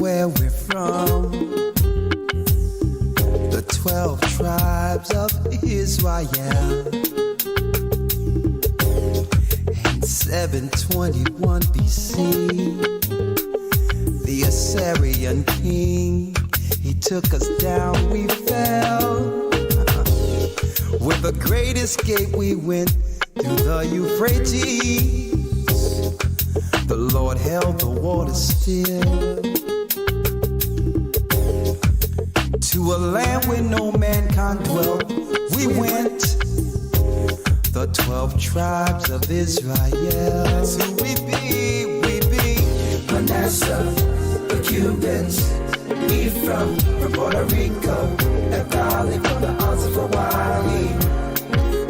where we're from. The 12 tribes of Israel. In 721 BC, the Assyrian king, he took us down, we fell. With a great escape we went through the Euphrates. The Lord held the water still. To a land where no mankind dwelt, we went. The 12 tribes of Israel. That's who we be, we be. Manasseh, the Cubans, Ephraim from Puerto Rico, and Valley from the Isles of Hawaii.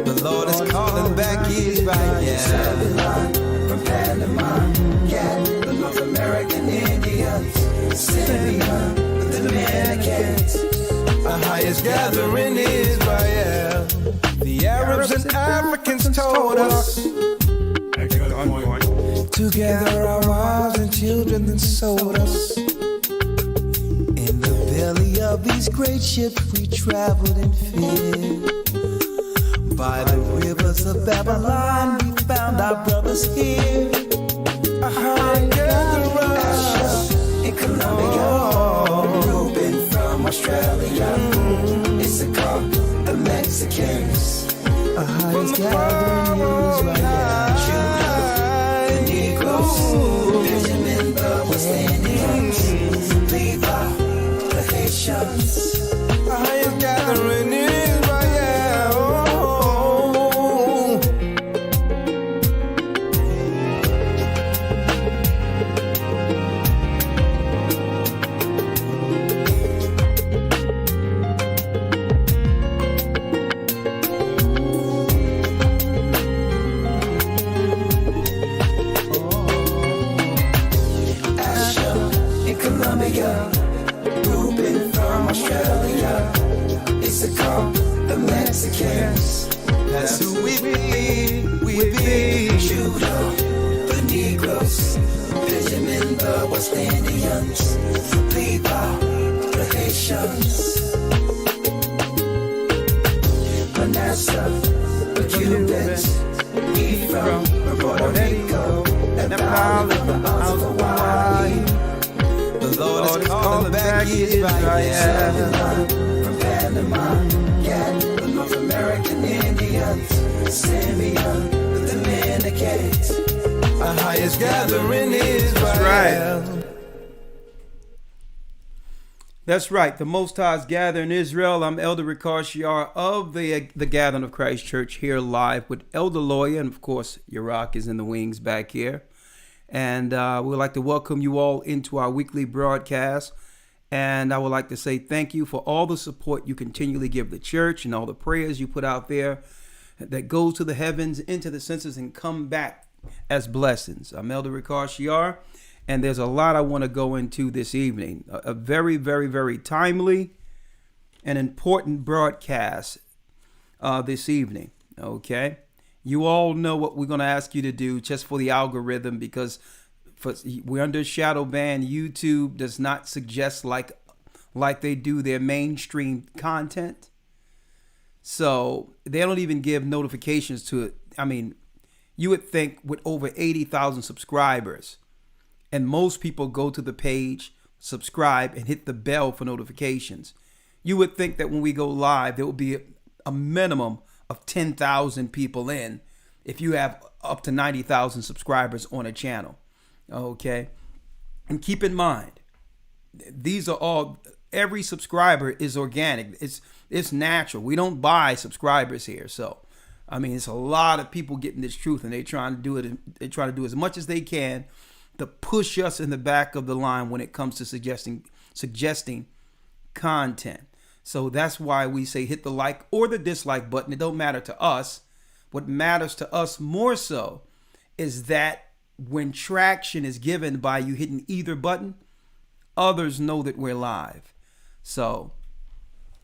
The Lord is calling back Israel. Babylon from Panama, Gad, the North American Indians, Simeon, the Dominicans. Our highest gathering is Israel. The Arabs and Africans told us to gather our wives and children and sold us. In the belly of these great ships we traveled and fed. By the rivers of Babylon we found our brothers here. In Colombia, Reuben from Australia, Issachar, the Mexicans. A highest gathering is right. Judah, the Negroes, Benjamin, the West Indians, Levi, the Haitians. A highest gathering is Reuben from Australia, Issachar, the Mexicans. That's who we be, we be. Judah, the Negroes, Benjamin, the West Indians, Levi, the Haitians. Manasseh, the Cubans, Ephraim, from Puerto Rico, and Valley from the Isles of Hawaii. The Lord is calling back Israel. From Panama, Gad, the North American Indians, Simeon, the Dominicans. Our highest gathering is Israel. That's right. The Most High's gathering in Israel. I'm Elder Rawchaa of the Gathering of Christ Church here live with Elder Lawya, and of course, Rawchaa is in the wings back here. And we would like to welcome you all into our weekly broadcast. And I would like to say thank you for all the support you continually give the church and all the prayers you put out there that goes to the heavens, into the senses, and come back as blessings. I'm Elder Rawchaa, and there's a lot I want to go into this evening. A very, very, very timely and important broadcast this evening. Okay. You all know what we're going to ask you to do just for the algorithm, because we're under shadow ban. YouTube does not suggest like they do their mainstream content. So they don't even give notifications to it. I mean, you would think with over 80,000 subscribers, and most people go to the page, subscribe, and hit the bell for notifications. You would think that when we go live, there will be a minimum of 10,000 people in if you have up to 90,000 subscribers on a channel. Okay. And keep in mind, these are all, every subscriber is organic. It's natural. We don't buy subscribers here. So, I mean, it's a lot of people getting this truth, and they're trying to do it. They try to do as much as they can to push us in the back of the line when it comes to suggesting content. So that's why we say hit the like or the dislike button. It don't matter to us. What matters to us more so is that when traction is given by you hitting either button, others know that we're live. So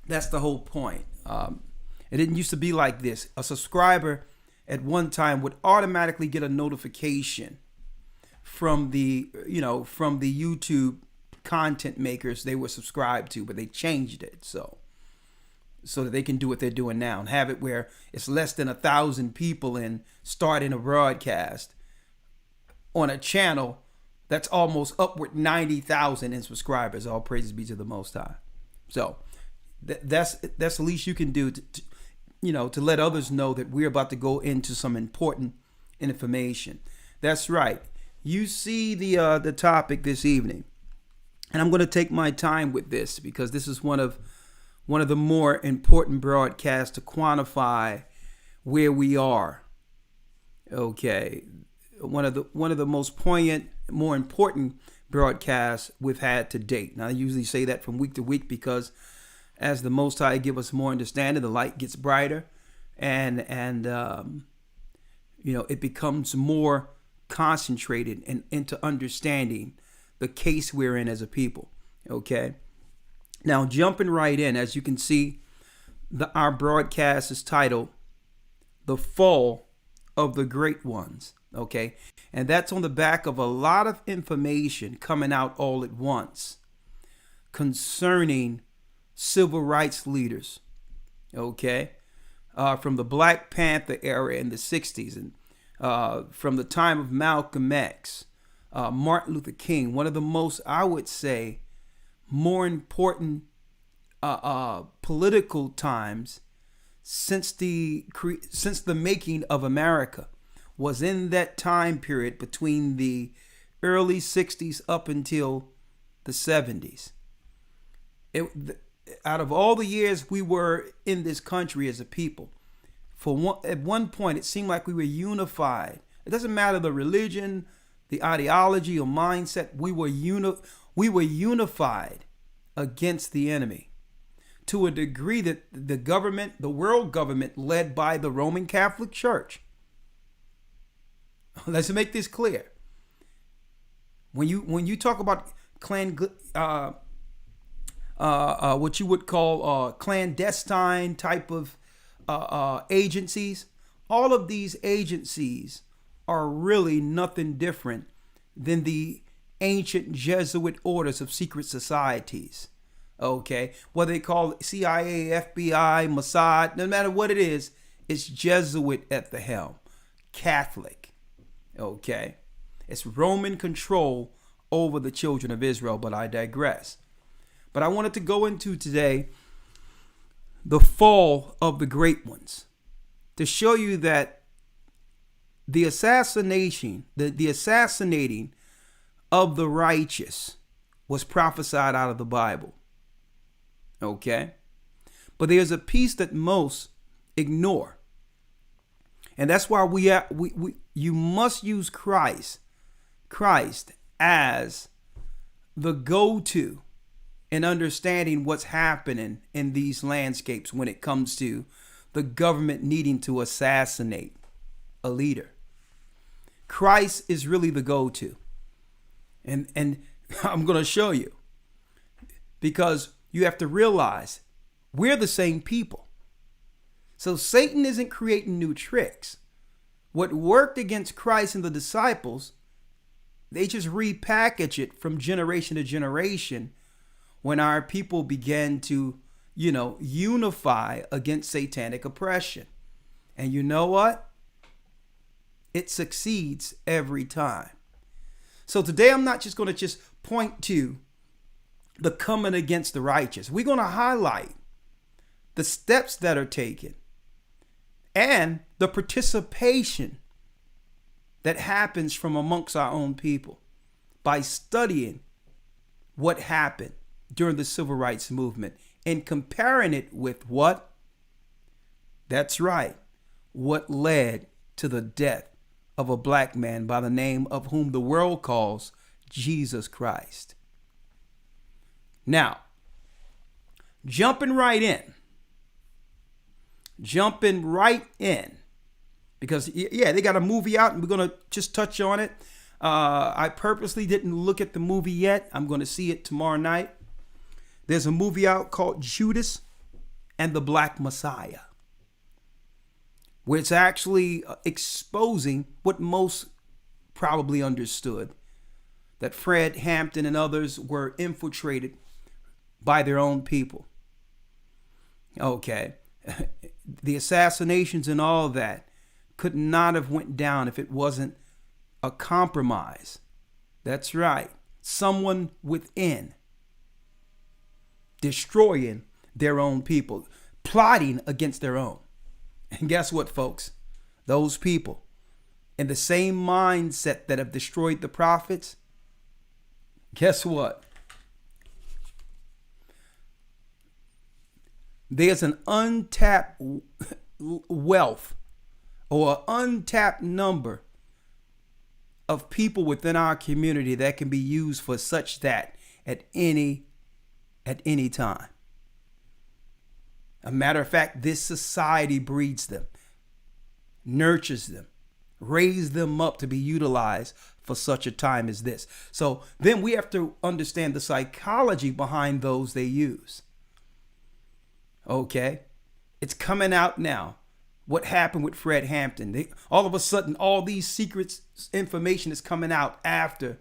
that's the whole point. It didn't used to be like this. A subscriber at one time would automatically get a notification from the YouTube content makers they were subscribed to, but they changed it so that they can do what they're doing now and have it where it's less than 1,000 people and starting a broadcast on a channel that's almost upward 90,000 in subscribers. All praises be to the Most High. So that's the least you can do to let others know that we're about to go into some important information. That's right. You see the topic this evening, and I'm going to take my time with this because this is one of the more important broadcasts to quantify where we are. Okay, one of the most poignant, more important broadcasts we've had to date. Now, I usually say that from week to week because as the Most High give us more understanding, the light gets brighter, and it becomes more concentrated and into understanding the case we're in as a people. Okay. Now, jumping right in, as you can see, our broadcast is titled "The Fall of the Great Ones." Okay. And that's on the back of a lot of information coming out all at once concerning civil rights leaders. Okay. From the Black Panther era in the 60s and from the time of Malcolm X, Martin Luther King, one of the most, I would say, more important political times since the making of America was in that time period between the early 60s up until the 70s. Out of all the years we were in this country as a people, at one point it seemed like we were unified. It doesn't matter the religion, the ideology or mindset. We were unified against the enemy to a degree that the government, the world government led by the Roman Catholic Church. Let's make this clear. When you talk about what you would call clandestine type of agencies, all of these agencies are really nothing different than the ancient Jesuit orders of secret societies. Okay, what they call CIA, FBI, Mossad, no matter what it is, it's Jesuit at the helm, Catholic. Okay, it's Roman control over the children of Israel, but I digress. But I wanted to go into today the fall of the great ones to show you that the assassination, the assassinating of the righteous was prophesied out of the Bible. Okay? But there's a piece that most ignore. And that's why you must use Christ as the go-to in understanding what's happening in these landscapes when it comes to the government needing to assassinate a leader. Christ is really the go-to. And I'm going to show you. Because you have to realize we're the same people. So Satan isn't creating new tricks. What worked against Christ and the disciples, they just repackage it from generation to generation when our people began to, unify against satanic oppression. And you know what? It succeeds every time. So today I'm not just going to just point to the coming against the righteous. We're going to highlight the steps that are taken and the participation that happens from amongst our own people by studying what happened during the civil rights movement and comparing it with what? That's right. What led to the death of a black man by the name of whom the world calls Jesus Christ. Now, jumping right in, because they got a movie out and we're going to just touch on it. I purposely didn't look at the movie yet. I'm going to see it tomorrow night. There's a movie out called Judas and the Black Messiah, where it's actually exposing what most probably understood, that Fred Hampton and others were infiltrated by their own people. Okay. The assassinations and all that could not have went down if it wasn't a compromise. That's right. Someone within destroying their own people, plotting against their own. And guess what, folks? Those people in the same mindset that have destroyed the prophets, guess what? There's an untapped wealth or an untapped number of people within our community that can be used for such that at any time. A matter of fact, this society breeds them, nurtures them, raises them up to be utilized for such a time as this. So then we have to understand the psychology behind those they use. Okay, it's coming out now. What happened with Fred Hampton? All of a sudden, all these secrets information is coming out after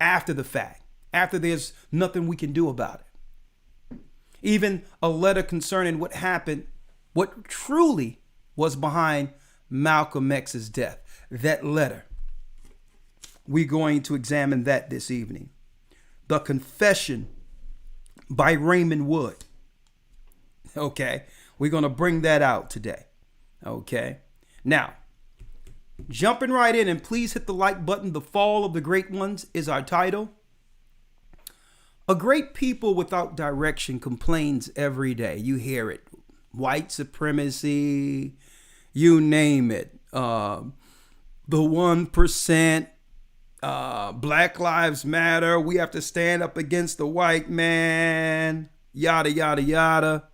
the fact, after there's nothing we can do about it. Even a letter concerning what happened, what truly was behind Malcolm X's death. That letter. We're going to examine that this evening. The Confession by Raymond Wood. Okay, we're going to bring that out today. Okay, now, jumping right in, and please hit the like button. The Fall of the Great Ones is our title. A great people without direction complains every day. You hear it. White supremacy, you name it. The 1%, Black Lives Matter. We have to stand up against the white man. Yada, yada, yada.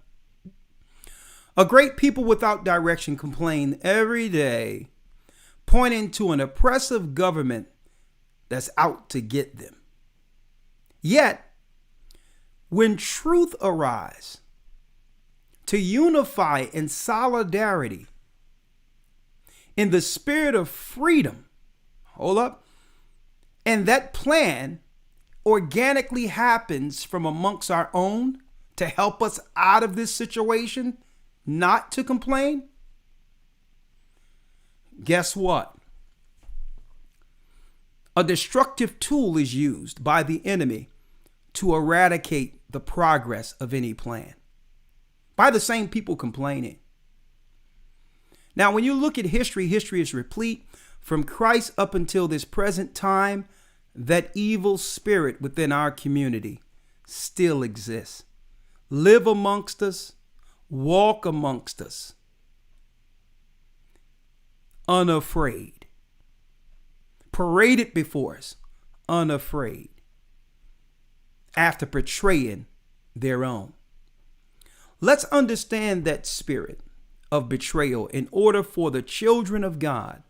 A great people without direction complain every day, pointing to an oppressive government that's out to get them. Yet, when truth arises to unify in solidarity in the spirit of freedom, hold up, and that plan organically happens from amongst our own to help us out of this situation, not to complain, guess what? A destructive tool is used by the enemy to eradicate the progress of any plan by the same people complaining. Now, when you look at history, history is replete from Christ up until this present time. That evil spirit within our community still exists. Live amongst us, walk amongst us, unafraid. Paraded before us, unafraid, after betraying their own. Let's understand that spirit of betrayal in order for the children of God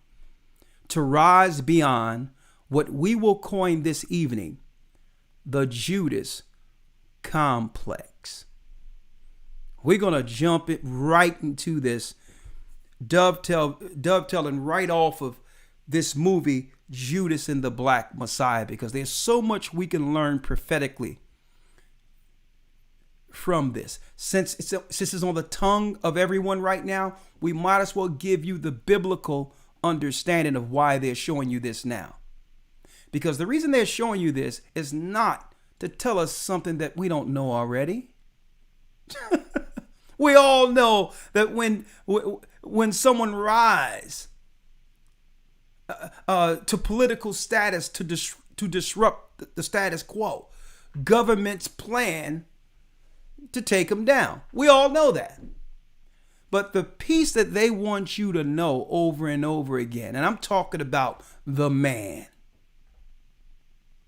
to rise beyond what we will coin this evening the Judas complex. We're going to jump it right into this, dovetailing right off of this movie, Judas and the Black Messiah, because there's so much we can learn prophetically from this. Since it's on the tongue of everyone right now, we might as well give you the biblical understanding of why they're showing you this now. Because the reason they're showing you this is not to tell us something that we don't know already. We all know that when someone rise to political status to disrupt the status quo, governments plan to take them down. We all know that. But the piece that they want you to know over and over again, and I'm talking about the man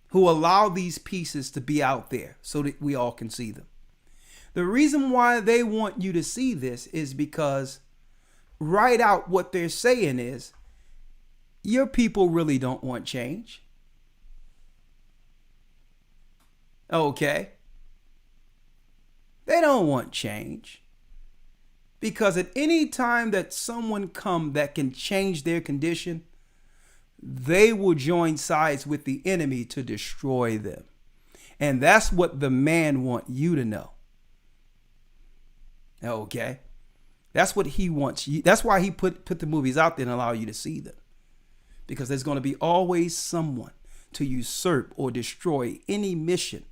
who allowed these pieces to be out there so that we all can see them. The reason why they want you to see this is because right out what they're saying is, your people really don't want change. Okay. They don't want change. Because at any time that someone come that can change their condition, they will join sides with the enemy to destroy them. And that's what the man wants you to know. Okay? That's what he wants you. That's why he put the movies out there and allow you to see them. Because there's going to be always someone to usurp or destroy any mission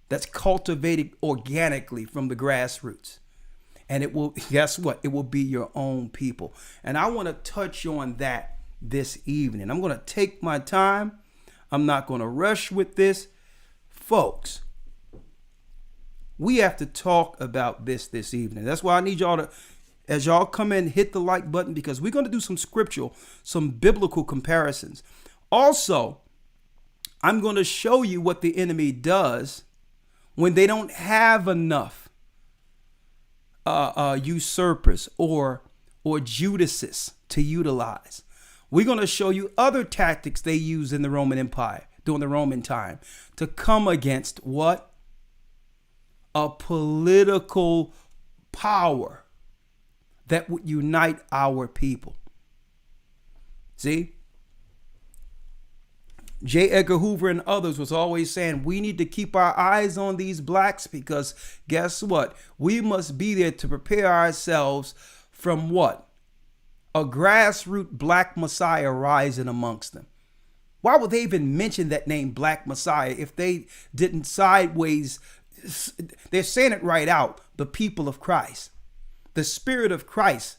that's cultivated organically from the grassroots. And it will, guess what? It will be your own people. And I want to touch on that this evening. I'm going to take my time. I'm not going to rush with this. Folks, we have to talk about this evening. That's why I need y'all to, as y'all come in, hit the like button, because we're going to do some scriptural, some biblical comparisons. Also, I'm going to show you what the enemy does when they don't have enough usurpers or Judases to utilize. We're going to show you other tactics they use in the Roman Empire during the Roman time to come against what? A political power that would unite our people. See? J. Edgar Hoover and others was always saying we need to keep our eyes on these blacks, because guess what? We must be there to prepare ourselves from what? A grassroots black messiah rising amongst them. Why would they even mention that name, Black Messiah, if they didn't sideways? They're saying it right out. The people of Christ, the Spirit of Christ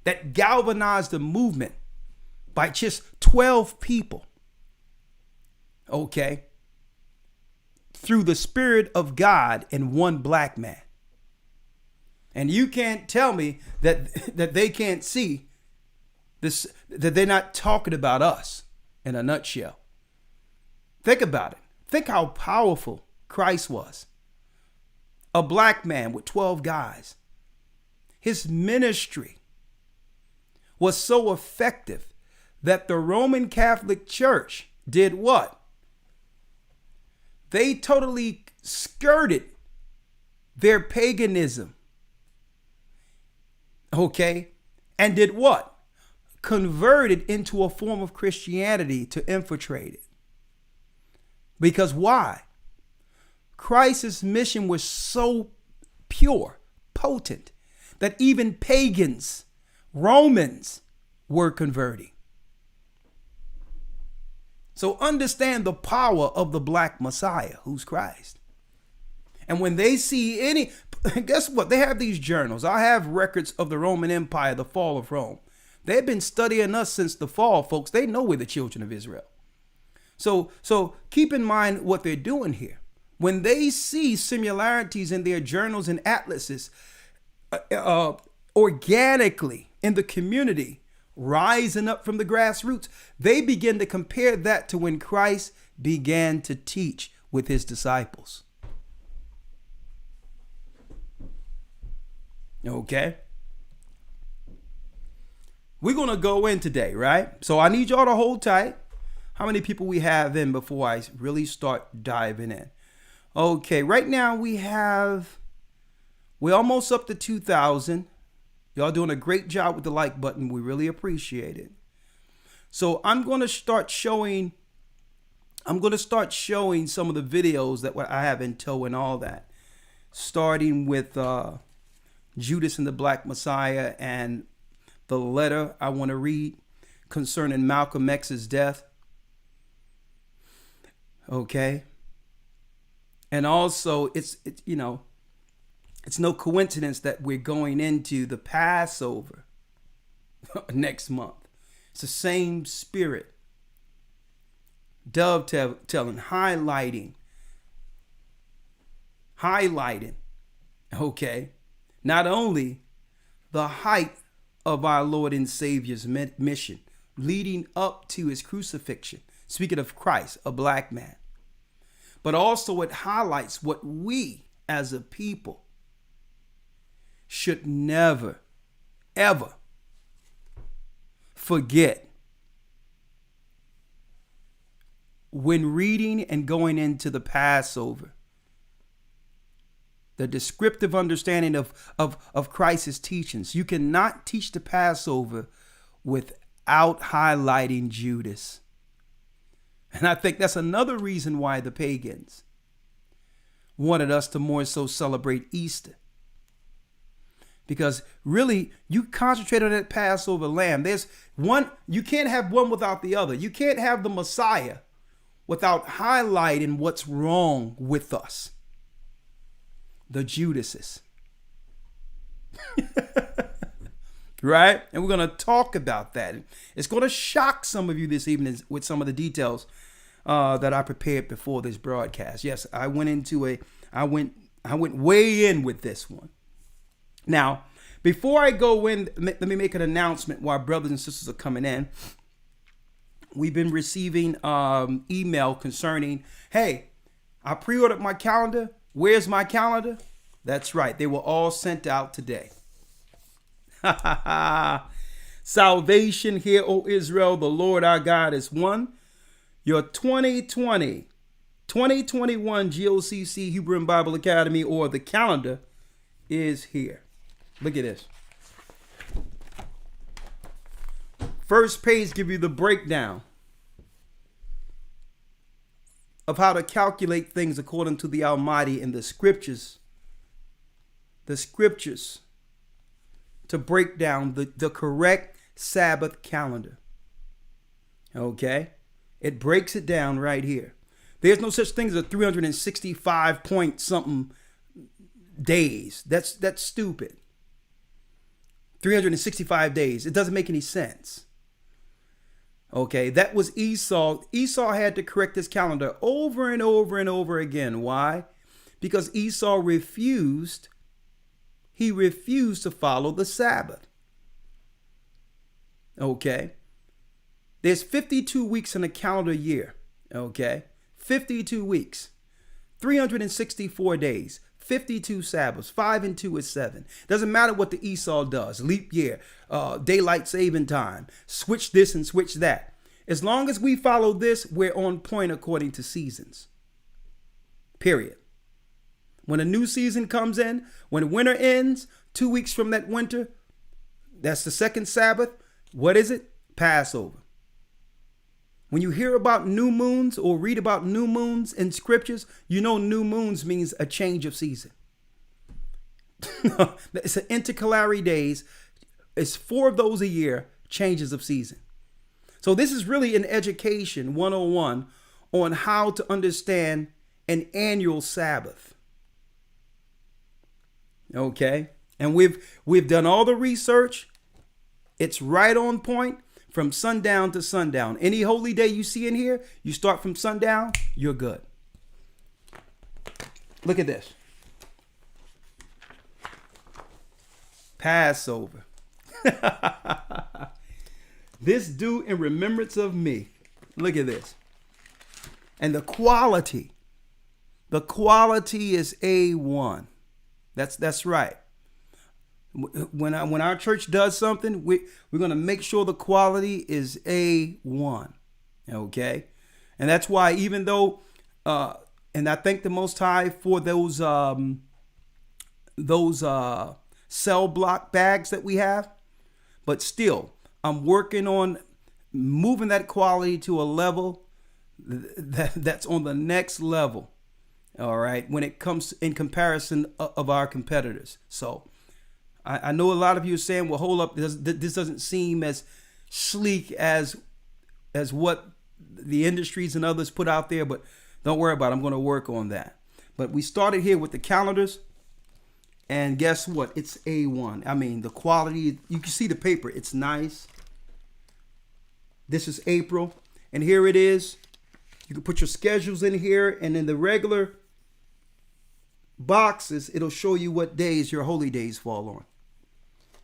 that galvanized the movement by just 12 people. Okay. Through the Spirit of God and one black man. And you can't tell me that they can't see this, that they're not talking about us in a nutshell. Think about it. Think how powerful Christ was. A black man with 12 guys. His ministry was so effective that the Roman Catholic Church did what? They totally skirted their paganism. Okay? And did what? Converted into a form of Christianity to infiltrate it. Because why? Christ's mission was so pure, potent, that even pagans, Romans, were converting. So understand the power of the black Messiah, who's Christ. And when they see any, guess what? They have these journals. I have records of the Roman Empire, the fall of Rome. They've been studying us since the fall, folks. They know we're the children of Israel. So keep in mind what they're doing here. When they see similarities in their journals and atlases organically in the community rising up from the grassroots, they begin to compare that to when Christ began to teach with his disciples. Okay? We're going to go in today, right? So I need y'all to hold tight. How many people we have in before I really start diving in? Okay, right now we're almost up to 2,000. Y'all doing a great job with the like button. We really appreciate it. So I'm going to start showing some of the videos that I have in tow and all that. Starting with Judas and the Black Messiah and the letter I want to read concerning Malcolm X's death. Okay. And also it's no coincidence that we're going into the Passover next month. It's the same spirit. Dovetailing, highlighting, okay, not only the height of our Lord and Savior's mission leading up to his crucifixion, speaking of Christ, a black man, but also it highlights what we as a people should never, ever forget when reading and going into the Passover. The descriptive understanding of Christ's teachings. You cannot teach the Passover without highlighting Judas. And I think that's another reason why the pagans wanted us to more so celebrate Easter. Because really, you concentrate on that Passover lamb. There's one, you can't have one without the other. You can't have the Messiah without highlighting what's wrong with us. The Judases. Right? And we're going to talk about that. It's going to shock some of you this evening with some of the details that I prepared before this broadcast. Yes, I went way in with this one. Now, before I go in, let me make an announcement while brothers and sisters are coming in. We've been receiving email concerning, hey, I pre-ordered my calendar. Where's my calendar? That's right. They were all sent out today. Salvation, hear, O Israel, the Lord our God is one. Your 2021 GOCC Hebrew and Bible Academy, or the calendar, is here. Look at this. First page give you the breakdown of how to calculate things according to the Almighty in the scriptures. The scriptures to break down the correct Sabbath calendar. Okay? It breaks it down right here. There's no such thing as a 365 point something days. That's stupid. 365 days. It doesn't make any sense. Okay, that was Esau. Esau had to correct his calendar over and over and over again. Why? Because Esau refused. He refused to follow the Sabbath. Okay. There's 52 weeks in a calendar year. Okay. 52 weeks. 364 days. 52 Sabbaths. 5 and 2 is 7. Doesn't matter what the Esau does. Leap year. Daylight saving time. Switch this and switch that. As long as we follow this, we're on point according to seasons. Period. When a new season comes in, when winter ends, 2 weeks from that winter, that's the second Sabbath. What is it? Passover. When you hear about new moons or read about new moons in scriptures, you know new moons means a change of season. It's an intercalary days. It's 4 of those a year, changes of season. So this is really an education 101 on how to understand an annual Sabbath. Okay? And we've done all the research. It's right on point from sundown to sundown. Any holy day you see in here, you start from sundown, you're good. Look at this. Passover. This due in remembrance of me. Look at this. And the quality is A1. That's right. When our church does something, we're going to make sure the quality is A1. Okay? And that's why even though, and I thank the Most High for those cell block bags that we have, but still, I'm working on moving that quality to a level that's on the next level. All right, when it comes in comparison of our competitors. So I know a lot of you are saying, well, hold up, this doesn't seem as sleek as what the industries and others put out there, but don't worry about it. I'm going to work on that. But we started here with the calendars, and guess what? It's A1. I mean, the quality, you can see the paper. It's nice. This is April, and here it is. You can put your schedules in here, and in the regular boxes, it'll show you what days your holy days fall on.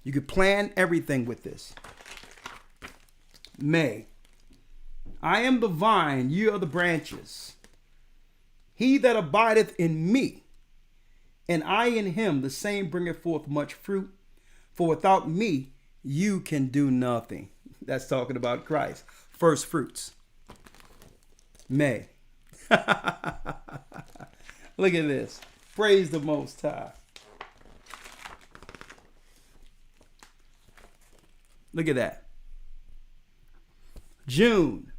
You can plan everything with this. May. I am the vine, ye are the branches. He that abideth in me, and I in him, the same bringeth forth much fruit. For without me, you can do nothing. That's talking about Christ. First fruits. May. Look at this. Praise the Most High. Look at that. June,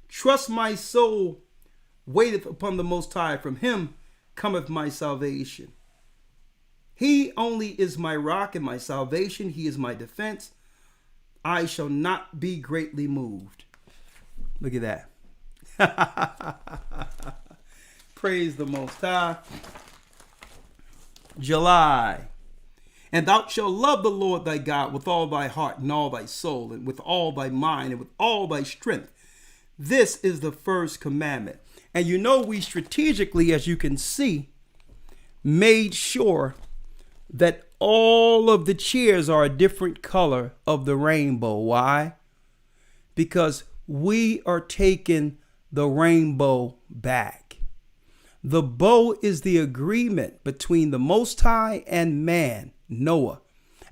trust my soul waiteth upon the Most High. From him cometh my salvation. He only is my rock and my salvation. He is my defense. I shall not be greatly moved. Look at that. Praise the Most High. July. And thou shalt love the Lord thy God with all thy heart and all thy soul and with all thy mind and with all thy strength. This is the first commandment. And you know, we strategically, as you can see, made sure that all of the chairs are a different color of the rainbow. Why? Because we are taking the rainbow back. The bow is the agreement between the Most High and man, Noah,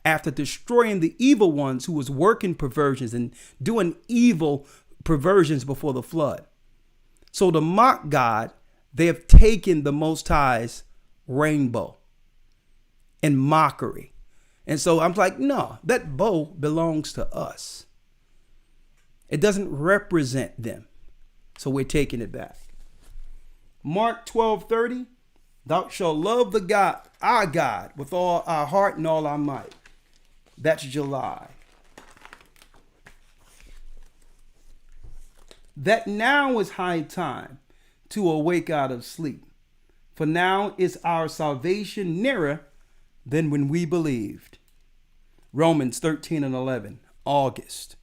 after destroying the evil ones who was working perversions and doing evil perversions before the flood. So to mock God, they have taken the Most High's rainbow in mockery. And so I'm like, no, that bow belongs to us. It doesn't represent them. So we're taking it back. Mark 12:30, thou shalt love the God, our God, with all our heart and all our might. That's July. That now is high time to awake out of sleep. For now is our salvation nearer than when we believed. Romans 13:11, August.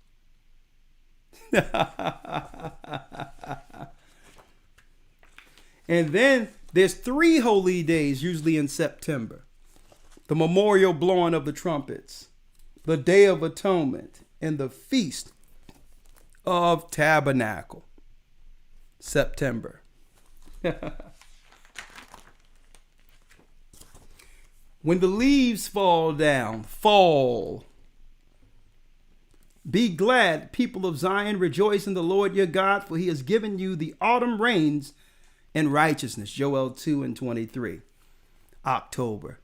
And then there's 3 holy days, usually in September. The memorial blowing of the trumpets, the Day of Atonement, and the Feast of Tabernacle. September. When the leaves fall down, fall. Be glad, people of Zion, rejoice in the Lord your God, for he has given you the autumn rains in righteousness. Joel 2:23. October.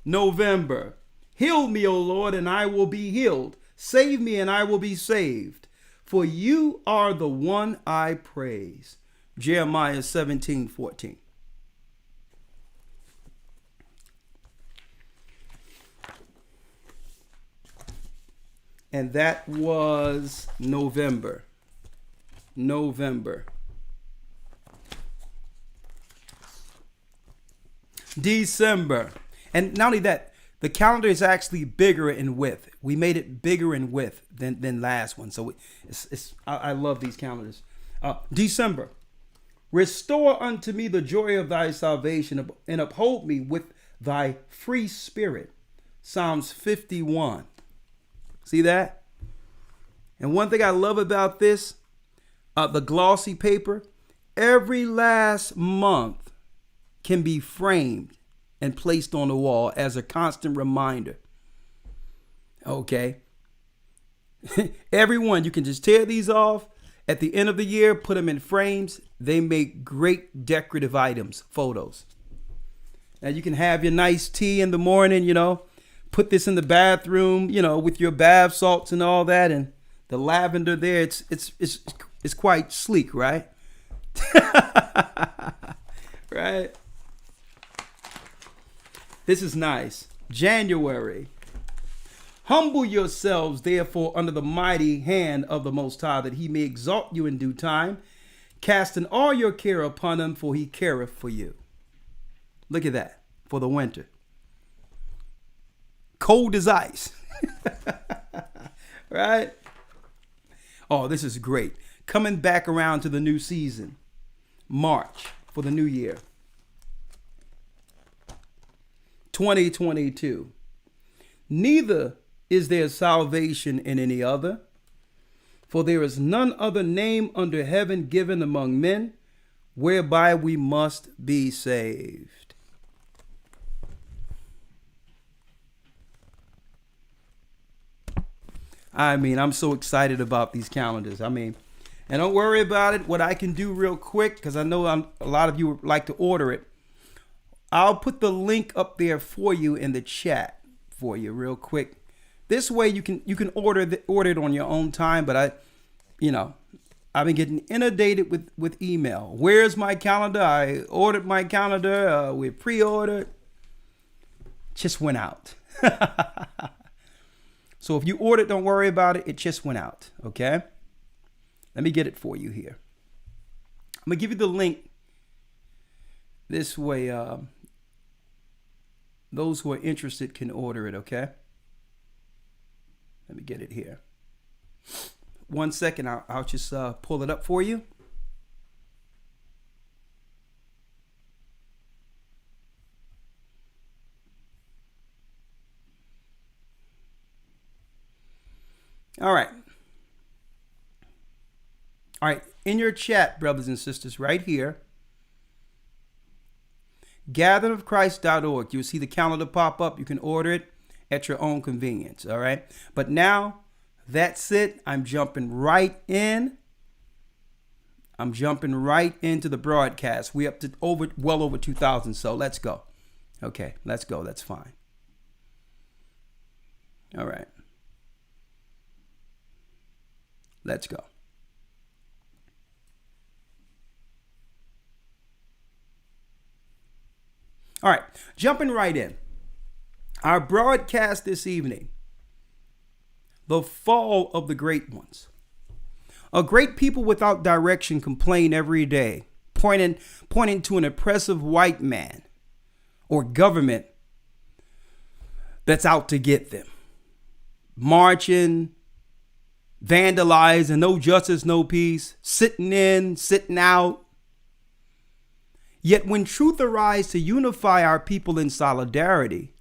November. Heal me, O Lord, and I will be healed. Save me, and I will be saved. For you are the one I praise. Jeremiah 17:14. And that was November. December. And not only that, the calendar is actually bigger in width. We made it bigger in width than last one. So I love these calendars. December. Restore unto me the joy of thy salvation and uphold me with thy free spirit. Psalms 51. See that? And one thing I love about this, the glossy paper, every last month can be framed and placed on the wall as a constant reminder. Okay. Everyone, you can just tear these off at the end of the year, put them in frames. They make great decorative items, photos. Now you can have your nice tea in the morning, put this in the bathroom, with your bath salts and all that, and the lavender there. It's quite sleek, right? Right. This is nice. January. Humble yourselves, therefore, under the mighty hand of the Most High, that he may exalt you in due time, casting all your care upon him, for he careth for you. Look at that, for the winter. Cold as ice. Right? Oh, this is great. Coming back around to the new season. March, for the new year. 2022. Neither is there salvation in any other, for there is none other name under heaven given among men whereby we must be saved. I'm so excited about these calendars. And don't worry about it. What I can do real quick, because I know a lot of you would like to order it, I'll put the link up there for you in the chat for you real quick. This way you can order it on your own time. But I've been getting inundated with email. Where's my calendar? I ordered my calendar. We pre-ordered. Just went out. So if you ordered, don't worry about it. It just went out. Okay. Let me get it for you here. I'm gonna give you the link. This way, those who are interested can order it. Okay. Let me get it here. 1 second. I'll just pull it up for you. All right. All right. In your chat, brothers and sisters, right here, gatheredofchrist.org. You'll see the calendar pop up. You can order it at your own convenience. All right. But now that's it. I'm jumping right in. I'm jumping right into the broadcast. We up to well over 2,000. So let's go. Okay, let's go. That's fine. All right. Let's go. All right, jumping right in. Our broadcast this evening, the fall of the great ones. A great people without direction complain every day, pointing to an oppressive white man or government that's out to get them. Marching, vandalizing, no justice, no peace, sitting in, sitting out. Yet when truth arrives to unify our people in solidarity,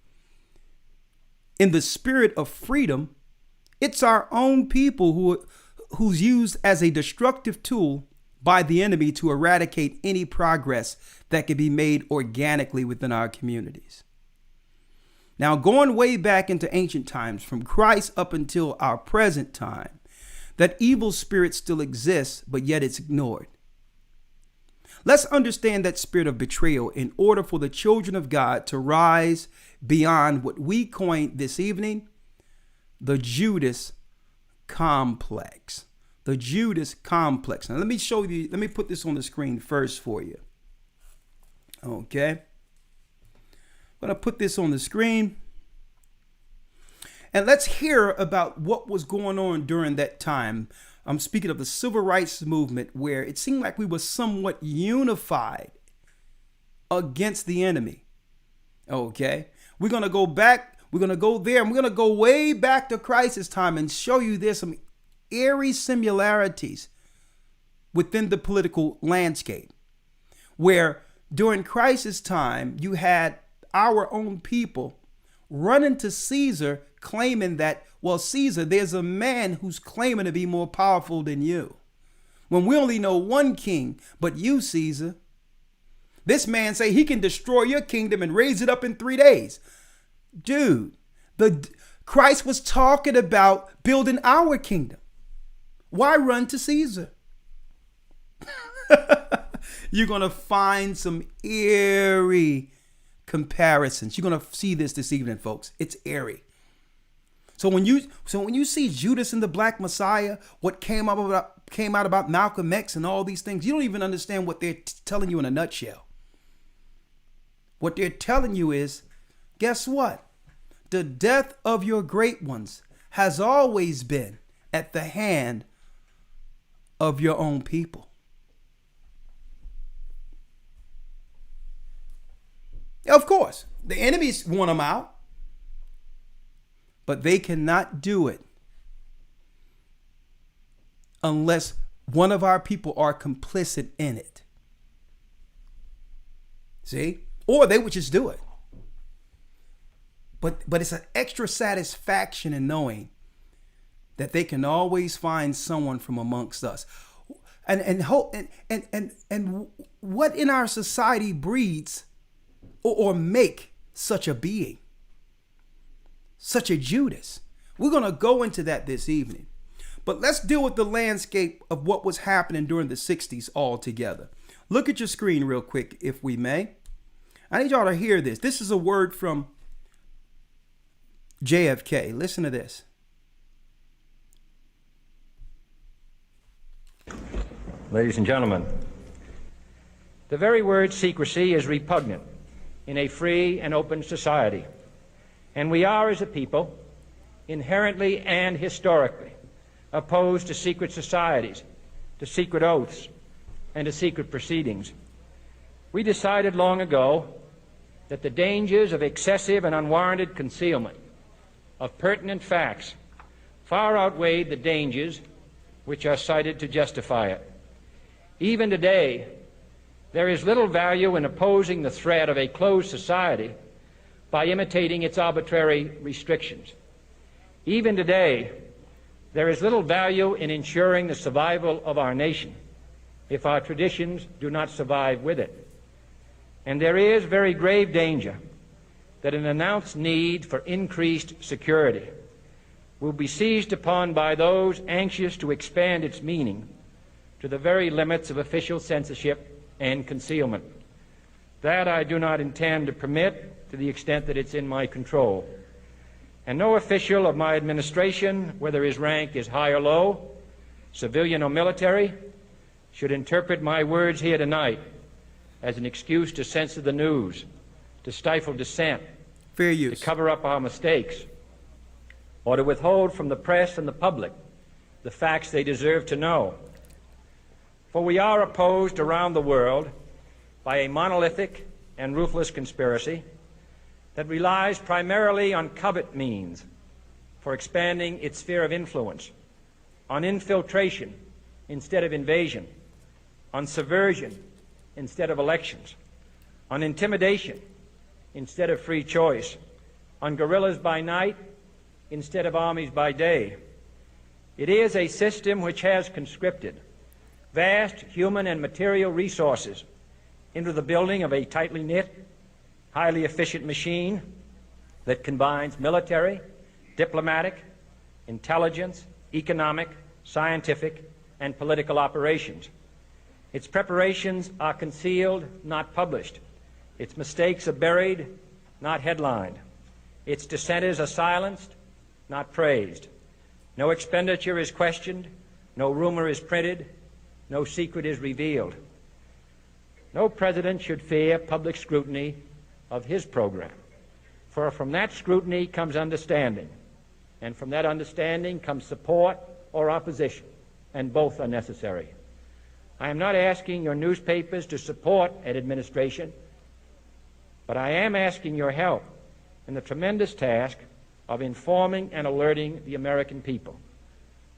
in the spirit of freedom, it's our own people who's used as a destructive tool by the enemy to eradicate any progress that can be made organically within our communities. Now, going way back into ancient times, from Christ up until our present time, that evil spirit still exists, but yet it's ignored. Let's understand that spirit of betrayal in order for the children of God to rise beyond what we coined this evening, the Judas complex. The Judas complex. Now let me show you, let me put this on the screen first for you. Okay. I'm going to put this on the screen. And let's hear about what was going on during that time. I'm speaking of the civil rights movement, where it seemed like we were somewhat unified against the enemy. Okay. We're going to go back. We're going to go there, and we're going to go way back to Christ's time and show you there's some eerie similarities within the political landscape, where during Christ's time, you had our own people running to Caesar, claiming that, well, Caesar, there's a man who's claiming to be more powerful than you. When we only know one king, but you, Caesar. This man say he can destroy your kingdom and raise it up in 3 days. Dude, Christ was talking about building our kingdom. Why run to Caesar? You're going to find some eerie comparisons. You're going to see this evening, folks. It's eerie. So when you see Judas and the Black Messiah, what came out about Malcolm X and all these things, you don't even understand what they're telling you in a nutshell. What they're telling you is, guess what? The death of your great ones has always been at the hand of your own people. Of course, the enemies want them out, but they cannot do it unless one of our people are complicit in it. See? Or they would just do it. But it's an extra satisfaction in knowing that they can always find someone from amongst us. And what in our society breeds or make such a being, such a Judas? We're going to go into that this evening. But let's deal with the landscape of what was happening during the 60s altogether. Look at your screen real quick, if we may. I need y'all to hear this. This is a word from JFK. Listen to this. Ladies and gentlemen, the very word secrecy is repugnant in a free and open society, and we are, as a people, inherently and historically opposed to secret societies, to secret oaths, and to secret proceedings. We decided long ago that the dangers of excessive and unwarranted concealment of pertinent facts far outweighed the dangers which are cited to justify it. Even today, there is little value in opposing the threat of a closed society by imitating its arbitrary restrictions. Even today, there is little value in ensuring the survival of our nation if our traditions do not survive with it. And there is very grave danger that an announced need for increased security will be seized upon by those anxious to expand its meaning to the very limits of official censorship and concealment. That I do not intend to permit to the extent that it's in my control. And no official of my administration, whether his rank is high or low, civilian or military, should interpret my words here tonight as an excuse to censor the news, to stifle dissent, Fair use. to cover up our mistakes, or to withhold from the press and the public the facts they deserve to know. For we are opposed around the world by a monolithic and ruthless conspiracy that relies primarily on covert means for expanding its sphere of influence, on infiltration instead of invasion, on subversion instead of elections, on intimidation instead of free choice, on guerrillas by night instead of armies by day. It is a system which has conscripted vast human and material resources into the building of a tightly knit, highly efficient machine that combines military, diplomatic, intelligence, economic, scientific, and political operations. Its preparations are concealed, not published. Its mistakes are buried, not headlined. Its dissenters are silenced, not praised. No expenditure is questioned, no rumor is printed, no secret is revealed. No president should fear public scrutiny of his program, for from that scrutiny comes understanding, and from that understanding comes support or opposition, and both are necessary. I am not asking your newspapers to support an administration, but I am asking your help in the tremendous task of informing and alerting the American people.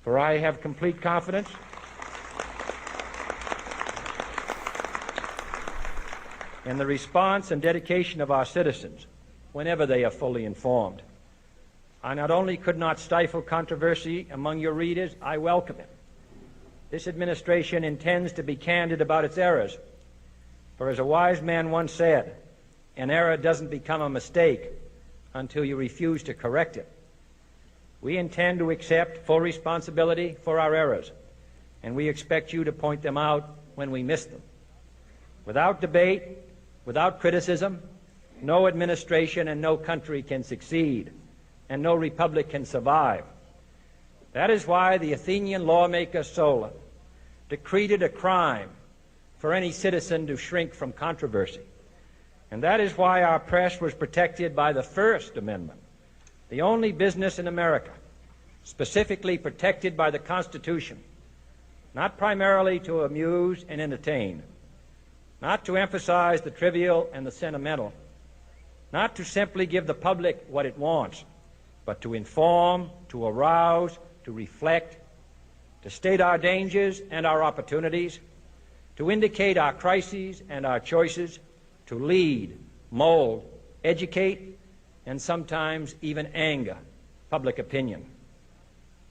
For I have complete confidence in the response and dedication of our citizens whenever they are fully informed. I not only could not stifle controversy among your readers, I welcome it. This administration intends to be candid about its errors. For as a wise man once said, an error doesn't become a mistake until you refuse to correct it. We intend to accept full responsibility for our errors, and we expect you to point them out when we miss them. Without debate, without criticism, no administration and no country can succeed, and no republic can survive. That is why the Athenian lawmaker Solon decreed it a crime for any citizen to shrink from controversy. And that is why our press was protected by the First Amendment, the only business in America specifically protected by the Constitution, not primarily to amuse and entertain, not to emphasize the trivial and the sentimental, not to simply give the public what it wants, but to inform, to arouse, to reflect, to state our dangers and our opportunities, to indicate our crises and our choices, to lead, mold, educate, and sometimes even anger public opinion.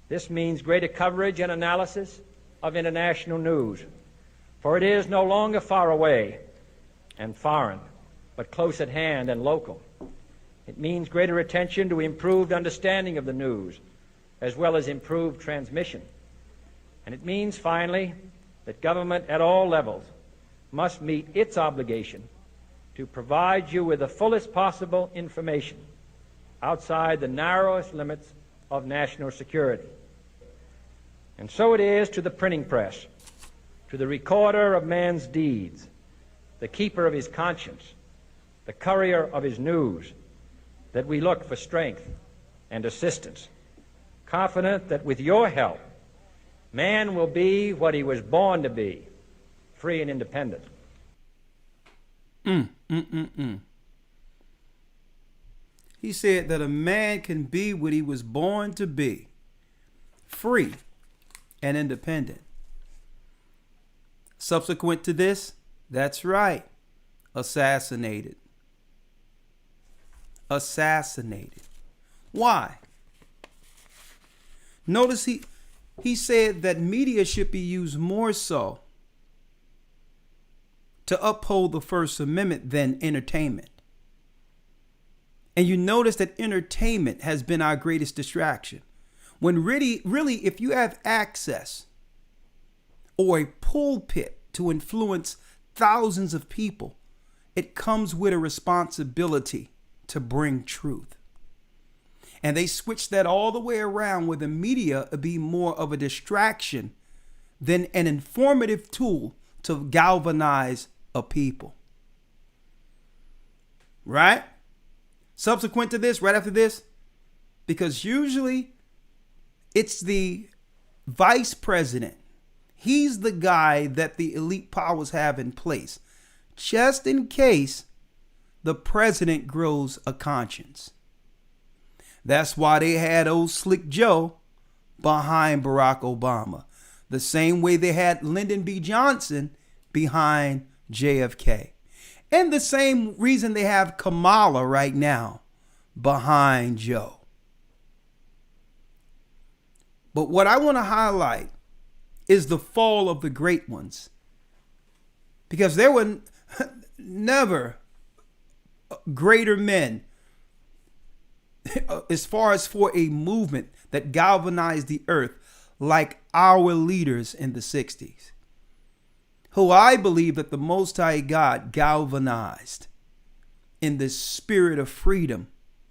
This means greater coverage and analysis of international news, for it is no longer far away and foreign, but close at hand and local. It means greater attention to improved understanding of the news, as well as improved transmission. And it means, finally, that government at all levels must meet its obligation to provide you with the fullest possible information, outside the narrowest limits of national security. And so it is to the printing press, to the recorder of man's deeds, the keeper of his conscience, the courier of his news, that we look for strength and assistance, confident that with your help, man will be what he was born to be, free and independent. He said that a man can be what he was born to be, free and independent. Subsequent to this, that's right, assassinated. Assassinated. Why? Notice he said that media should be used more so to uphold the First Amendment than entertainment. And you notice that entertainment has been our greatest distraction. When really, if you have access or a pulpit to influence thousands of people, it comes with a responsibility to bring truth. And they switch that all the way around, where the media be more of a distraction than an informative tool to galvanize a people. Right? Subsequent to this, right after this, because usually it's the vice president. He's the guy that the elite powers have in place, just in case the president grows a conscience. That's why they had old Slick Joe behind Barack Obama, the same way they had Lyndon B. Johnson behind JFK. And the same reason they have Kamala right now behind Joe. But what I want to highlight is the fall of the great ones. Because there were never greater men as far as for a movement that galvanized the earth like our leaders in the 60s. Who I believe that the Most High God galvanized in the spirit of freedom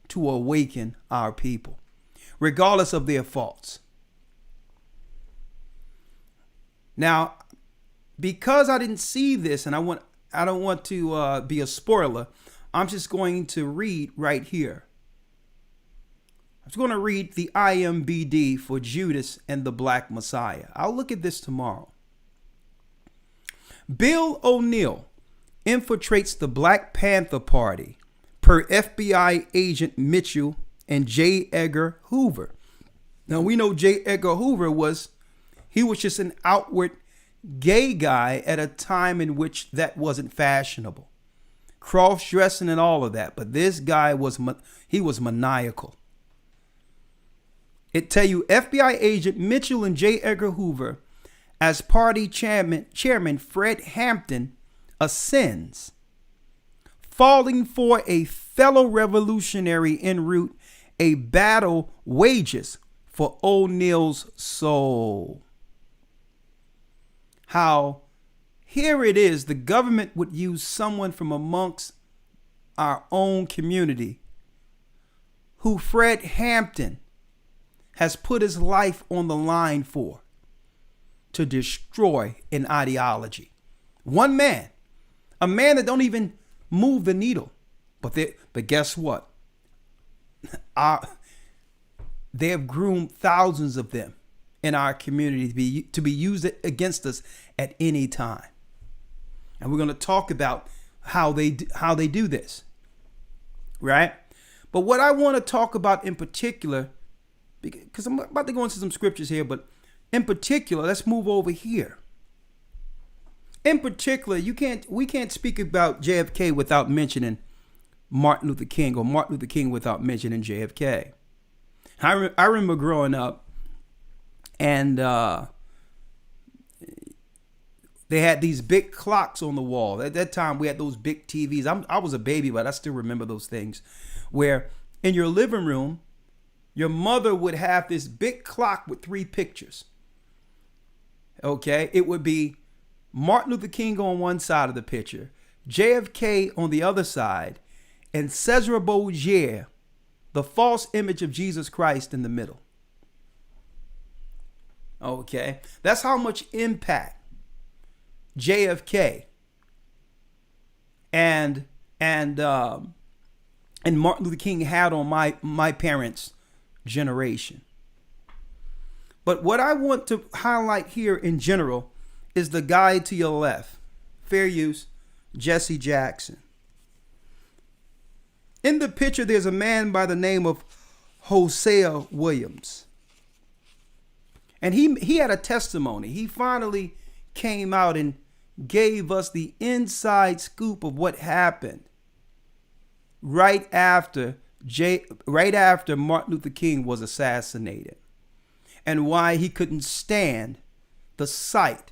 to awaken our people, regardless of their faults. Now, because I didn't see this, and I don't want to be a spoiler, I'm just going to read right here. I'm just going to read the IMBD for Judas and the Black Messiah. I'll look at this tomorrow. Bill O'Neill infiltrates the Black Panther Party per FBI agent Mitchell and J. Edgar Hoover. Now we know J. Edgar Hoover was just an outward gay guy at a time in which that wasn't fashionable. Cross-dressing and all of that. But this guy was maniacal. It tell you FBI agent Mitchell and J. Edgar Hoover as party chairman Fred Hampton ascends, falling for a fellow revolutionary en route, a battle wages for O'Neill's soul. How here it is, the government would use someone from amongst our own community who Fred Hampton has put his life on the line for, to destroy an ideology. One man, a man that don't even move the needle. But guess what? They have groomed thousands of them in our community to be used against us at any time. And we're going to talk about how they do this, right? But what I want to talk about in particular, because I'm about to go into some scriptures here, but in particular, let's move over here. In particular, we can't speak about JFK without mentioning Martin Luther King, or Martin Luther King without mentioning JFK. I remember growing up, and they had these big clocks on the wall. At that time, we had those big TVs. I was a baby, but I still remember those things, where in your living room, your mother would have this big clock with 3 pictures. Okay, it would be Martin Luther King on one side of the picture, JFK on the other side, and Cesar Borgia the false image of Jesus Christ in the middle. Okay, that's how much impact JFK and Martin Luther King had on my parents' generation. But what I want to highlight here in general is the guy to your left, fair use, Jesse Jackson. In the picture, there's a man by the name of Hosea Williams. And he had a testimony. He finally came out and gave us the inside scoop of what happened right after Martin Luther King was assassinated, and why he couldn't stand the sight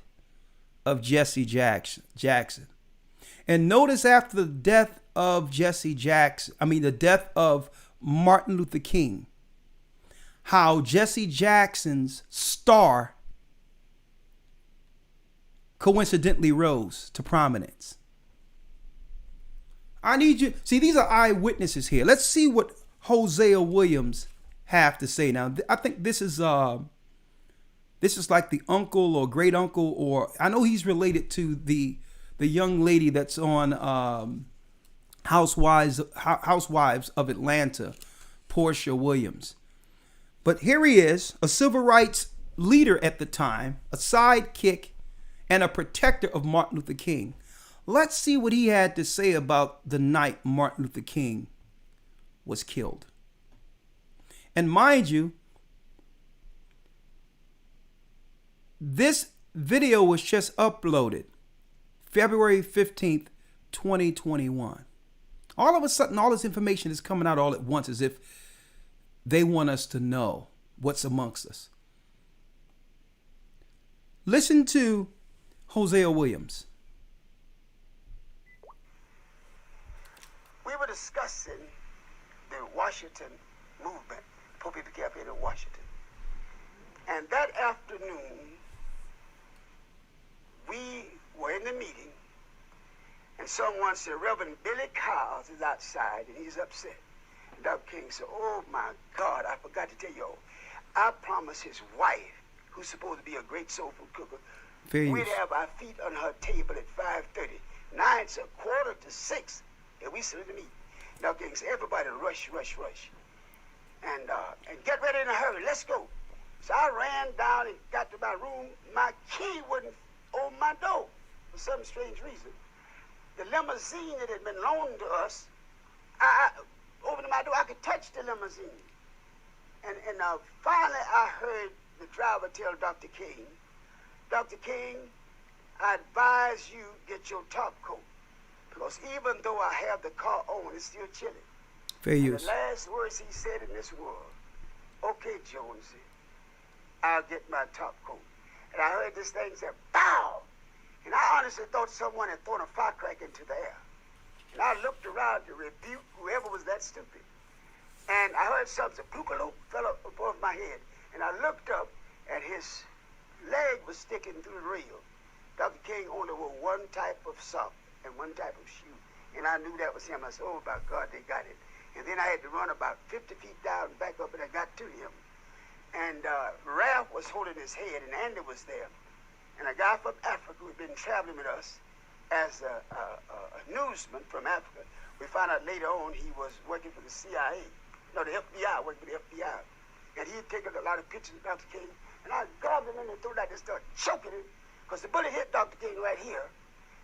of Jesse Jackson. And notice, after the death of the death of Martin Luther King, how Jesse Jackson's star coincidentally rose to prominence. I need you. See, these are eyewitnesses here. Let's see what Hosea Williams have to say. Now, I think this is like the uncle or great uncle, or I know he's related to the young lady that's on Housewives of Atlanta, Portia Williams. But here he is, a civil rights leader at the time, a sidekick and a protector of Martin Luther King. Let's see what he had to say about the night Martin Luther King was killed. And mind you, this video was just uploaded February 15th, 2021. All of a sudden, all this information is coming out all at once, as if they want us to know what's amongst us. Listen to Hosea Williams. We were discussing the Washington movement, poor people campaign in Washington. And that afternoon, we were in the meeting, and someone said, Reverend Billy Kyles is outside and he's upset. And Dr. King said, oh my God, I forgot to tell you all. I promised his wife, who's supposed to be a great soul food cooker, we'd have our feet on her table at 5:30. Now it's 5:45, and we sit at the meeting. Dr. King said, everybody rush. And get ready in a hurry, let's go. So I ran down and got to my room. My key wouldn't open my door for some strange reason. The limousine that had been loaned to us, I opened my door, I could touch the limousine. And finally I heard the driver tell Dr. King, Dr. King, I advise you get your top coat, because even though I have the car on, it's still chilly. Fair use. The last words he said in this world, okay, Jonesy, I'll get my top coat. And I heard this thing say, bow. And I honestly thought someone had thrown a firecracker into the air. And I looked around to rebuke whoever was that stupid. And I heard something, pookaloo, fell up above my head. And I looked up, and his leg was sticking through the rail. Dr. King only wore one type of sock and one type of shoe. And I knew that was him. I said, oh my God, they got it. And then I had to run about 50 feet down and back up, and I got to him. And Ralph was holding his head, and Andy was there. And a guy from Africa who had been traveling with us as a newsman from Africa. We found out later on he was working for the CIA. No, the FBI, working for the FBI. And he had taken a lot of pictures of Dr. King. And I grabbed him in the throat and started choking him, because the bullet hit Dr. King right here.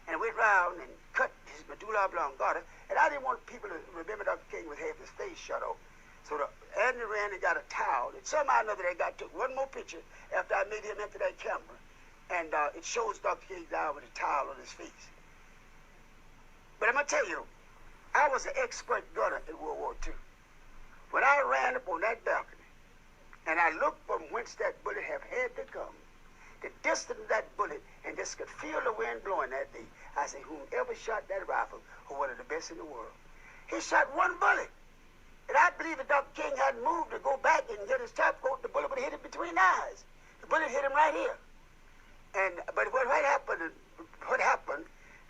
And it went round and cut his medulla oblongata. And I didn't want people to remember Dr. King with half his face shut off. So Andy ran and got a towel. And somehow or another they took one more picture after I made him empty that camera. And it shows Dr. King down with a towel on his face. But I'm going to tell you, I was an expert gunner in World War II. When I ran up on that balcony, and I looked from whence that bullet had to come, the distance of that bullet, and just could feel the wind blowing that day, I said, whoever shot that rifle was one of the best in the world. He shot one bullet. And I believe that Dr. King hadn't moved to go back and get his top coat, the bullet would have hit him between the eyes. The bullet hit him right here. But what happened,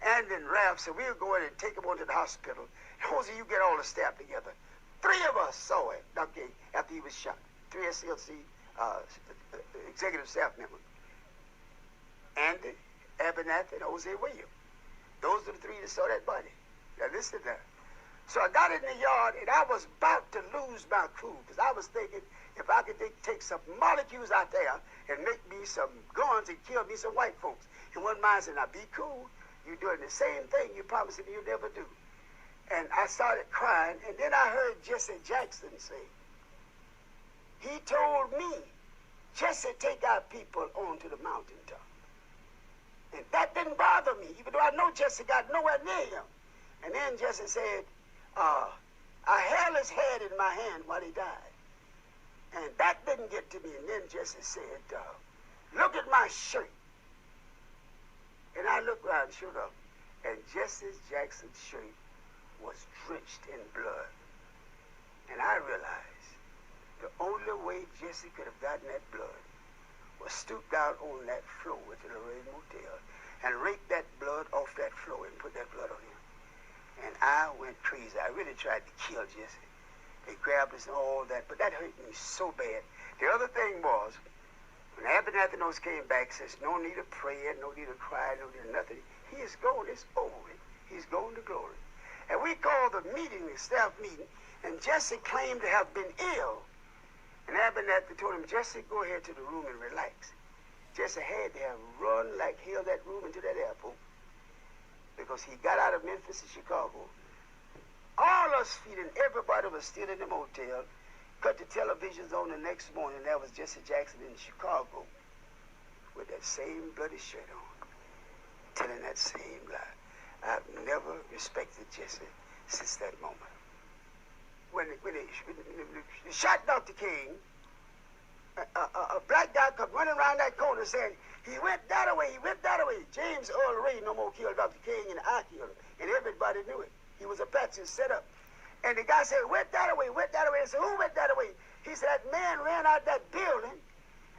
and then Ralph said, we'll go in and take him on to the hospital. Jose, you get all the staff together. 3 of us saw it, Dr. after he was shot. 3 SLC executive staff members. Andy, Abernathy, and Jose Williams. Those are the 3 that saw that body. Now listen to that. So I got in the yard, and I was about to lose my cool, because I was thinking if I could take some molecules out there and make me some guns and kill me some white folks. And one man said, now be cool. You're doing the same thing you promised me you never do. And I started crying, and then I heard Jesse Jackson say, he told me, Jesse, take our people onto the mountaintop. And that didn't bother me, even though I know Jesse got nowhere near him. And then Jesse said, I held his head in my hand while he died. And that didn't get to me. And then Jesse said, look at my shirt. And I looked around, sure enough, and Jesse Jackson's shirt was drenched in blood. And I realized the only way Jesse could have gotten that blood was stoop down on that floor at the Lorraine Motel and rake that blood off that floor and put that blood on him. And I went crazy. I really tried to kill Jesse. They grabbed us and all that, but that hurt me so bad. The other thing was, when Abernathy came back, says, no need of prayer, no need of crying, no need of nothing. He is gone. It's over with. He's gone to glory. And we called the meeting, the staff meeting, and Jesse claimed to have been ill. And Abernathy told him, Jesse, go ahead to the room and relax. Jesse had to have run like hell that room into that airport, because he got out of Memphis to Chicago. All us feet and everybody was still in the motel. Cut the televisions on the next morning. That was Jesse Jackson in Chicago with that same bloody shirt on, telling that same lie. I've never respected Jesse since that moment. When they shot Dr. King, a black guy come running around that corner saying, he went that way, he went that way. James Earl Ray no more killed Dr. King, and I killed him. And everybody knew it. He was a Patsy set up. And the guy said, went that way, went that way. I said, who went that way? He said, that man ran out that building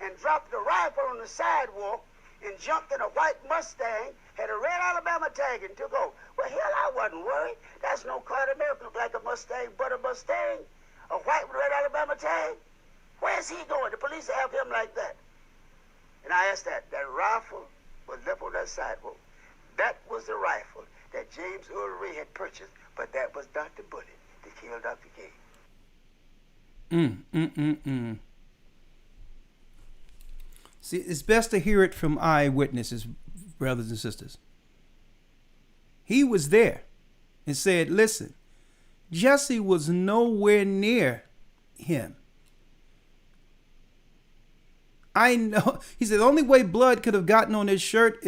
and dropped the rifle on the sidewalk and jumped in a white Mustang, had a red Alabama tag, and took off. Well, hell, I wasn't worried. That's no car in America look like a Mustang, but a Mustang, a white with red Alabama tag. Where's he going? The police have him like that. And I asked that rifle was left on that sidewalk. That was the rifle that James Earl Ray had purchased, but that was not the bullet that killed Dr. King. See, it's best to hear it from eyewitnesses, brothers and sisters. He was there and said, listen, Jesse was nowhere near him. I know. He said the only way blood could have gotten on his shirt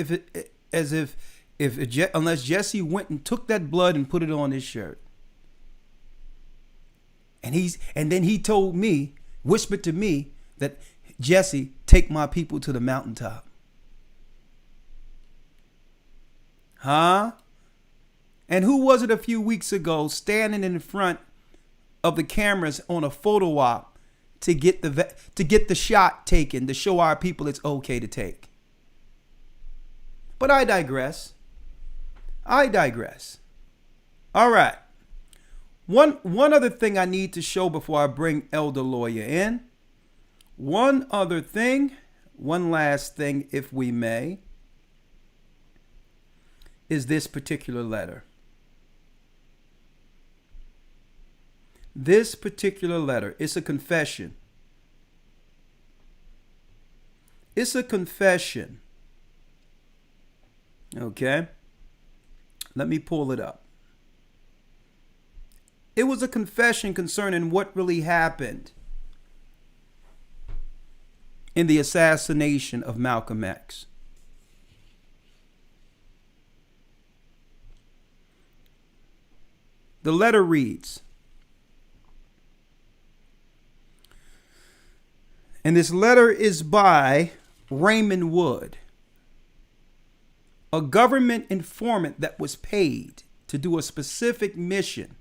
unless Jesse went and took that blood and put it on his shirt. And then he told me, whispered to me, that Jesse, take my people to the mountaintop. Huh? And who was it a few weeks ago standing in front of the cameras on a photo op to get the shot taken to show our people it's okay to take? But I digress. All right. One other thing I need to show before I bring Elder Lawya in. One last thing, if we may, is this particular letter. This particular letter, it's a confession. It's a confession. Okay? Let me pull it up. It was a confession concerning what really happened in the assassination of Malcolm X. The letter reads, and this letter is by Raymond Wood, a government informant that was paid to do a specific mission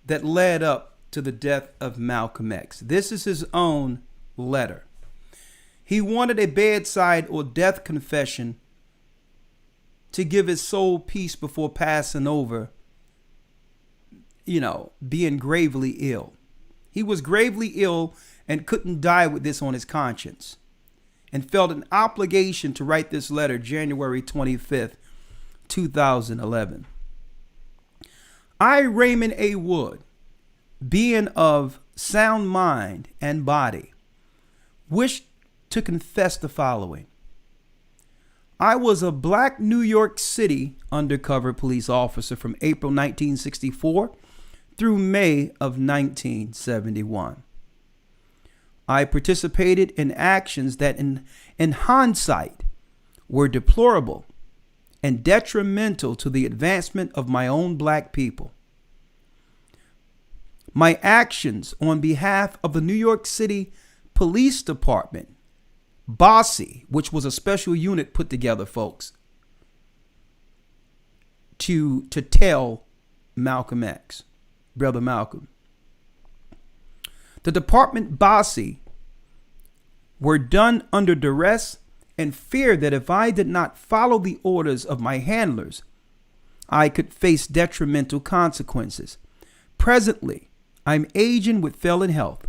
that led up to the death of Malcolm X. This is his own letter. He wanted a bedside or death confession to give his soul peace before passing over, being gravely ill. He was gravely ill and couldn't die with this on his conscience, and felt an obligation to write this letter January 25th, 2011. I, Raymond A. Wood, being of sound mind and body, wish to confess the following. I was a black New York City undercover police officer from April 1964 through May of 1971. I participated in actions that in hindsight were deplorable and detrimental to the advancement of my own black people. My actions on behalf of the New York City Police Department, GOCC, which was a special unit put together, folks, to tell Malcolm X, Brother Malcolm. The department GOCC were done under duress and fear that if I did not follow the orders of my handlers, I could face detrimental consequences. Presently, I'm aging with failing health.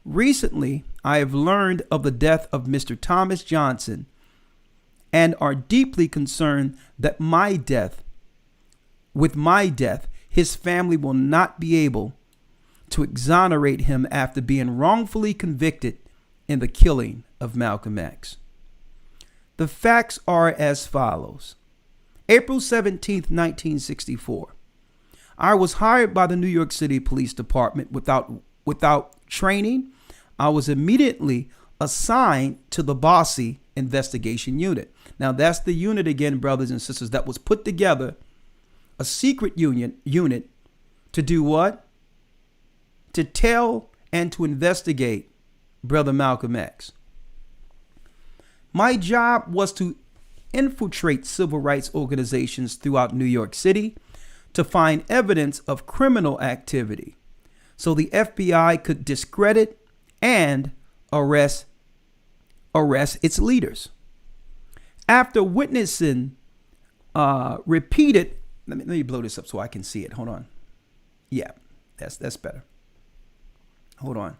Recently, I have learned of the death of Mr. Thomas Johnson and are deeply concerned that with my death, his family will not be able to exonerate him after being wrongfully convicted in the killing of Malcolm X. The facts are as follows. April 17th, 1964. I was hired by the New York City Police Department without training. I was immediately assigned to the GOCC investigation unit. Now that's the unit again, brothers and sisters, that was put together, a secret unit to do what? To tell and to investigate Brother Malcolm X. My job was to infiltrate civil rights organizations throughout New York City to find evidence of criminal activity so the FBI could discredit and arrest its leaders. After witnessing repeated, let me blow this up so I can see it. Hold on. Yeah, that's better. Hold on.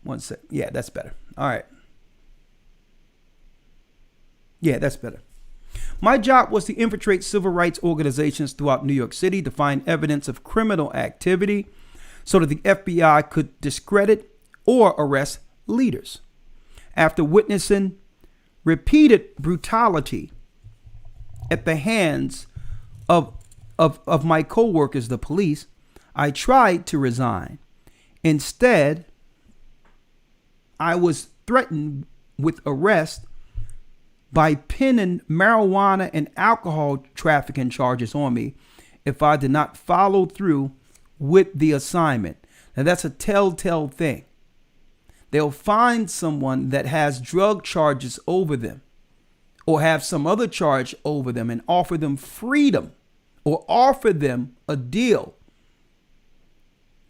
One sec. Yeah, that's better. All right. Yeah, that's better. My job was to infiltrate civil rights organizations throughout New York City to find evidence of criminal activity so that the FBI could discredit or arrest leaders. After witnessing repeated brutality at the hands of my co-workers, the police, I tried to resign. Instead, I was threatened with arrest by pinning marijuana and alcohol trafficking charges on me if I did not follow through with the assignment. Now that's a telltale thing. They'll find someone that has drug charges over them or have some other charge over them and offer them freedom or offer them a deal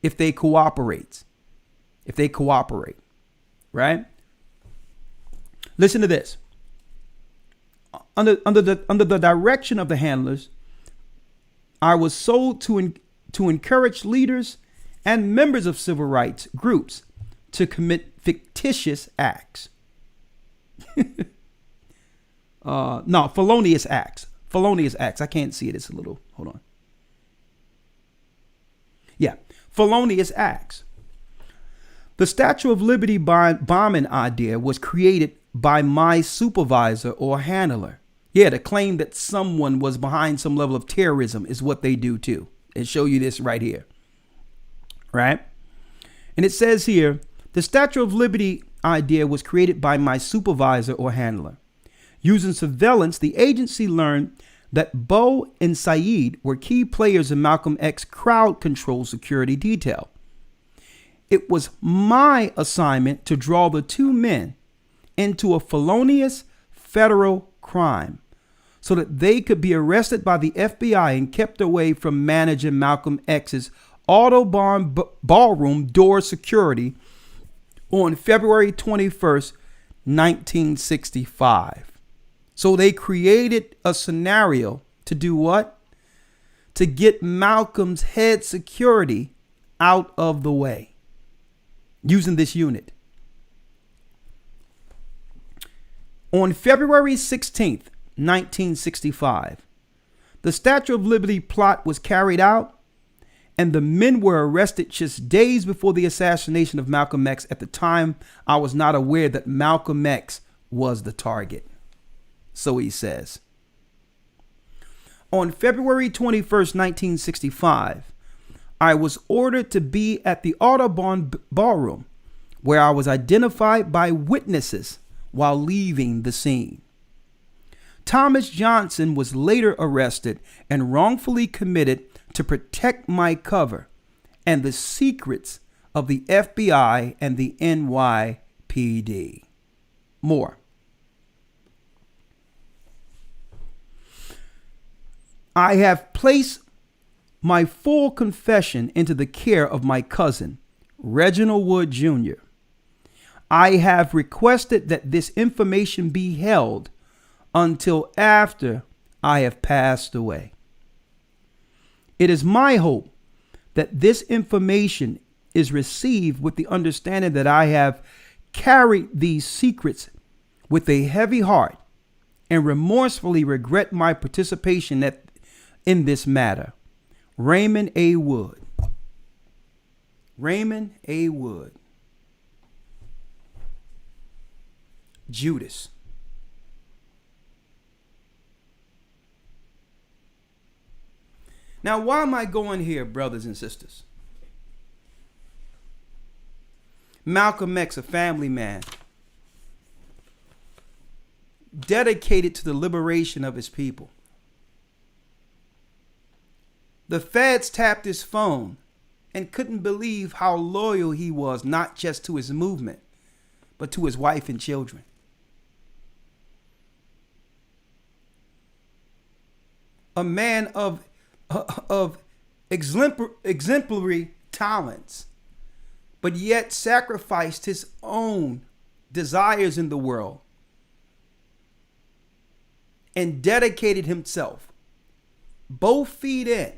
if they cooperate. Right? Listen to this. Under the direction of the handlers, I was sold to encourage leaders and members of civil rights groups to commit fictitious acts. Felonious acts. Felonious acts. I can't see it. It's a little, hold on. Yeah, felonious acts. The Statue of Liberty bombing idea was created by my supervisor or handler. Yeah, to claim that someone was behind some level of terrorism is what they do too. And show you this right here. Right? And it says here, the Statue of Liberty idea was created by my supervisor or handler. Using surveillance, the agency learned that Bo and Saeed were key players in Malcolm X crowd control security detail. It was my assignment to draw the two men into a felonious federal crime so that they could be arrested by the FBI and kept away from managing Malcolm X's Autobahn ballroom door security on February 21st, 1965. So they created a scenario to do what? To get Malcolm's head security out of the way using this unit. On February 16th, 1965, the Statue of Liberty plot was carried out, and the men were arrested just days before the assassination of Malcolm X. At the time, I was not aware that Malcolm X was the target. So he says. On February 21st, 1965, I was ordered to be at the Audubon Ballroom, where I was identified by witnesses while leaving the scene. Thomas Johnson was later arrested and wrongfully committed to protect my cover and the secrets of the FBI and the NYPD. More. I have placed my full confession into the care of my cousin, Reginald Wood Jr. I have requested that this information be held until after I have passed away. It is my hope that this information is received with the understanding that I have carried these secrets with a heavy heart and remorsefully regret my participation in this matter. Raymond A. Wood. Raymond A. Wood. Judas. Now, why am I going here, brothers and sisters? Malcolm X, a family man, dedicated to the liberation of his people. The feds tapped his phone and couldn't believe how loyal he was, not just to his movement, but to his wife and children. A man of exemplary talents, but yet sacrificed his own desires in the world and dedicated himself both feet in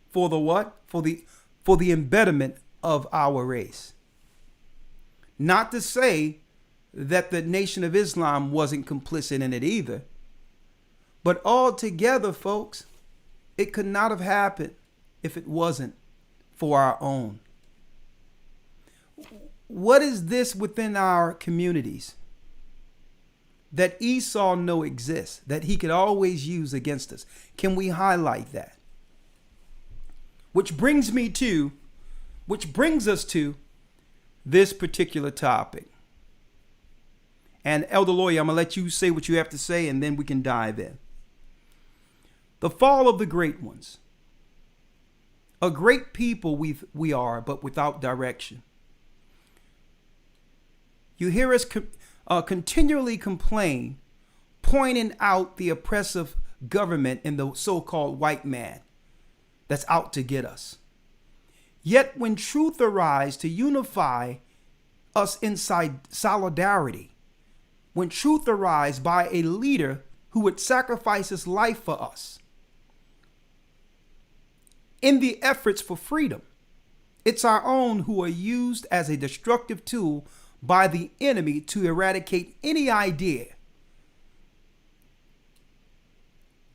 for the what? For the embetterment of our race. Not to say that the Nation of Islam wasn't complicit in it either. But altogether, folks, it could not have happened if it wasn't for our own. What is this within our communities that Esau know exists, that he could always use against us? Can we highlight that? Which brings us to this particular topic. And Elder Lawya, I'm going to let you say what you have to say, and then we can dive in. The fall of the great ones. A great people we are, but without direction. You hear us continually complain, pointing out the oppressive government and the so-called white man that's out to get us. Yet when truth arises to unify us inside solidarity, when truth arises by a leader who would sacrifice his life for us, in the efforts for freedom, it's our own who are used as a destructive tool by the enemy to eradicate any idea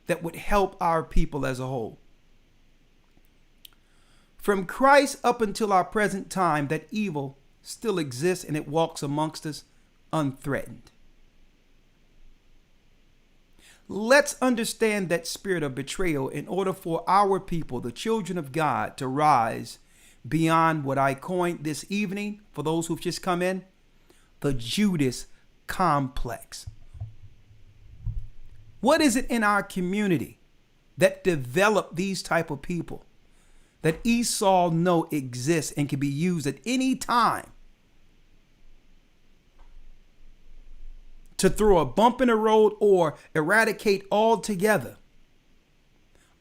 that would help our people as a whole. From Christ up until our present time, that evil still exists and it walks amongst us unthreatened. Let's understand that spirit of betrayal in order for our people, the children of God, to rise beyond what I coined this evening, for those who've just come in, the Judas complex. What is it in our community that developed these type of people that Esau know exists and can be used at any time to throw a bump in the road or eradicate altogether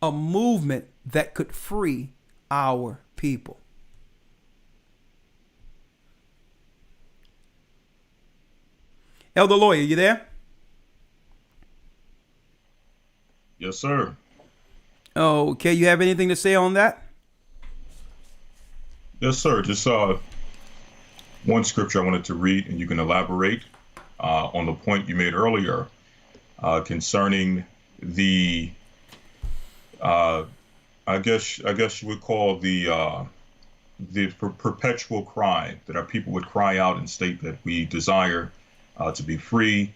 a movement that could free our people? Elder Lawya, you there? Yes, sir. Okay, you have anything to say on that? Yes, sir. Just one scripture I wanted to read, and you can elaborate on the point you made earlier concerning the, I guess you would call the perpetual cry that our people would cry out and state that we desire to be free,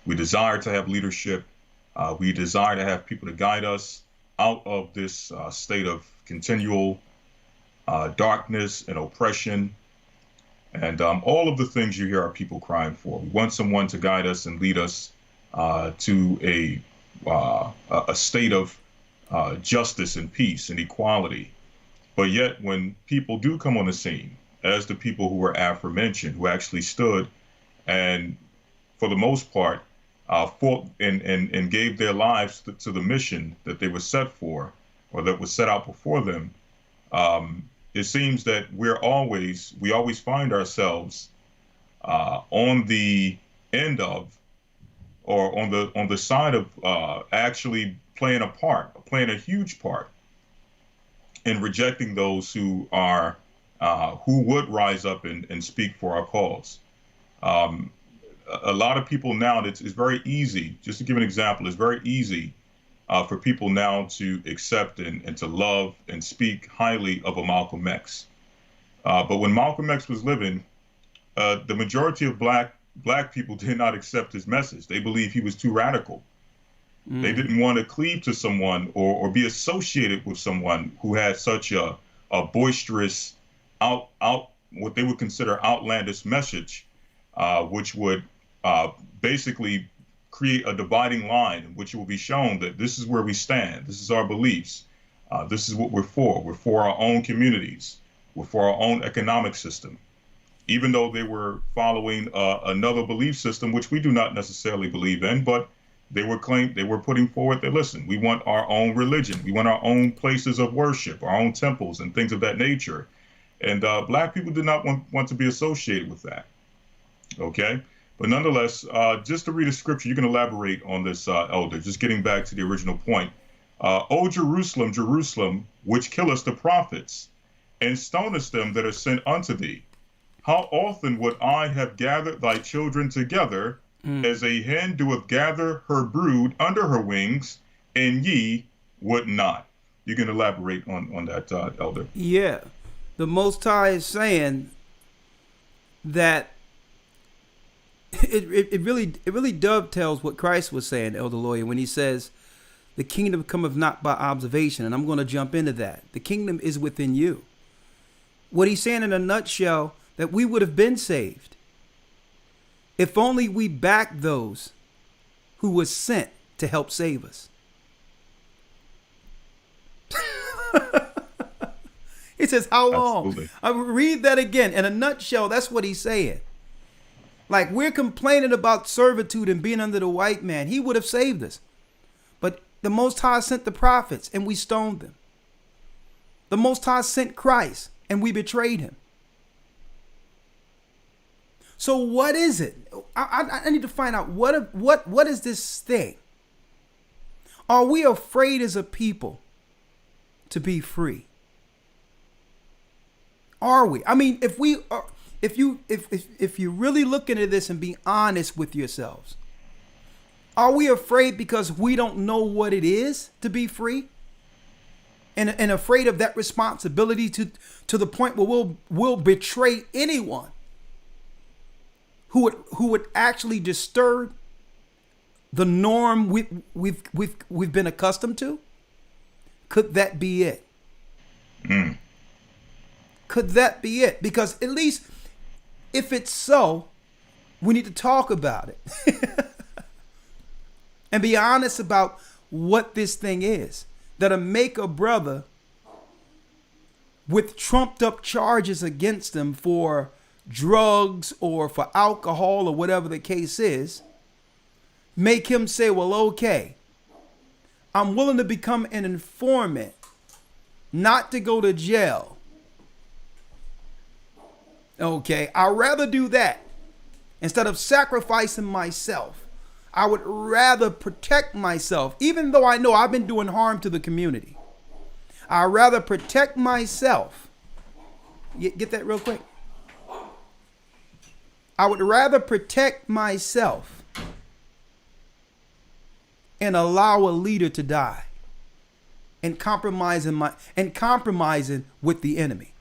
we desire to have leadership, we desire to have people to guide us out of this state of continual darkness and oppression, and all of the things you hear our people crying for. We want someone to guide us and lead us to a state of justice and peace and equality. But yet, when people do come on the scene, as the people who were aforementioned, who actually stood and, for the most part, fought and gave their lives to the mission that they were set for, or that was set out before them, it seems that we always find ourselves on the end of, or on the side of actually playing a huge part in rejecting those who would rise up and speak for our cause. A lot of people now, it's very easy, just to give an example, it's very easy for people now to accept and to love and speak highly of a Malcolm X. But when Malcolm X was living, the majority of black people did not accept his message. They believed he was too radical. They didn't want to cleave to someone or be associated with someone who had such a boisterous, what they would consider outlandish message, which would basically create a dividing line in which it will be shown that this is where we stand, this is our beliefs, this is what we're for. We're for our own communities, we're for our own economic system, even though they were following another belief system, which we do not necessarily believe in, but they were putting forward that, listen, we want our own religion, we want our own places of worship, our own temples and things of that nature. And black people did not want to be associated with that. Okay? But nonetheless, just to read a scripture, you can elaborate on this, Elder, just getting back to the original point. O Jerusalem, Jerusalem, which killest the prophets, and stonest them that are sent unto thee. How often would I have gathered thy children together, as a hen doeth gather her brood under her wings, and ye would not. You can elaborate on that, Elder. Yeah. The Most High is saying that it really dovetails what Christ was saying, Elder Lawya, when he says, the kingdom cometh not by observation. And I'm going to jump into that. The kingdom is within you. What he's saying in a nutshell, that we would have been saved if only we backed those who were sent to help save us. He says, how long? Absolutely. I read that again. In a nutshell, that's what he's saying. Like, we're complaining about servitude and being under the white man. He would have saved us. But the Most High sent the prophets and we stoned them. The Most High sent Christ and we betrayed him. So what is it? I need to find out what is this thing? Are we afraid as a people to be free? Are we? I mean, if you're really looking at this and being honest with yourselves, are we afraid because we don't know what it is to be free? And afraid of that responsibility to the point where we'll betray anyone who would actually disturb the norm we've been accustomed to? Could that be it? Could that be it? Because at least if it's so, we need to talk about it and be honest about what this thing is that'll make a brother with trumped up charges against them for drugs or for alcohol or whatever the case is, make him say, well, okay, I'm willing to become an informant, not to go to jail. Okay, I'd rather do that Instead of sacrificing myself, I would rather protect myself, even though I know I've been doing harm to the community. I'd rather protect myself. Get that real quick. I would rather protect myself and allow a leader to die and compromising with the enemy.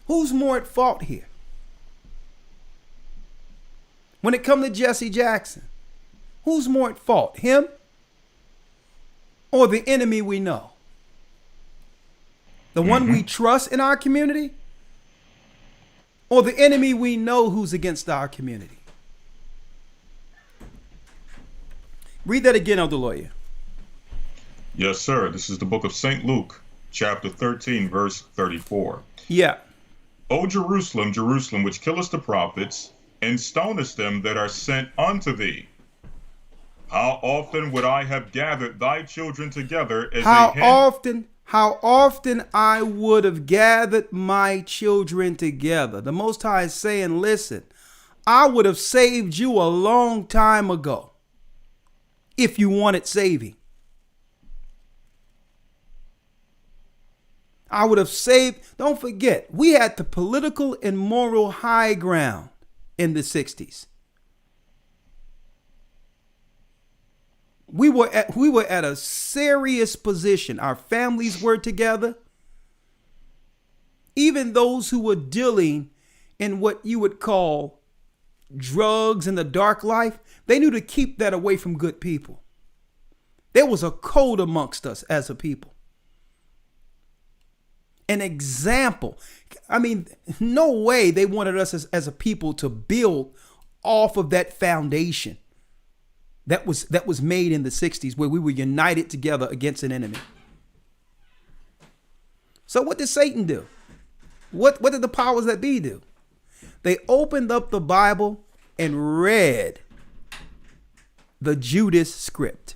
Who's more at fault here? When it comes to Jesse Jackson, who's more at fault? Him or the enemy we know? The one we trust in our community? Or the enemy we know who's against our community? Read that again, Elder Lawya. Yes, sir. This is the book of St. Luke, chapter 13, verse 34. Yeah. O Jerusalem, Jerusalem, which killest the prophets, and stonest them that are sent unto thee. How often would I have gathered thy children together as a hen? How often I would have gathered my children together. The Most High is saying, listen, I would have saved you a long time ago if you wanted saving. I would have saved. Don't forget, we had the political and moral high ground in the 60s. We were at a serious position. Our families were together. Even those who were dealing in what you would call drugs and the dark life, they knew to keep that away from good people. There was a code amongst us as a people. An example. I mean, no way they wanted us as a people to build off of that foundation that was made in the 60s, where we were united together against an enemy. So what did Satan do? What did the powers that be do? They opened up the Bible and read the Judas script.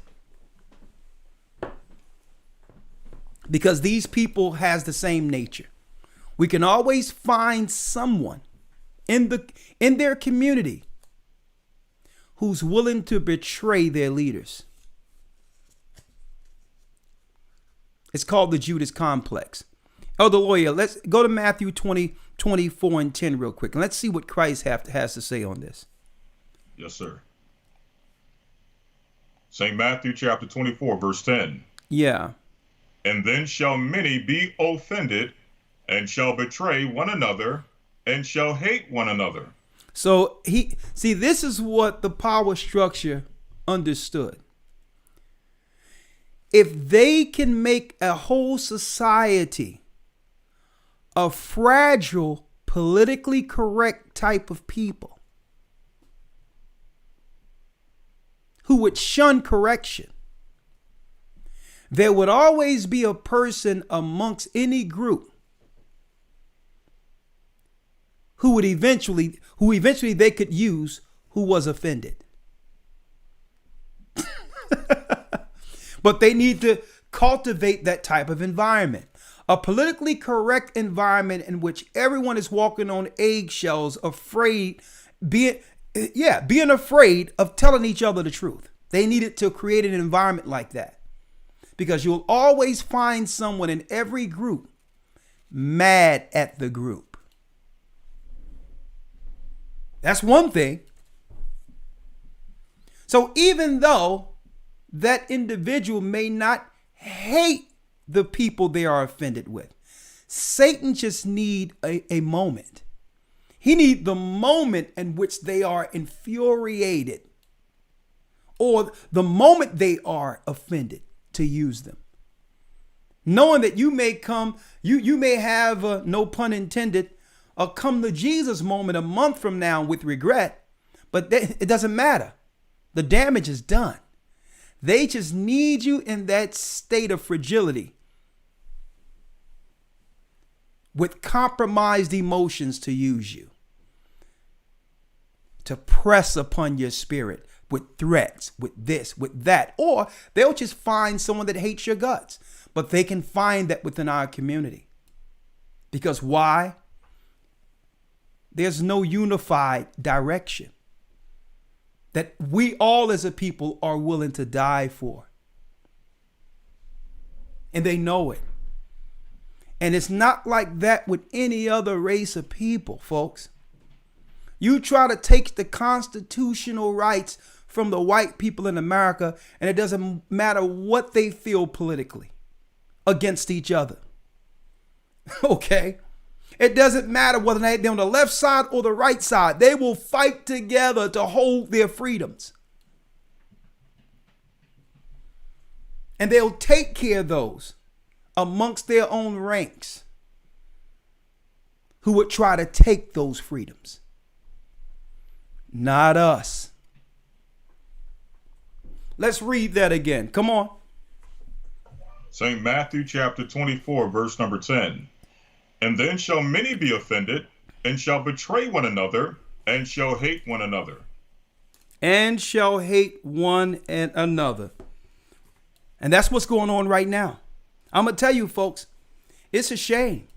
Because these people has the same nature. We can always find someone in their community who's willing to betray their leaders. It's called the Judas complex. Elder Lawya, let's go to Matthew 20, 24 and 10 real quick. And let's see what Christ has to say on this. Yes, sir. St. Matthew chapter 24, verse 10. Yeah. And then shall many be offended, and shall betray one another, and shall hate one another. So this is what the power structure understood. If they can make a whole society a fragile, politically correct type of people who would shun correction, there would always be a person amongst any group who eventually they could use, who was offended. But they need to cultivate that type of environment. A politically correct environment in which everyone is walking on eggshells, being afraid of telling each other the truth. They needed to create an environment like that. Because you'll always find someone in every group mad at the group. That's one thing. So even though that individual may not hate the people they are offended with, Satan just need a moment. He need the moment in which they are infuriated, or the moment they are offended, to use them. Knowing that you may come, you may have, no pun intended, a come to Jesus moment a month from now with regret, but it doesn't matter. The damage is done. They just need you in that state of fragility with compromised emotions to use you, to press upon your spirit with threats, with this, with that. Or they'll just find someone that hates your guts. But they can find that within our community. Because why? there's no unified direction that we all as a people are willing to die for. And they know it. And it's not like that with any other race of people, folks. You try to take the constitutional rights from the white people in America, and it doesn't matter what they feel politically against each other. Okay? It doesn't matter whether they're on the left side or the right side. They will fight together to hold their freedoms. And they'll take care of those amongst their own ranks who would try to take those freedoms. Not us. Let's read that again. Come on. St. Matthew chapter 24, verse number 10. And then shall many be offended, and shall betray one another, and shall hate one another. And shall hate one and another. And that's what's going on right now. I'm going to tell you, folks, it's a shame.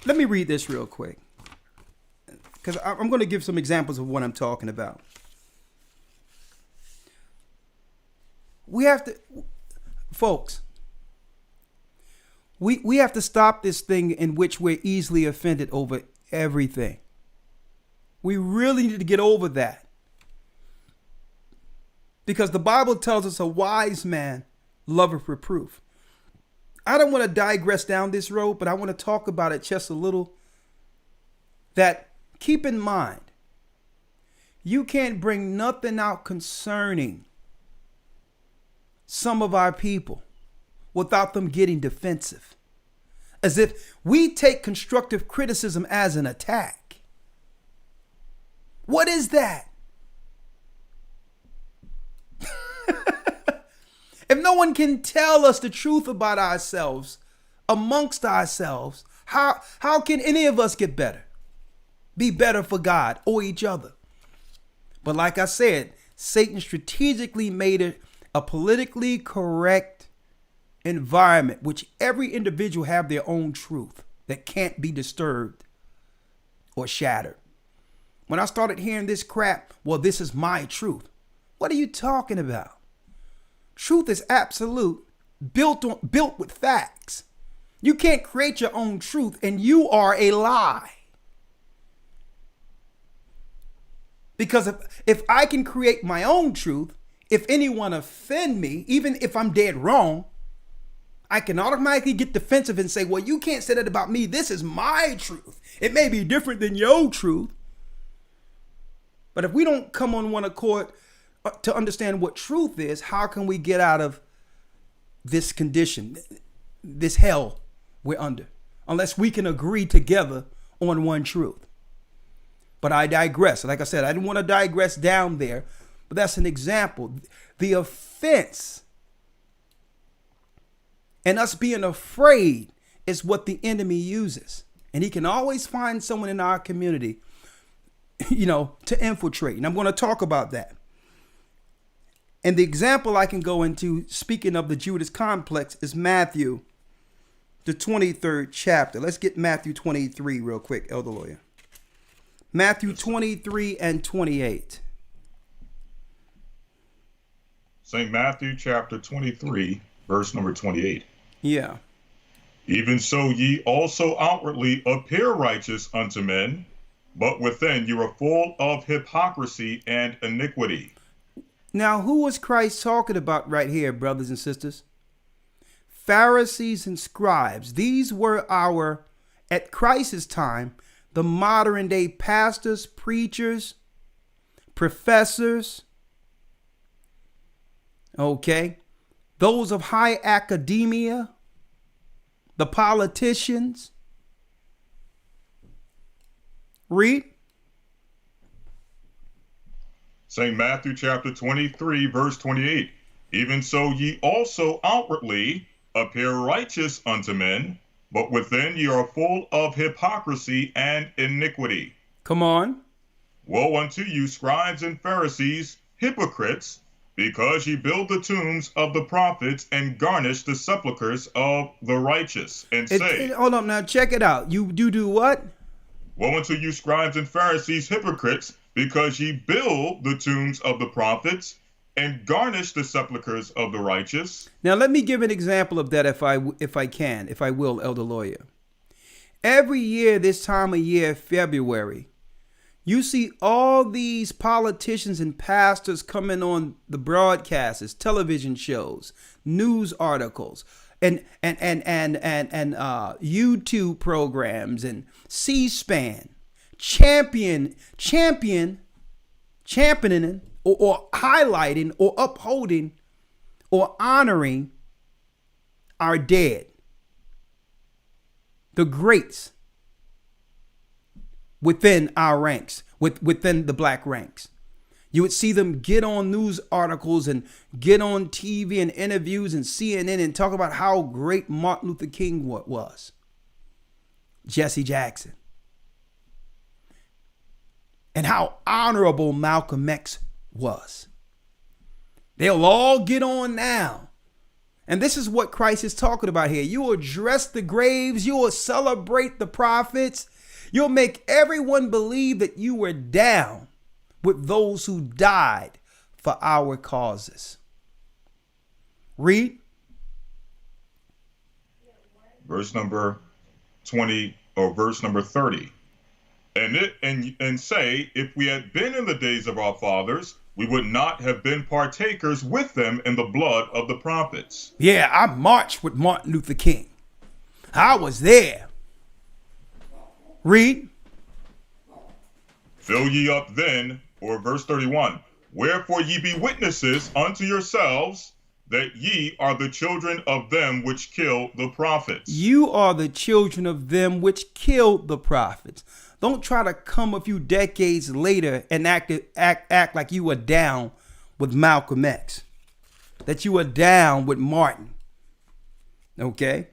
Let me read this real quick, because I'm going to give some examples of what I'm talking about. We have to, folks, we have to stop this thing in which we're easily offended over everything. We really need to get over that. Because the Bible tells us a wise man loveth reproof. I don't want to digress down this road, but I want to talk about it just a little. That keep in mind, you can't bring nothing out concerning some of our people without them getting defensive. As if we take constructive criticism as an attack. What is that? If no one can tell us the truth about ourselves, amongst ourselves, how can any of us get better? Be better for God or each other? But like I said, Satan strategically made it a politically correct environment, which every individual have their own truth that can't be disturbed or shattered. When I started hearing this crap, well, this is my truth. What are you talking about? Truth is absolute, built with facts. You can't create your own truth, and you are a lie. Because if I can create my own truth, if anyone offend me, even if I'm dead wrong, I can automatically get defensive and say, well, you can't say that about me. This is my truth. It may be different than your truth. But if we don't come on one accord to understand what truth is, how can we get out of this condition, this hell we're under, unless we can agree together on one truth? But I digress. Like I said, I didn't want to digress down there, but that's an example. The offense and us being afraid is what the enemy uses. And he can always find someone in our community, to infiltrate. And I'm going to talk about that. And the example I can go into, speaking of the Judas complex, is Matthew, the 23rd chapter. Let's get Matthew 23 real quick, Elder Lawyer. Matthew 23 and 28. St. Matthew chapter 23, verse number 28. Yeah. Even so ye also outwardly appear righteous unto men, but within you are full of hypocrisy and iniquity. Now, who was Christ talking about right here, brothers and sisters? Pharisees and scribes. These were at Christ's time, the modern day pastors, preachers, professors. Okay. Those of high academia, the politicians. Read. St. Matthew chapter 23, verse 28. Even so ye also outwardly appear righteous unto men, but within ye are full of hypocrisy and iniquity. Come on. Woe unto you, scribes and Pharisees, hypocrites, because ye build the tombs of the prophets and garnish the sepulchres of the righteous, and say, hold on now, check it out. You do what? Woe unto you, scribes and Pharisees, hypocrites, because ye build the tombs of the prophets and garnish the sepulchres of the righteous. Now let me give an example of that if I will, Elder Lawya. Every year, this time of year, February, you see all these politicians and pastors coming on the broadcasts, television shows, news articles, and YouTube programs and C-SPAN, championing or highlighting or upholding or honoring our dead, the greats within our ranks, within the black ranks. You would see them get on news articles and get on TV and interviews and CNN and talk about how great Martin Luther King was, Jesse Jackson, and how honorable Malcolm X was. They'll all get on now. And this is what Christ is talking about here. You will address the graves. You will celebrate the prophets. You'll make everyone believe that you were down with those who died for our causes. Read. Verse number 20 or verse number 30. And say, if we had been in the days of our fathers, we would not have been partakers with them in the blood of the prophets. Yeah, I marched with Martin Luther King. I was there. Read. Fill ye up then, or verse 31, wherefore ye be witnesses unto yourselves that ye are the children of them which kill the prophets. You are the children of them which killed the prophets. Don't try to come a few decades later and act like you were down with Malcolm X, that you were down with Martin, okay?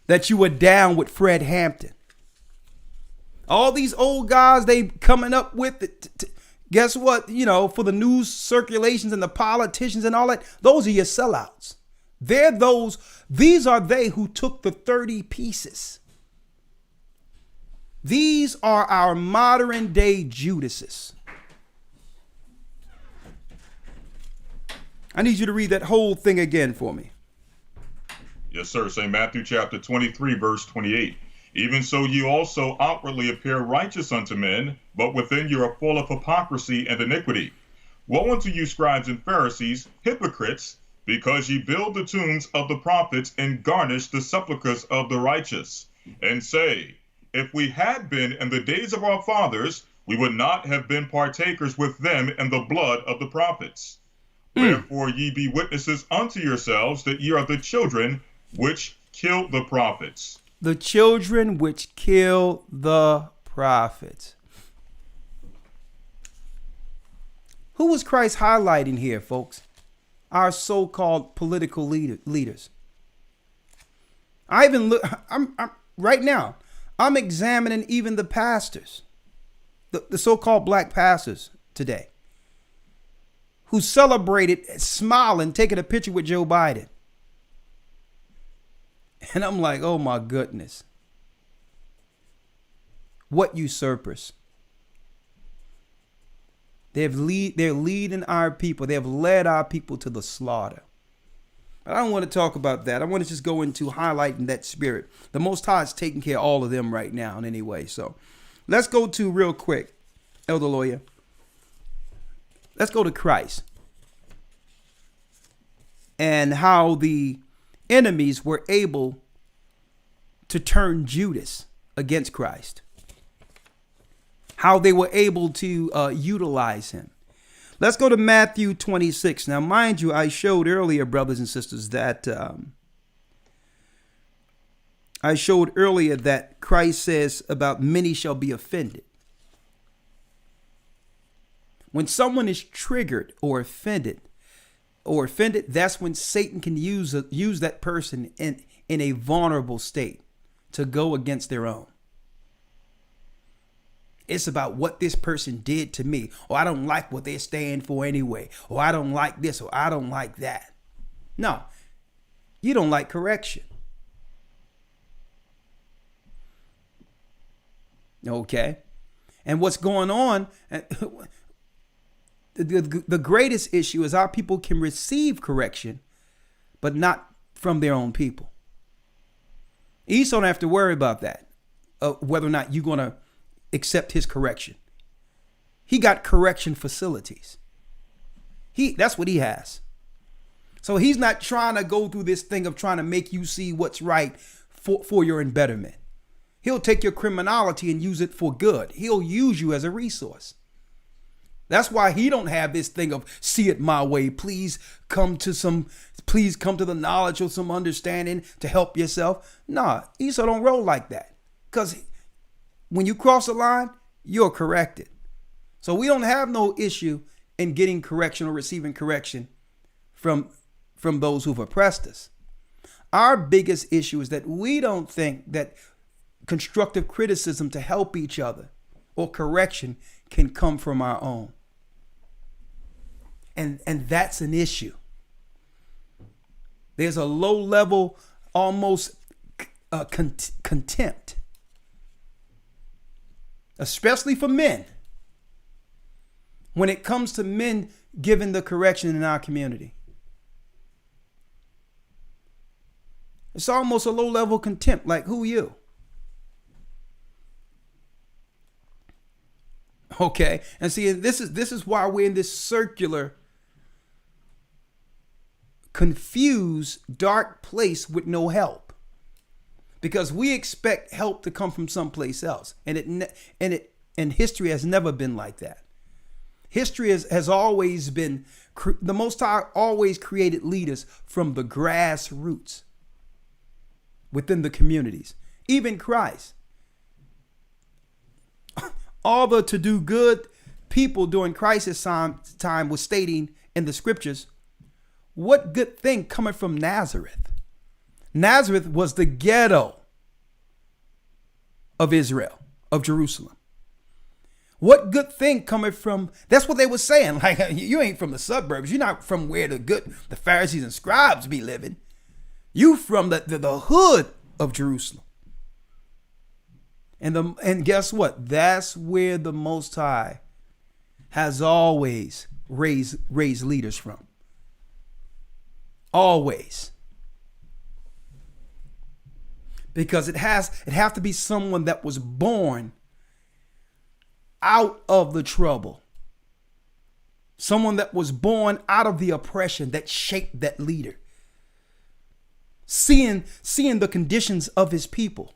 That you were down with Fred Hampton. All these old guys they coming up with it. Guess what? You know, for the news circulations and the politicians and all that, those are your sellouts. These are they who took the 30 pieces. These are our modern day Judases. I need you to read that whole thing again for me. Yes, sir. St. Matthew chapter 23, verse 28. Even so ye also outwardly appear righteous unto men, but within you are full of hypocrisy and iniquity. Woe unto you, scribes and Pharisees, hypocrites, because ye build the tombs of the prophets and garnish the sepulchres of the righteous, and say, if we had been in the days of our fathers, we would not have been partakers with them in the blood of the prophets. Wherefore ye be witnesses unto yourselves that ye are the children which killed the prophets. The children which kill the prophets. Who was Christ highlighting here, folks? Our so-called political leaders. I'm right now, I'm examining even the pastors, the so-called black pastors today, who celebrated smiling, taking a picture with Joe Biden. And I'm like, oh my goodness. What usurpers. They're leading our people. They have led our people to the slaughter. But I don't want to talk about that. I want to just go into highlighting that spirit. The Most High is taking care of all of them right now anyway. So let's go to real quick, Elder Lawya. Let's go to Christ. And how the enemies were able to turn Judas against Christ. How they were able to utilize him. Let's go to Matthew 26. Now, mind you, I showed earlier, brothers and sisters, that Christ says about many shall be offended. When someone is triggered or offended, that's when Satan can use that person in a vulnerable state to go against their own. It's about what this person did to me, or I don't like what they stand for anyway, or I don't like this, or I don't like that. No, you don't like correction. Okay. And what's going on, the greatest issue is our people can receive correction, but not from their own people. Esau don't have to worry about that, whether or not you're going to accept his correction. He got correction facilities. That's what he has. So he's not trying to go through this thing of trying to make you see what's right for your embetterment. He'll take your criminality and use it for good. He'll use you as a resource. That's why he don't have this thing of see it my way. Please come to the knowledge of some understanding to help yourself. Nah, Esau don't roll like that. Because when you cross the line, you're corrected. So we don't have no issue in getting correction or receiving correction from those who've oppressed us. Our biggest issue is that we don't think that constructive criticism to help each other or correction can come from our own. And that's an issue. There's a low level, almost contempt, especially for men, when it comes to men giving the correction in our community. It's almost a low level contempt, like, who you? Okay, and see, this is why we're in this circular, confused, dark place with no help, because we expect help to come from someplace else, and history has never been like that. History has always been, the Most High always created leaders from the grassroots within the communities. Even Christ, all the to do good people during Christ's time was stating in the scriptures, what good thing coming from Nazareth? Nazareth was the ghetto of Israel, of Jerusalem. What good thing coming from, that's what they were saying. Like, you ain't from the suburbs. You're not from where the Pharisees and scribes be living. You from the hood of Jerusalem. And guess what? That's where the Most High has always raised leaders from. Always. Because it have to be someone that was born out of the trouble. Someone that was born out of the oppression that shaped that leader. Seeing the conditions of his people.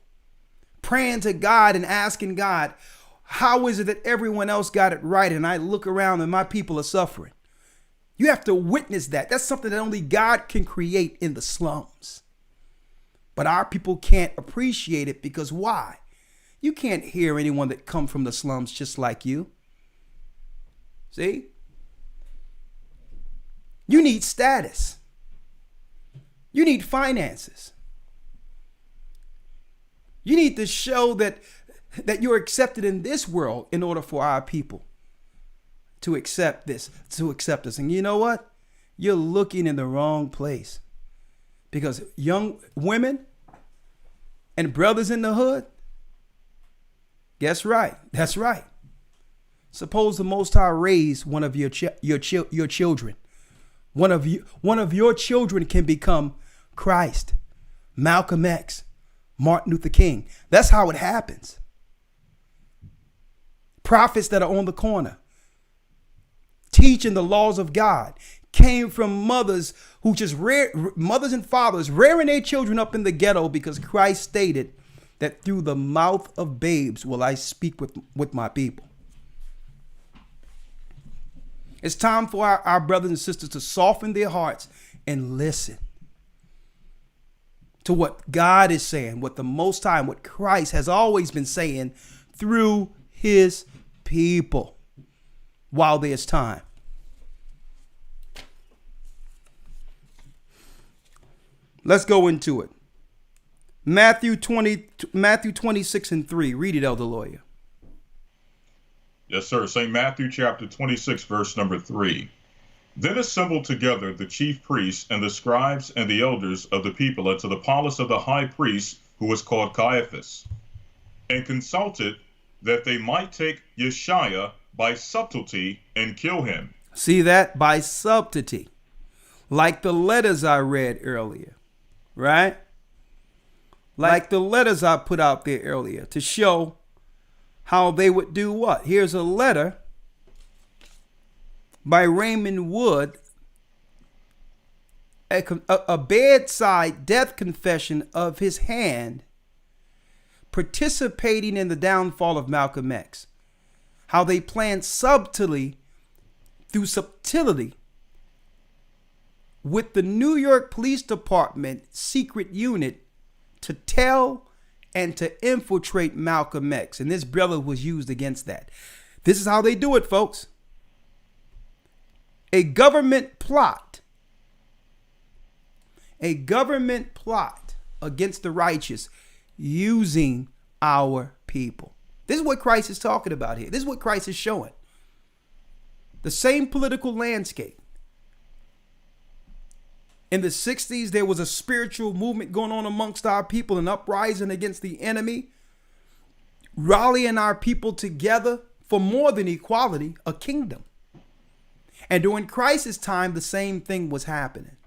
Praying to God and asking God, how is it that everyone else got it right and I look around and my people are suffering? You have to witness that. That's something that only God can create in the slums. But our people can't appreciate it because why? You can't hear anyone that come from the slums just like you. See? You need status. You need finances. You need to show that you're accepted in this world in order for our people to accept this, to accept us. And you know what? You're looking in the wrong place. Because young women and brothers in the hood, guess right. That's right. Suppose the Most High raised one of your children. One of your children can become Christ, Malcolm X, Martin Luther King. That's how it happens. Prophets that are on the corner teaching the laws of God came from mothers who just mothers and fathers rearing their children up in the ghetto because Christ stated that through the mouth of babes will I speak with my people. It's time for our brothers and sisters to soften their hearts and listen to what God is saying, what the Most High and what Christ has always been saying through his people while there's time. Let's go into it. Matthew 26 and 3. Read it, Elder Lawya. Yes, sir. St. Matthew chapter 26, verse number 3. Then assembled together the chief priests and the scribes and the elders of the people unto the palace of the high priest, who was called Caiaphas, and consulted that they might take Yeshua by subtlety and kill him. See that? By subtlety. Like the letters I read earlier, right? Like the letters I put out there earlier to show how they would do what? Here's a letter by Raymond Wood, a bedside death confession of his hand participating in the downfall of Malcolm X. How they planned subtly, through subtlety, with the New York Police Department secret unit to tell and to infiltrate Malcolm X. And this brother was used against that. This is how they do it, folks. A government plot against the righteous using our people. This is what Christ is talking about here. This is what Christ is showing. The same political landscape. In the 60s, there was a spiritual movement going on amongst our people, an uprising against the enemy, rallying our people together for more than equality, a kingdom. And during Christ's time, the same thing was happening.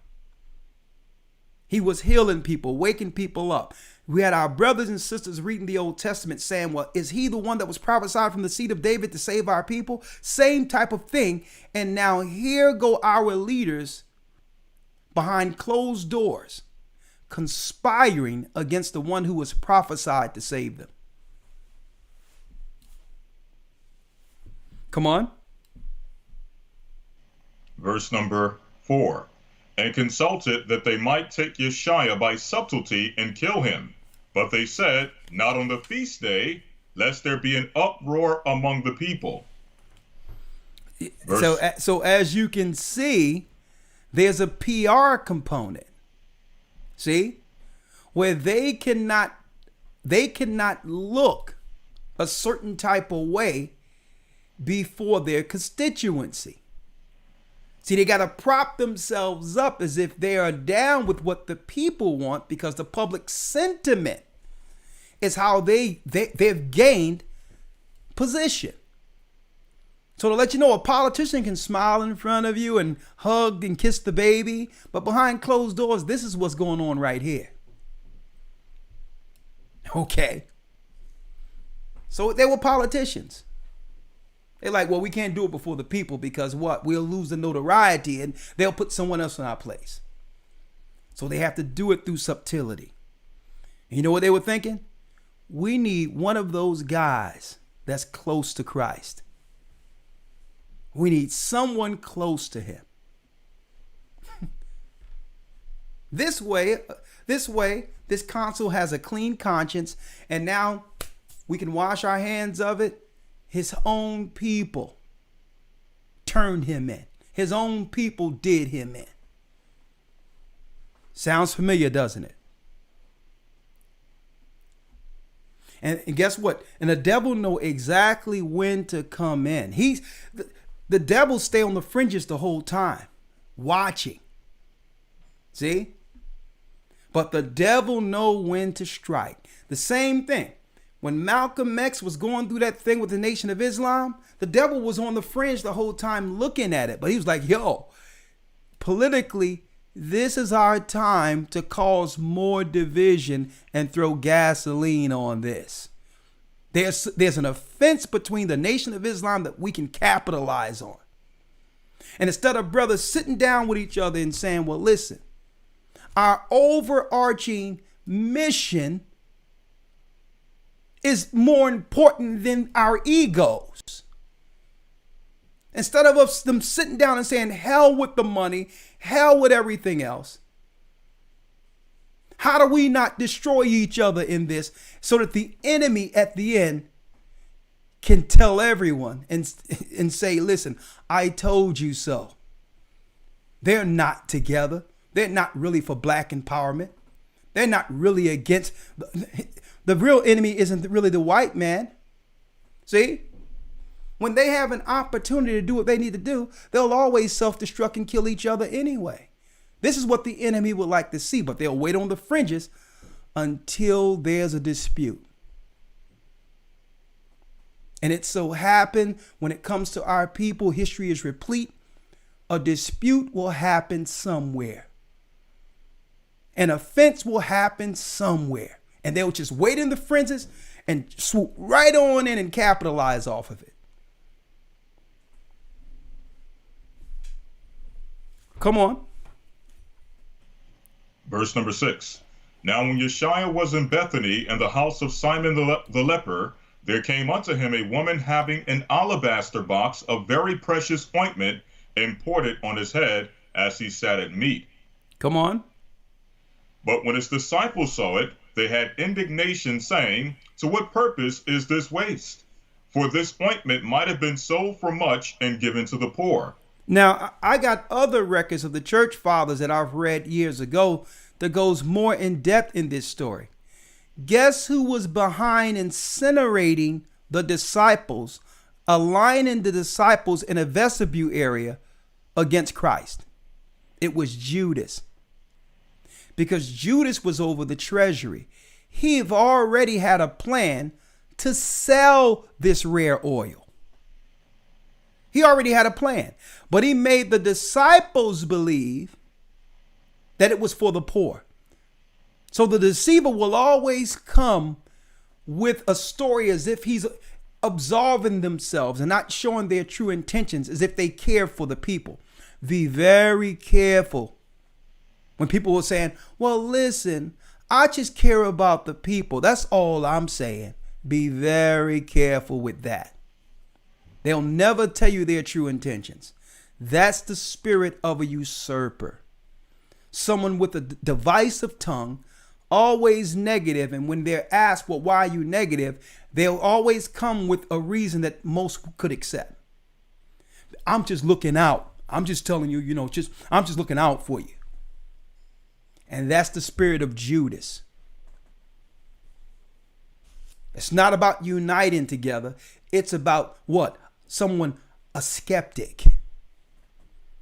He was healing people, waking people up. We had our brothers and sisters reading the Old Testament saying, well, is he the one that was prophesied from the seed of David to save our people? Same type of thing. And now here go our leaders behind closed doors, conspiring against the one who was prophesied to save them. Come on. Verse number 4. And consulted that they might take Yeshua by subtlety and kill him. But they said, not on the feast day, lest there be an uproar among the people. So as you can see, there's a PR component. See? Where they cannot look a certain type of way before their constituency. See, they got to prop themselves up as if they are down with what the people want, because the public sentiment is how they've gained position. So to let you know, a politician can smile in front of you and hug and kiss the baby, but behind closed doors, this is what's going on right here. Okay. So they were politicians. They're like, well, we can't do it before the people because what? We'll lose the notoriety and they'll put someone else in our place. So they have to do it through subtlety. And you know what they were thinking? We need one of those guys that's close to Christ. We need someone close to him. This way, this consul has a clean conscience, and now we can wash our hands of it. His own people turned him in. His own people did him in. Sounds familiar, doesn't it? And guess what? And the devil know exactly when to come in. The devil stay on the fringes the whole time, watching. See? But the devil know when to strike. The same thing. When Malcolm X was going through that thing with the Nation of Islam, the devil was on the fringe the whole time looking at it. But he was like, yo, politically, this is our time to cause more division and throw gasoline on this. There's an offense between the Nation of Islam that we can capitalize on. And instead of brothers sitting down with each other and saying, well, listen, our overarching mission is more important than our egos. Instead of them sitting down and saying, hell with the money, hell with everything else. How do we not destroy each other in this so that the enemy at the end can tell everyone and say, listen, I told you so. They're not together. They're not really for black empowerment. They're not really against. The real enemy isn't really the white man. See? When they have an opportunity to do what they need to do, they'll always self-destruct and kill each other anyway. This is what the enemy would like to see, but they'll wait on the fringes until there's a dispute. And it so happened when it comes to our people, history is replete. A dispute will happen somewhere. An offense will happen somewhere. And they'll just wait in the fringes and swoop right on in and capitalize off of it. Come on. Verse number 6. Now when Yeshua was in Bethany in the house of Simon the leper, there came unto him a woman having an alabaster box of very precious ointment, and poured it on his head as he sat at meat. Come on. But when his disciples saw it, they had indignation, saying, to what purpose is this waste? For this ointment might have been sold for much and given to the poor. Now, I got other records of the church fathers that I've read years ago that goes more in depth in this story. Guess who was behind incinerating the disciples, aligning the disciples in a vestibule area against Christ? It was Judas. Because Judas was over the treasury. He already had a plan to sell this rare oil. He already had a plan, but he made the disciples believe that it was for the poor. So the deceiver will always come with a story as if he's absolving themselves and not showing their true intentions, as if they care for the people. Be very careful when people were saying, well, listen, I just care about the people. That's all I'm saying. Be very careful with that. They'll never tell you their true intentions. That's the spirit of a usurper. Someone with a divisive tongue, always negative, and when they're asked, well, why are you negative? They'll always come with a reason that most could accept. I'm just looking out. I'm just telling you, I'm just looking out for you. And that's the spirit of Judas. It's not about uniting together. It's about what? Someone, a skeptic.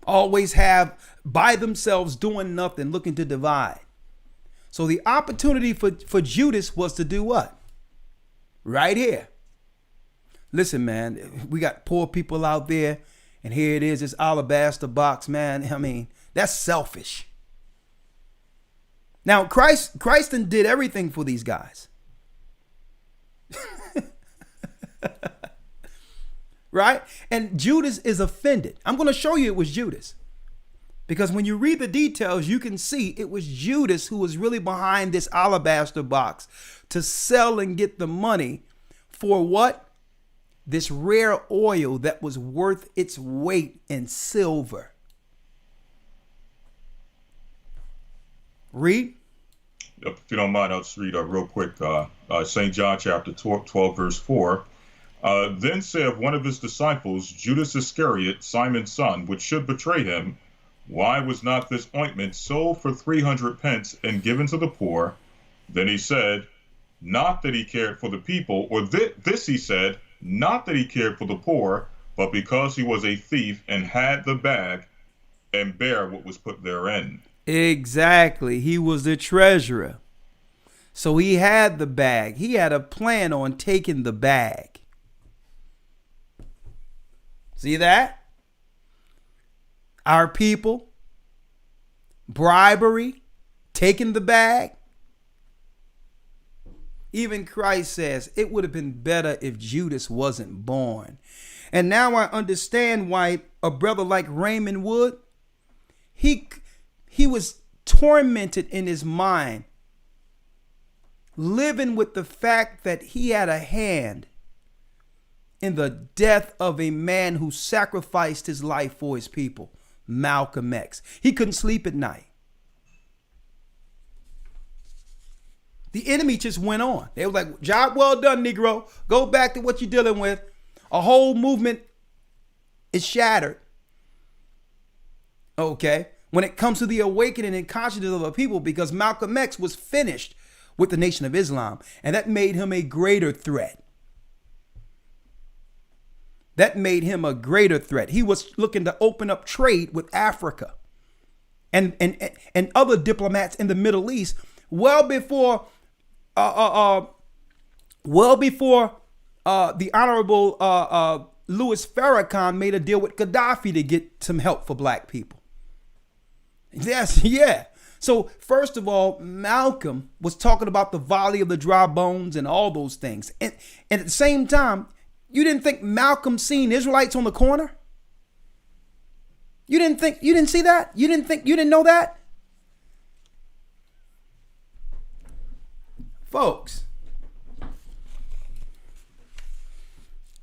Always have by themselves doing nothing, looking to divide. So the opportunity for Judas was to do what? Right here. Listen, man, we got poor people out there, and here it is, this alabaster box, man. I mean, that's selfish. Now, Christ did everything for these guys. Right? And Judas is offended. I'm going to show you it was Judas. Because when you read the details, you can see it was Judas who was really behind this alabaster box to sell and get the money for what? This rare oil that was worth its weight in silver. Read. If you don't mind, I'll just read real quick. St. John chapter 12, verse 4. Then said one of his disciples, Judas Iscariot, Simon's son, which should betray him, why was not this ointment sold for 300 pence and given to the poor? Then he said, not that he cared for the people, or this he said, not that he cared for the poor, but because he was a thief and had the bag and bare what was put therein. Exactly. He was the treasurer. So he had the bag. He had a plan on taking the bag. See that? Our people, bribery, taking the bag. Even Christ says it would have been better if Judas wasn't born. And now I understand why a brother like Raymond Wood, he was tormented in his mind, living with the fact that he had a hand in the death of a man who sacrificed his life for his people, Malcolm X. He couldn't sleep at night. The enemy just went on. They were like, job well done, Negro. Go back to what you're dealing with. A whole movement is shattered. Okay. When it comes to the awakening and consciousness of a people, because Malcolm X was finished with the Nation of Islam, and that made him a greater threat. That made him a greater threat. He was looking to open up trade with Africa and other diplomats in the Middle East well before the Honorable Louis Farrakhan made a deal with Gaddafi to get some help for black people. Yes, yeah. So first of all, Malcolm was talking about the valley of the dry bones and all those things. And at the same time, you didn't think Malcolm seen Israelites on the corner? You didn't see that? You didn't know that? Folks.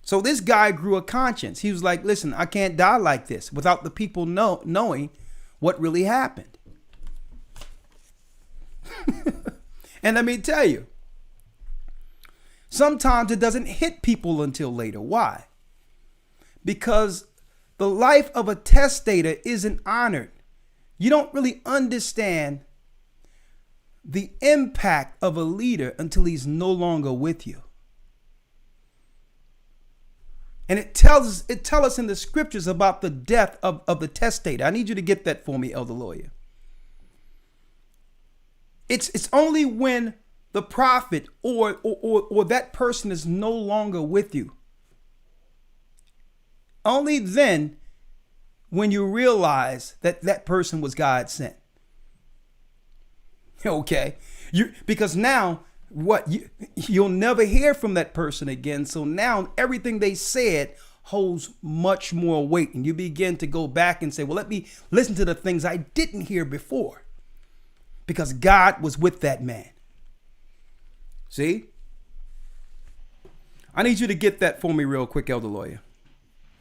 So this guy grew a conscience. He was like, listen, I can't die like this without the people knowing what really happened. And let me tell you, sometimes it doesn't hit people until later. Why? Because the life of a testator isn't honored. You don't really understand the impact of a leader until he's no longer with you. And it tells us in the scriptures about the death of the testator. I need you to get that for me, Elder Lawya. It's only when the prophet or that person is no longer with you. Only then when you realize that that person was God sent. Okay? Because now you'll never hear from that person again. So now everything they said holds much more weight. And you begin to go back and say, well, let me listen to the things I didn't hear before. Because God was with that man. See? I need you to get that for me real quick, Elder Lawya.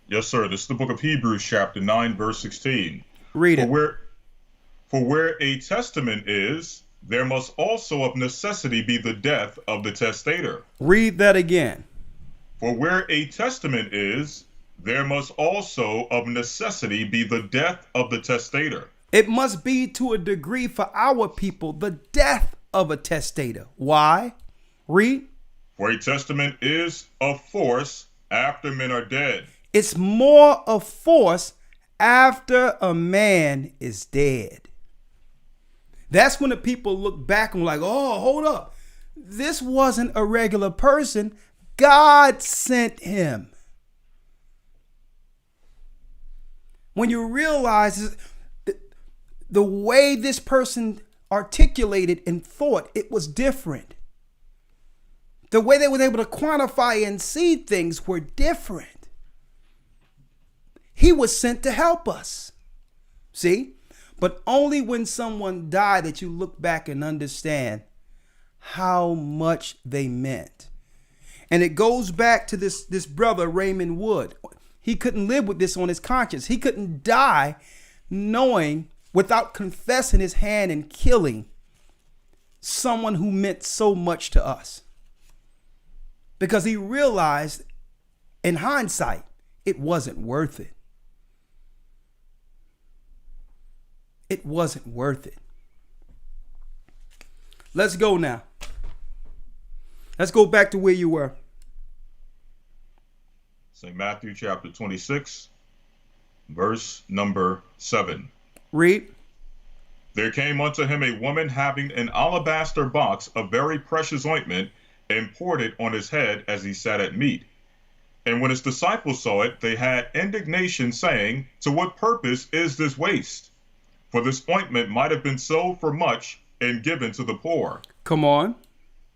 Yes, sir. This is the book of Hebrews, chapter 9, verse 16. Read it. For where a testament is, there must also of necessity be the death of the testator. Read that again. For where a testament is, there must also of necessity be the death of the testator. It must be to a degree for our people the death of a testator. Why? Read. For a testament is of force after men are dead. It's more of force after a man is dead. That's when the people look back and like, oh, hold up. This wasn't a regular person. God sent him. When you realize the way this person articulated and thought, it was different. The way they were able to quantify and see things were different. He was sent to help us. See? But only when someone died that you look back and understand how much they meant. And it goes back to this brother, Raymond Wood. He couldn't live with this on his conscience. He couldn't die knowing, without confessing his hand and killing someone who meant so much to us. Because he realized, in hindsight, it wasn't worth it. It wasn't worth it. Let's go now. Let's go back to where you were. St. Matthew chapter 26, verse number 7. Read. There came unto him a woman having an alabaster box of very precious ointment, and poured it on his head as he sat at meat. And when his disciples saw it, they had indignation, saying, to what purpose is this waste? For this ointment might have been sold for much and given to the poor. Come on.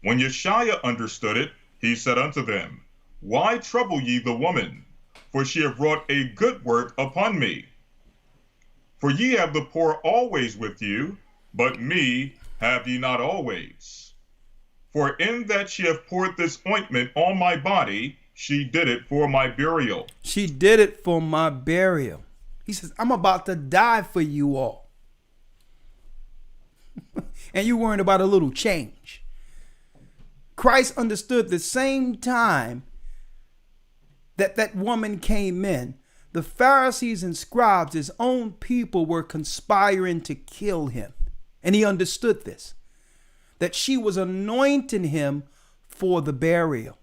When Yeshua understood it, he said unto them, why trouble ye the woman? For she hath wrought a good work upon me. For ye have the poor always with you, but me have ye not always. For in that she hath poured this ointment on my body, she did it for my burial. She did it for my burial. He says, I'm about to die for you all. And you worrying about a little change. Christ understood the same time that woman came in, the Pharisees and scribes, his own people, were conspiring to kill him. And he understood this, that she was anointing him for the burial.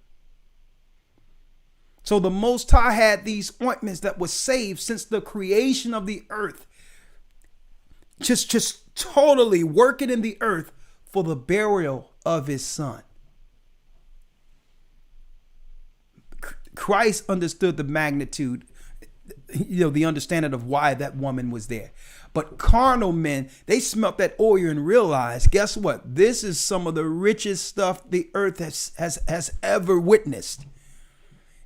So the Most High had these ointments that were saved since the creation of the earth. Just totally working in the earth for the burial of his son. Christ understood the magnitude, the understanding of why that woman was there. But carnal men, they smelt that oil and realized, guess what? This is some of the richest stuff the earth has ever witnessed.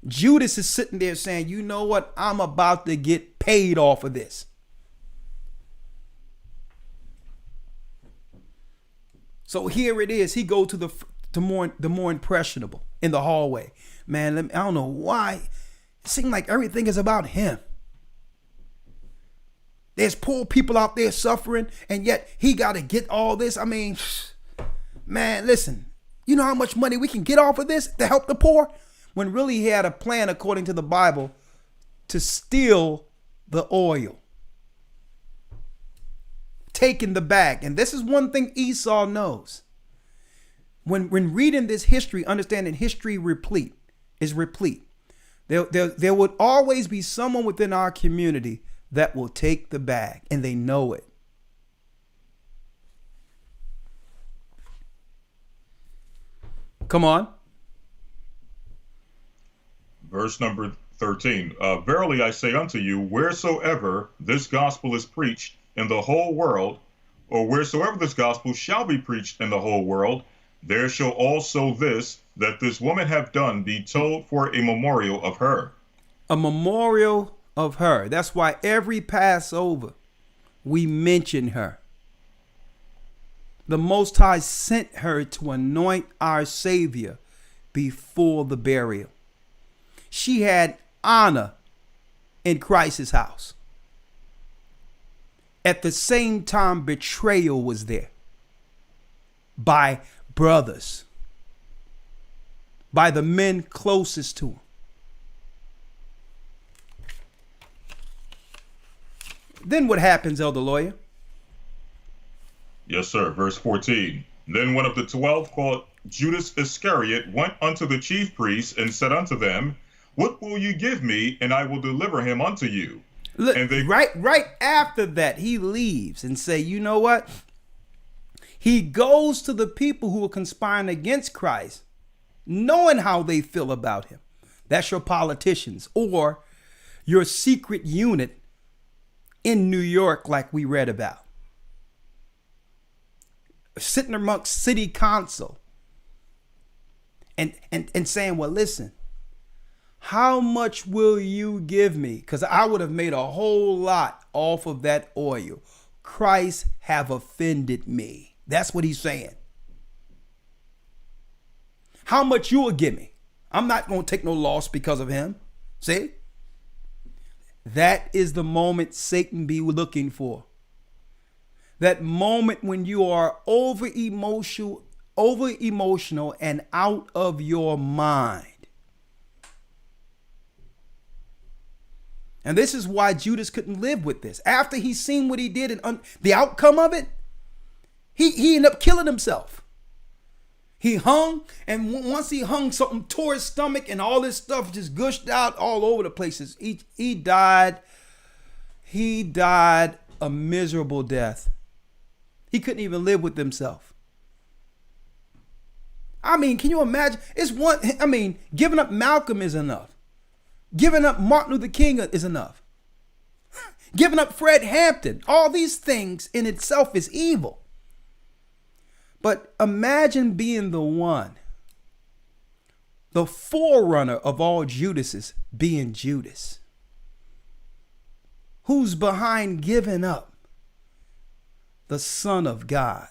Judas is sitting there saying, you know what? I'm about to get paid off of this. So here it is. He go to the more impressionable in the hallway. Man, I don't know why. It seems like everything is about him. There's poor people out there suffering, and yet he got to get all this. I mean, man, listen. You know how much money we can get off of this to help the poor? When really he had a plan, according to the Bible, to steal the oil. Taking the bag. And this is one thing Esau knows. When reading this history, understanding history is replete. There would always be someone within our community that will take the bag, and they know it. Come on. Verse number 13. Verily I say unto you, wheresoever this gospel is preached in the whole world, or wheresoever this gospel shall be preached in the whole world, there shall also this that this woman have done be told for a memorial of her. A memorial of her. That's why every Passover we mention her. The Most High sent her to anoint our Savior before the burial. She had honor in Christ's house. At the same time, betrayal was there by brothers, by the men closest to him. Then what happens, Elder Lawyer? Yes, sir. Verse 14. Then one of the 12, called Judas Iscariot, went unto the chief priests and said unto them, what will you give me, and I will deliver him unto you? Look, and they, right after that, he leaves and say, you know what? He goes to the people who are conspiring against Christ, knowing how they feel about him. That's your politicians or your secret unit in New York, like we read about. Sitting amongst city council and saying, well, listen, how much will you give me? Because I would have made a whole lot off of that oil. Christ have offended me. That's what he's saying. How much you will give me? I'm not going to take no loss because of him. See? That is the moment Satan be looking for. That moment when you are over emotional and out of your mind. And this is why Judas couldn't live with this. After he seen what he did and the outcome of it, he ended up killing himself. He hung, and once he hung, something tore his stomach and all this stuff just gushed out all over the places. He died. He died a miserable death. He couldn't even live with himself. I mean, can you imagine? Giving up Malcolm is enough. Giving up Martin Luther King is enough. Giving up Fred Hampton. All these things in itself is evil. But imagine being the one, the forerunner of all Judases, being Judas, who's behind giving up the Son of God.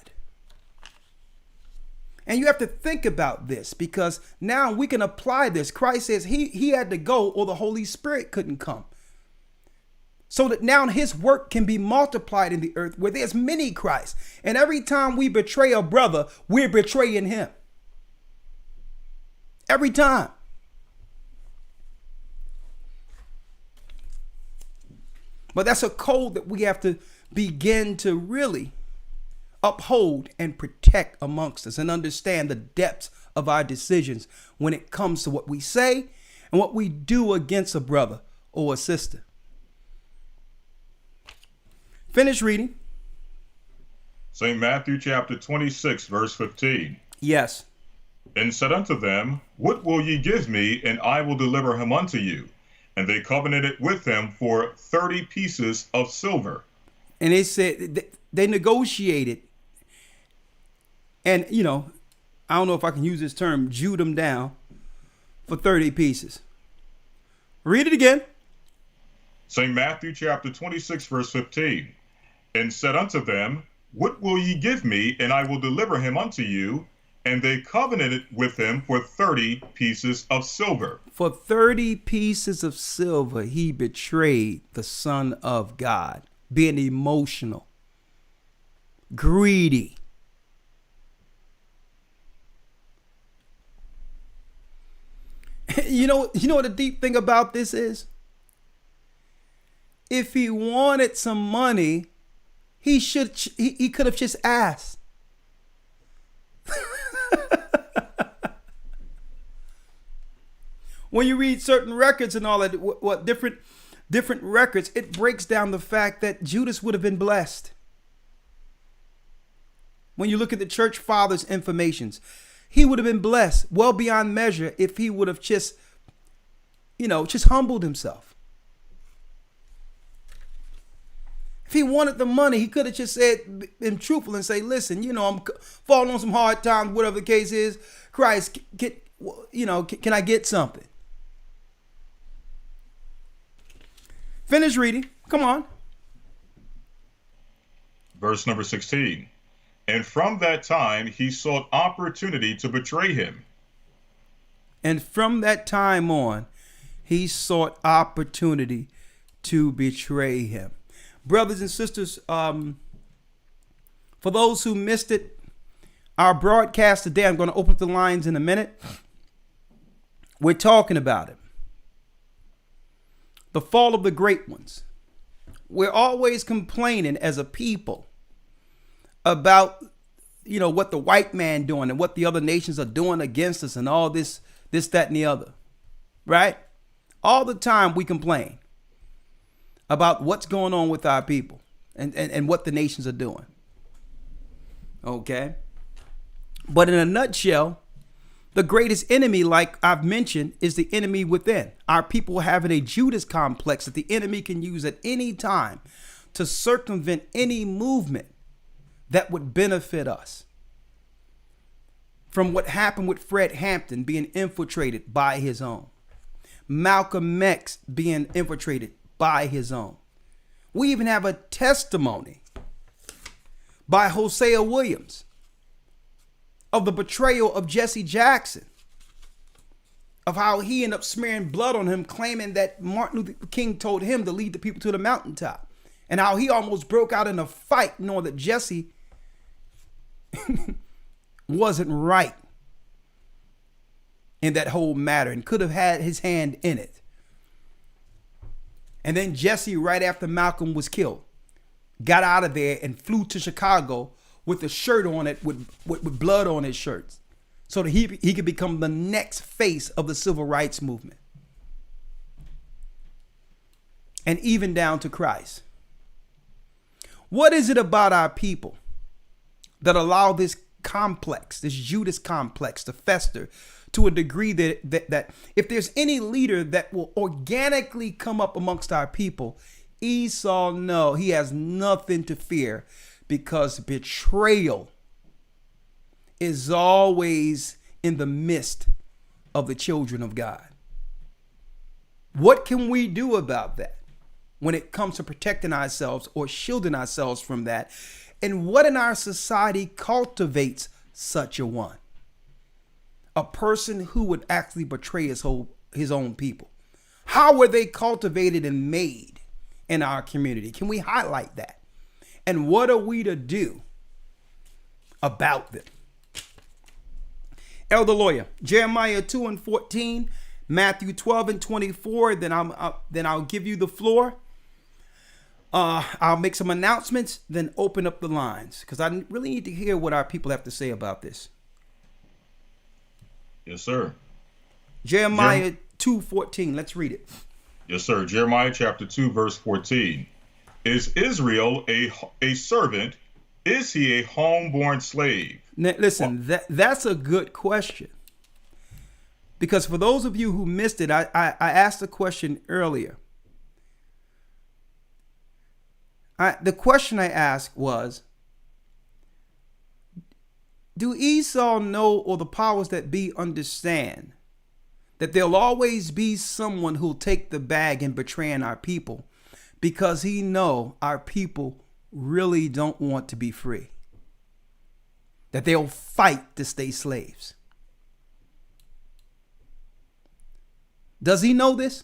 And you have to think about this, because now we can apply this. Christ says he had to go or the Holy Spirit couldn't come. So that now his work can be multiplied in the earth where there's many Christs. And every time we betray a brother, we're betraying him. Every time. But that's a code that we have to begin to really uphold and protect amongst us and understand the depths of our decisions when it comes to what we say and what we do against a brother or a sister. Finish reading. St. Matthew chapter 26, verse 15. Yes. And said unto them, What will ye give me, and I will deliver him unto you? And they covenanted with him for 30 pieces of silver. And they said they negotiated. And, you know, I don't know if I can use this term, Jewed them down for 30 pieces. Read it again. St. Matthew chapter 26, verse 15. And said unto them, What will ye give me, and I will deliver him unto you? And they covenanted with him for 30 pieces of silver. For 30 pieces of silver, he betrayed the Son of God, being emotional, greedy. You know what the deep thing about this is? If he wanted some money, he could have just asked. When you read certain records and all that, what different records, it breaks down the fact that Judas would have been blessed. When you look at the church fathers' informations, he would have been blessed well beyond measure if he would have just humbled himself. If he wanted the money, he could have just said, been truthful and say, listen, I'm falling on some hard times, whatever the case is. Christ, can I get something? Finish reading. Come on. Verse number 16. And from that time, he sought opportunity to betray him. And from that time on, he sought opportunity to betray him. Brothers and sisters, for those who missed it, our broadcast today, I'm going to open up the lines in a minute. We're talking about it. The fall of the great ones. We're always complaining as a people about, what the white man doing and what the other nations are doing against us and all this, that, and the other. Right? All the time we complain about what's going on with our people and what the nations are doing. Okay? But in a nutshell, the greatest enemy, like I've mentioned, is the enemy within. Our people having a Judas complex that the enemy can use at any time to circumvent any movement that would benefit us. From what happened with Fred Hampton being infiltrated by his own. Malcolm X being infiltrated by his own. We even have a testimony by Hosea Williams of the betrayal of Jesse Jackson, of how he ended up smearing blood on him, claiming that Martin Luther King told him to lead the people to the mountaintop, and how he almost broke out in a fight knowing that Jesse wasn't right in that whole matter and could have had his hand in it. And then Jesse, right after Malcolm was killed, got out of there and flew to Chicago with a shirt on it with blood on his shirts so that he could become the next face of the civil rights movement. And even down to Christ. What is it about our people that allow this complex, this Judas complex, to fester to a degree that if there's any leader that will organically come up amongst our people, Esau, no, he has nothing to fear, because betrayal is always in the midst of the children of God. What can we do about that when it comes to protecting ourselves or shielding ourselves from that? And what in our society cultivates such a one? A person who would actually betray his own people. How were they cultivated and made in our community? Can we highlight that? And what are we to do about them? Elder Lawya, Jeremiah 2:14, Matthew 12:24. Then I'll give you the floor. I'll make some announcements, then open up the lines, because I really need to hear what our people have to say about this. Yes, sir. Jeremiah 2:14. Let's read it. Yes, sir. Jeremiah chapter 2, verse 14. Is Israel a servant? Is he a homeborn slave? Now, listen, that's a good question. Because for those of you who missed it, I asked a question earlier. The question I asked was, do Esau know, or the powers that be understand, that there'll always be someone who'll take the bag and betraying our people, because he know our people really don't want to be free, that they'll fight to stay slaves? Does he know this?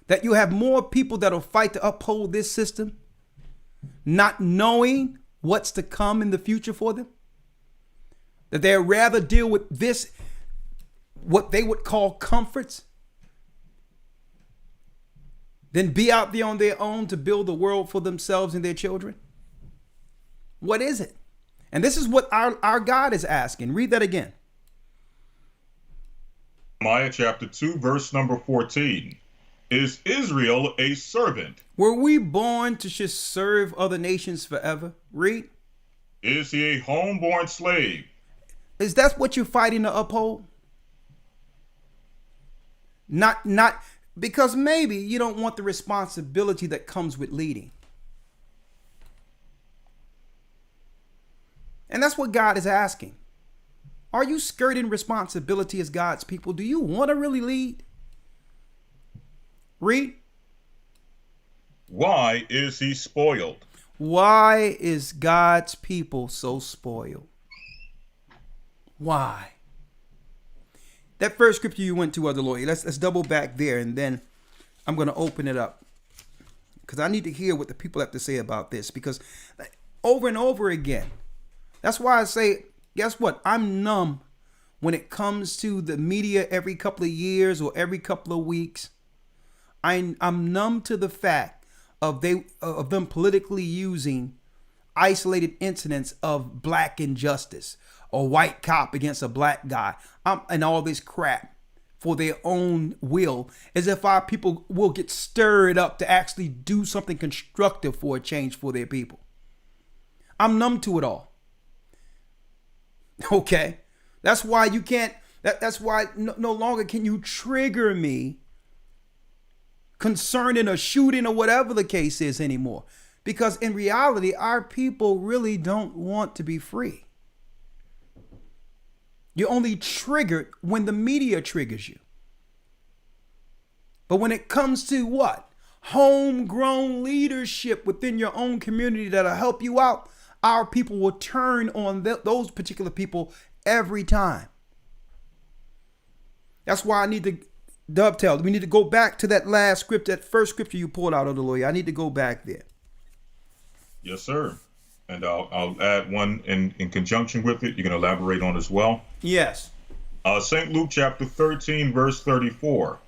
That you have more people that'll fight to uphold this system, not knowing what's to come in the future for them? That they'd rather deal with this, what they would call comforts, than be out there on their own to build a world for themselves and their children? What is it? And this is what our God is asking. Read that again. Jeremiah chapter 2, verse number 14. Is Israel a servant? Were we born to just serve other nations forever? Read. Is he a homeborn slave? Is that what you're fighting to uphold? Not because maybe you don't want the responsibility that comes with leading. And that's what God is asking. Are you skirting responsibility as God's people? Do you want to really lead? Read. Why is he spoiled? Why is God's people so spoiled? Why? That first scripture you went to, Elder Lawya, let's double back there, and then I'm going to open it up, because I need to hear what the people have to say about this, because over and over again, that's why I say, guess what? I'm numb when it comes to the media every couple of years or every couple of weeks. I'm numb to the fact of them politically using isolated incidents of black injustice, or white cop against a black guy, and all this crap for their own will, as if our people will get stirred up to actually do something constructive for a change for their people. I'm numb to it all. Okay, that's why you can't. That's why no longer can you trigger me concerning a shooting or whatever the case is anymore, because in reality, our people really don't want to be free. You're only triggered when the media triggers you. But when it comes to what? Homegrown leadership within your own community that'll help you out, our people will turn on those particular people every time. That's why I need to dovetail. We need to go back to that last script, that first scripture you pulled out of the Lawya. I need to go back there. Yes, sir. And I'll add one in conjunction with it. You can elaborate on as well. Yes. St. Luke chapter 13, verse 34.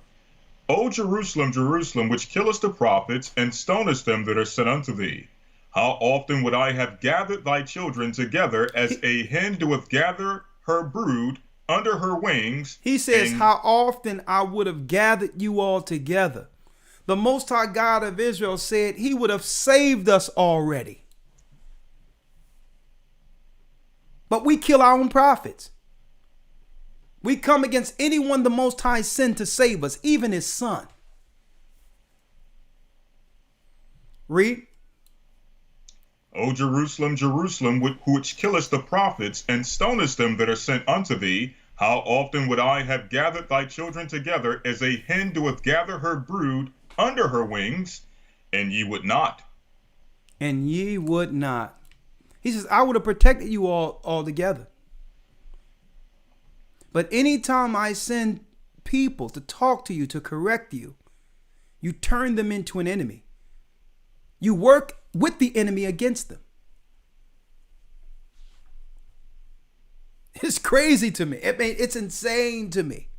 O Jerusalem, Jerusalem, which killest the prophets and stonest them that are sent unto thee. How often would I have gathered thy children together as a hen doeth gather her brood under her wings? He says, how often I would have gathered you all together. The Most High God of Israel said he would have saved us already. But we kill our own prophets. We come against anyone the Most High sent to save us, even his son. Read. O Jerusalem, Jerusalem, which killest the prophets and stonest them that are sent unto thee, how often would I have gathered thy children together as a hen doeth gather her brood under her wings, and ye would not. And ye would not. He says, I would have protected you all together. But anytime I send people to talk to you, to correct you, you turn them into an enemy. You work with the enemy against them. It's crazy to me. It's insane to me.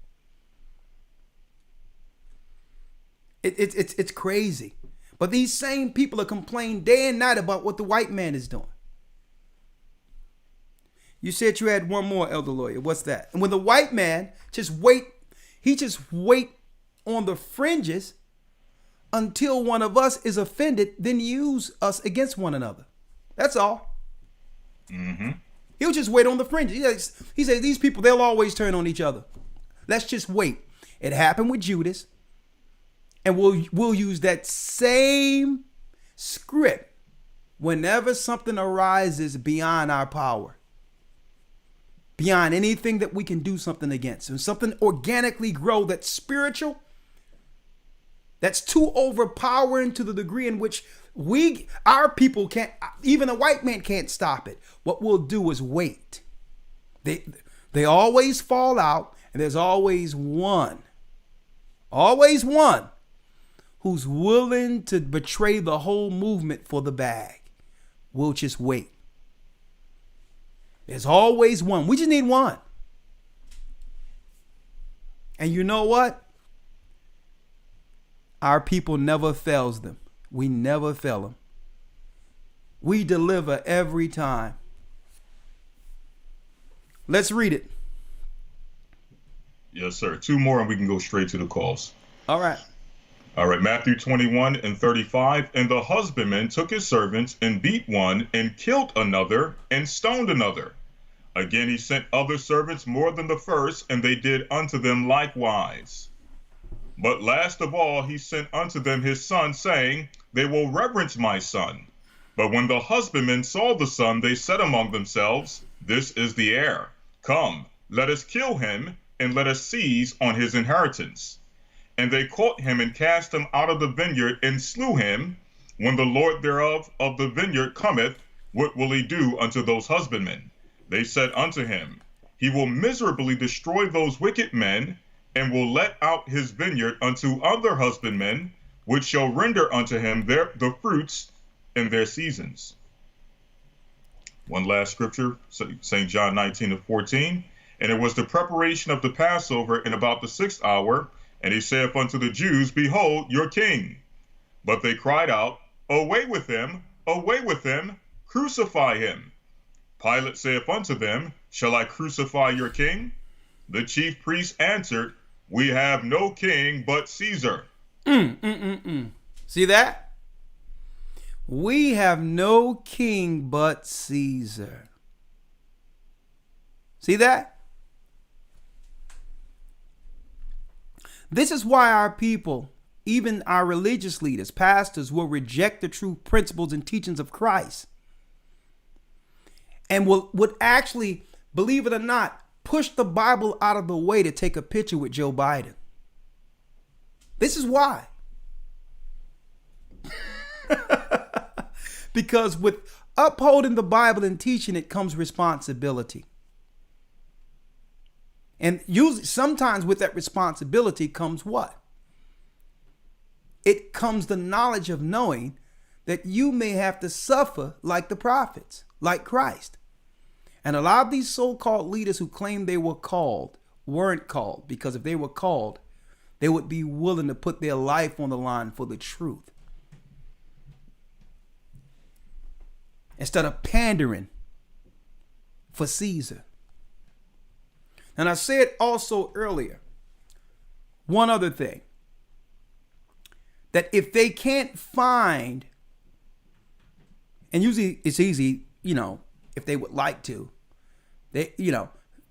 It's crazy. But these same people are complaining day and night about what the white man is doing. You said you had one more, Elder Lawya. What's that? And when the white man just wait, He just wait on the fringes until one of us is offended, then use us against one another. That's all. Mm-hmm. He'll just wait on the fringes. He says these people, they'll always turn on each other. Let's just wait. It happened with Judas. And we'll use that same script whenever something arises beyond our power, beyond anything that we can do something against. When something organically grow that's spiritual, that's too overpowering to the degree in which our people can't, even a white man can't stop it. What we'll do is wait. They always fall out, and there's always one who's willing to betray the whole movement for the bag. We'll just wait. There's always one. We just need one. And you know what? Our people never fails them. We never fail them. We deliver every time. Let's read it. Yes, sir. 2 more and we can go straight to the calls. All right. All right, Matthew 21:35. And the husbandman took his servants and beat one and killed another and stoned another. Again, he sent other servants more than the first, and they did unto them likewise. But last of all, he sent unto them his son, saying, They will reverence my son. But when the husbandmen saw the son, they said among themselves, This is the heir. Come, let us kill him, and let us seize on his inheritance. And they caught him and cast him out of the vineyard and slew him. When the Lord thereof of the vineyard cometh, what will he do unto those husbandmen? They said unto him, He will miserably destroy those wicked men, and will let out his vineyard unto other husbandmen, which shall render unto him the fruits in their seasons. One last scripture, St. John 19:14. And it was the preparation of the Passover in about the 6th hour, and he saith unto the Jews, Behold your king. But they cried out, Away with him, crucify him. Pilate saith unto them, Shall I crucify your king? The chief priests answered, We have no king but Caesar. See that? We have no king but Caesar. See that? This is why our people, even our religious leaders, pastors, will reject the true principles and teachings of Christ. And would actually, believe it or not, push the Bible out of the way to take a picture with Joe Biden. This is why. Because with upholding the Bible and teaching it comes responsibility. And usually, sometimes with that responsibility comes what? It comes the knowledge of knowing that you may have to suffer like the prophets, like Christ. And a lot of these so-called leaders who claim they were called weren't called, because if they were called, they would be willing to put their life on the line for the truth, instead of pandering for Caesar. And I said also earlier, one other thing, that if they can't find, and usually it's easy, if they would like to, they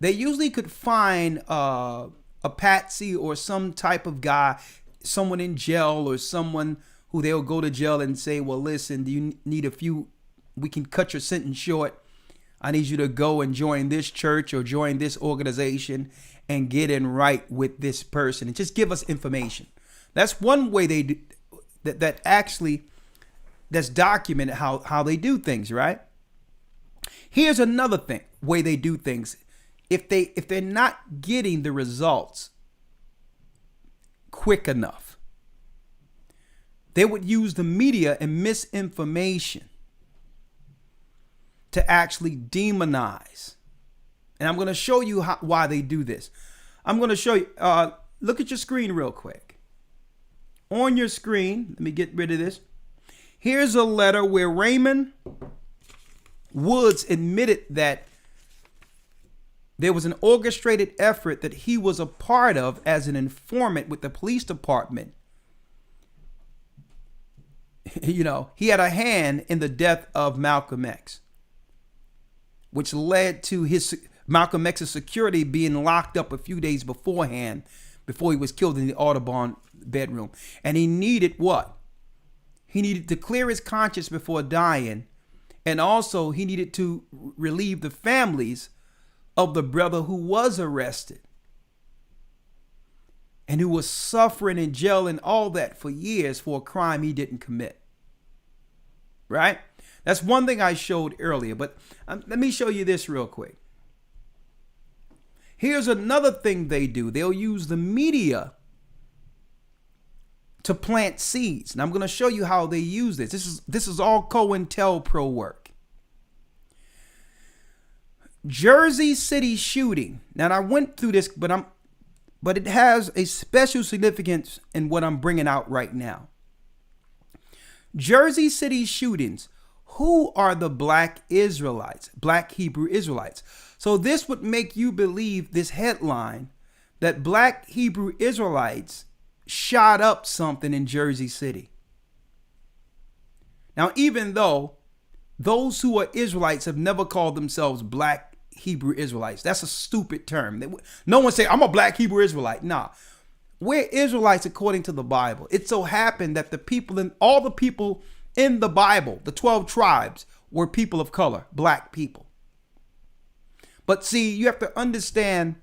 usually could find a patsy or some type of guy, someone in jail or someone who they'll go to jail and say, well, listen, do you need we can cut your sentence short. I need you to go and join this church or join this organization and get in right with this person and just give us information. That's one way they do that actually, that's documented how they do things, right? Here's another way they do things. If they're not getting the results quick enough, they would use the media and misinformation to actually demonize. And I'm going to show you why they do this. I'm going to show you, look at your screen real quick. On your screen, let me get rid of this. Here's a letter where Raymond Woods admitted that There was an orchestrated effort that he was a part of as an informant with the police department. You know, he had a hand in the death of Malcolm X, which led to Malcolm X's security being locked up a few days beforehand, before he was killed in the Audubon bedroom. And he needed what? He needed to clear his conscience before dying. And also he needed to relieve the families of the brother who was arrested and who was suffering in jail and all that for years for a crime he didn't commit. Right? That's one thing I showed earlier, but let me show you this real quick. Here's another thing they do. They'll use the media to plant seeds. And I'm going to show you how they use this. This is all COINTELPRO work. Jersey City shooting. Now I went through this, but it has a special significance in what I'm bringing out right now. Jersey City shootings. Who are the black Israelites, black Hebrew Israelites? So this would make you believe this headline that black Hebrew Israelites shot up something in Jersey City. Now, even though those who are Israelites have never called themselves black Hebrew Israelites, that's a stupid term. No one say, I'm a black Hebrew Israelite. Nah, we're Israelites according to the Bible. It so happened that all the people in the Bible, the 12 tribes, were people of color, black people. But see, you have to understand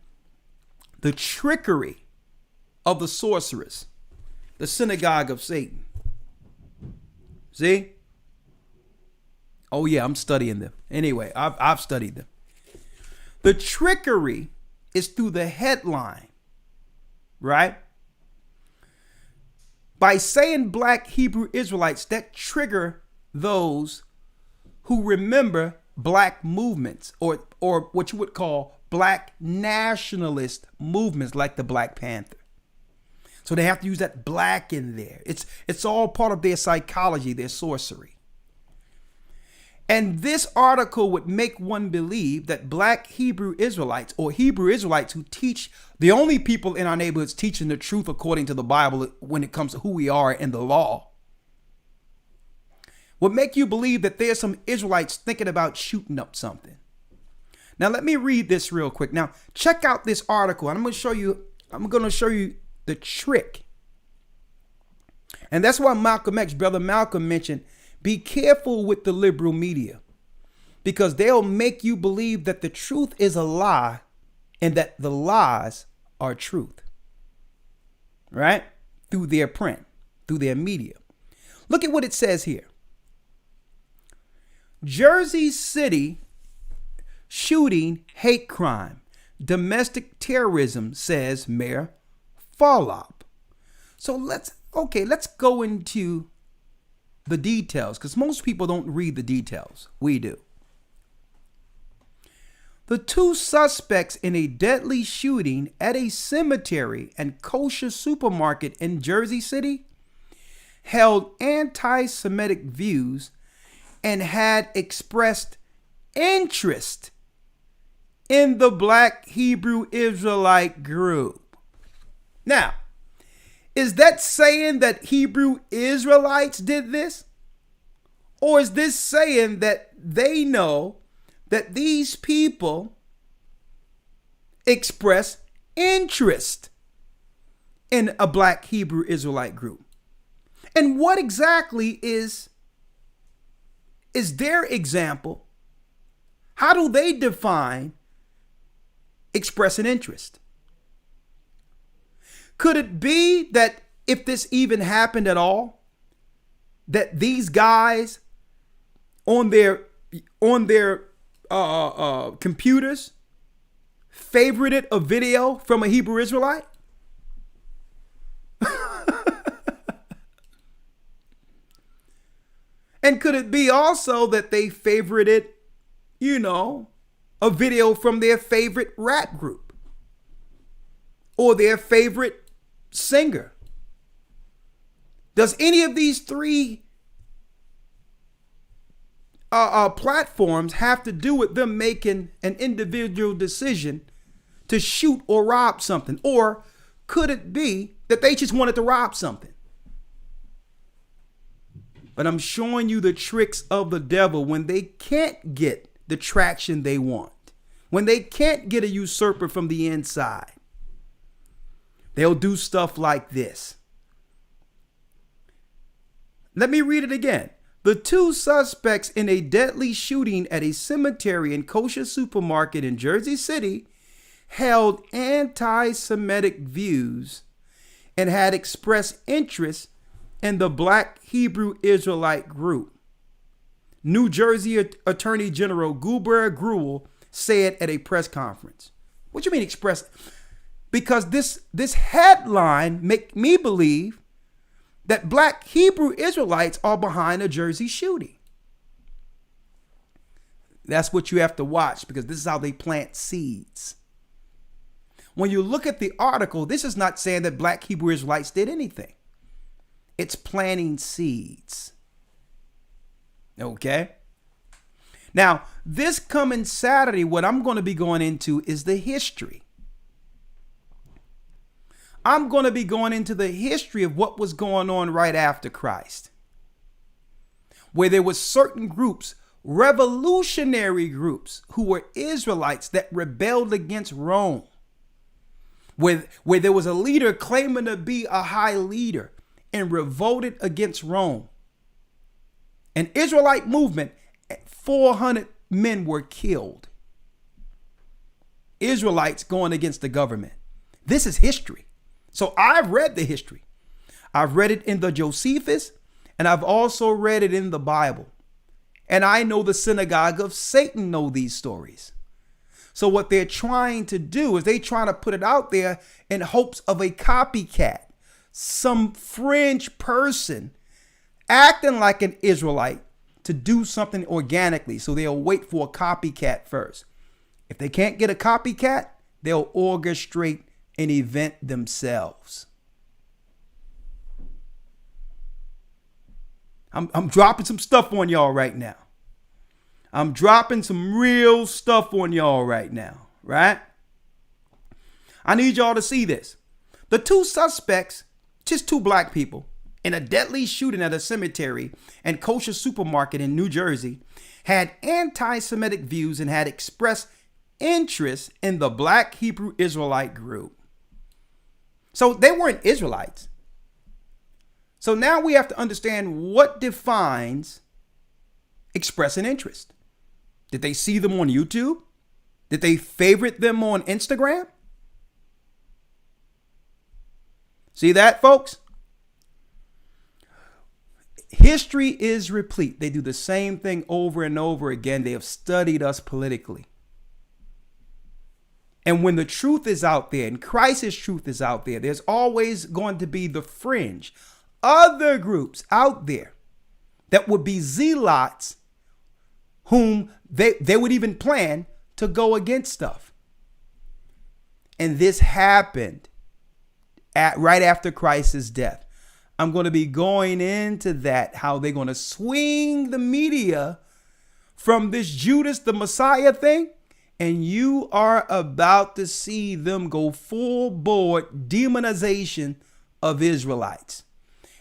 the trickery of the sorcerers, the synagogue of Satan. See? Oh yeah, I'm studying them. Anyway, I've studied them. The trickery is through the headline, right? By saying black Hebrew Israelites, that trigger those who remember black movements or what you would call black nationalist movements like the Black Panther. So they have to use that black in there. It's all part of their psychology, their sorcery. And this article would make one believe that black Hebrew Israelites or Hebrew Israelites who teach, the only people in our neighborhoods teaching the truth according to the Bible when it comes to who we are in the law, would make you believe that there's some Israelites thinking about shooting up something. Now, let me read this real quick. Now, check out this article. And I'm going to show you the trick. And that's why Brother Malcolm mentioned, be careful with the liberal media, because they'll make you believe that the truth is a lie and that the lies are truth. Right? Through their print, through their media. Look at what it says here. Jersey City shooting hate crime, domestic terrorism, says Mayor Fallop. So let's go into the details, because most people don't read the details. We do. The two suspects in a deadly shooting at a cemetery and kosher supermarket in Jersey City held anti-Semitic views and had expressed interest in the black Hebrew Israelite group. Now, is that saying that Hebrew Israelites did this? Or is this saying that they know that these people express interest in a black Hebrew Israelite group? And what exactly is their example? How do they define expressing interest? Could it be that if this even happened at all, that these guys on their computers favorited a video from a Hebrew Israelite? And could it be also that they favorited, a video from their favorite rap group or their favorite singer? Does any of these three platforms have to do with them making an individual decision to shoot or rob something? Or could it be that they just wanted to rob something? But I'm showing you the tricks of the devil when they can't get the traction they want, when they can't get a usurper from the inside. They'll do stuff like this. Let me read it again. The two suspects in a deadly shooting at a cemetery and kosher supermarket in Jersey City held anti-Semitic views and had expressed interest in the Black Hebrew Israelite group. New Jersey Attorney General Gilbert Gruel said at a press conference. What do you mean express? Because this headline make me believe that Black Hebrew Israelites are behind a Jersey shooting. That's what you have to watch, because this is how they plant seeds. When you look at the article, this is not saying that Black Hebrew Israelites did anything. It's planting seeds. Okay? Now, this coming Saturday, what I'm going to be going into is the history. I'm going to be going into the history of what was going on right after Christ, where there were certain groups, revolutionary groups, who were Israelites that rebelled against Rome, where there was a leader claiming to be a high leader and revolted against Rome. An Israelite movement, 400 men were killed. Israelites going against the government. This is history. So I've read the history. I've read it in the Josephus, and I've also read it in the Bible. And I know the synagogue of Satan know these stories. So what they're trying to do is they trying to put it out there in hopes of a copycat, some fringe person acting like an Israelite to do something organically. So they'll wait for a copycat first. If they can't get a copycat, they'll orchestrate an event themselves. I'm dropping some stuff on y'all right now. I'm dropping some real stuff on y'all right now, right? I need y'all to see this. The two suspects, just two black people, in a deadly shooting at a cemetery and kosher supermarket in New Jersey, had anti-Semitic views and had expressed interest in the Black Hebrew Israelite group. So they weren't Israelites. So now we have to understand what defines expressing interest. Did they see them on YouTube? Did they favorite them on Instagram? See that, folks? History is replete. They do the same thing over and over again. They have studied us politically. And when the truth is out there and Christ's truth is out there, there's always going to be the fringe, other groups out there that would be zealots whom they would even plan to go against stuff. And this happened right after Christ's death. I'm going to be going into that, how they're going to swing the media from this Judas the Messiah thing. And you are about to see them go full board demonization of Israelites.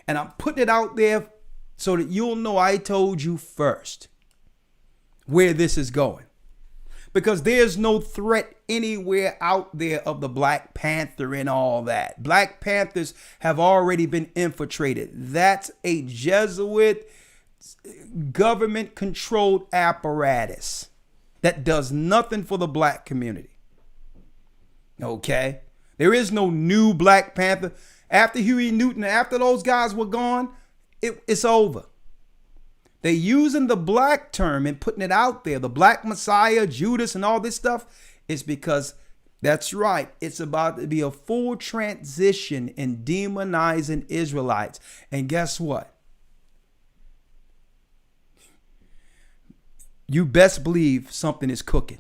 And I'm putting it out there so that you'll know I told you first where this is going. Because there's no threat anywhere out there of the Black Panther and all that. Black Panthers have already been infiltrated. That's a Jesuit government-controlled apparatus that does nothing for the black community. Okay? There is no new Black Panther. After Huey Newton, after those guys were gone, it's over. They're using the black term and putting it out there. The Black Messiah, Judas, and all this stuff is because, that's right, it's about to be a full transition in demonizing Israelites. And guess what? You best believe something is cooking.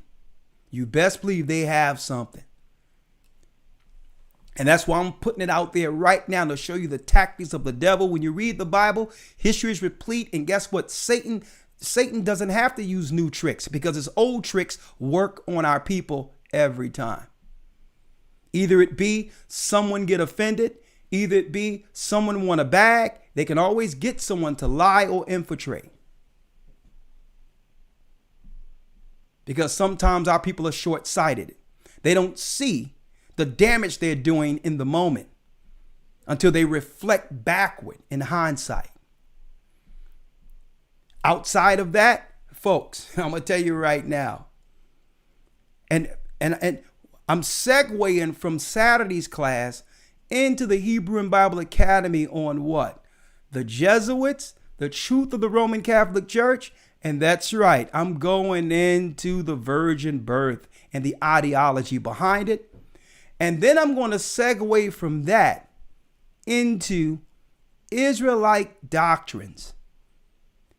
You best believe they have something. And that's why I'm putting it out there right now to show you the tactics of the devil. When you read the Bible, history is replete. And guess what? Satan Satan doesn't have to use new tricks because his old tricks work on our people every time. Either it be someone get offended, either it be someone want a bag. They can always get someone to lie or infiltrate. Because sometimes our people are short-sighted. They don't see the damage they're doing in the moment until they reflect backward in hindsight. Outside of that, folks, I'm going to tell you right now, and I'm segueing from Saturday's class into the Hebrew and Bible Academy on what? The Jesuits, the truth of the Roman Catholic Church. And that's right, I'm going into the virgin birth and the ideology behind it. And then I'm going to segue from that into Israelite doctrines.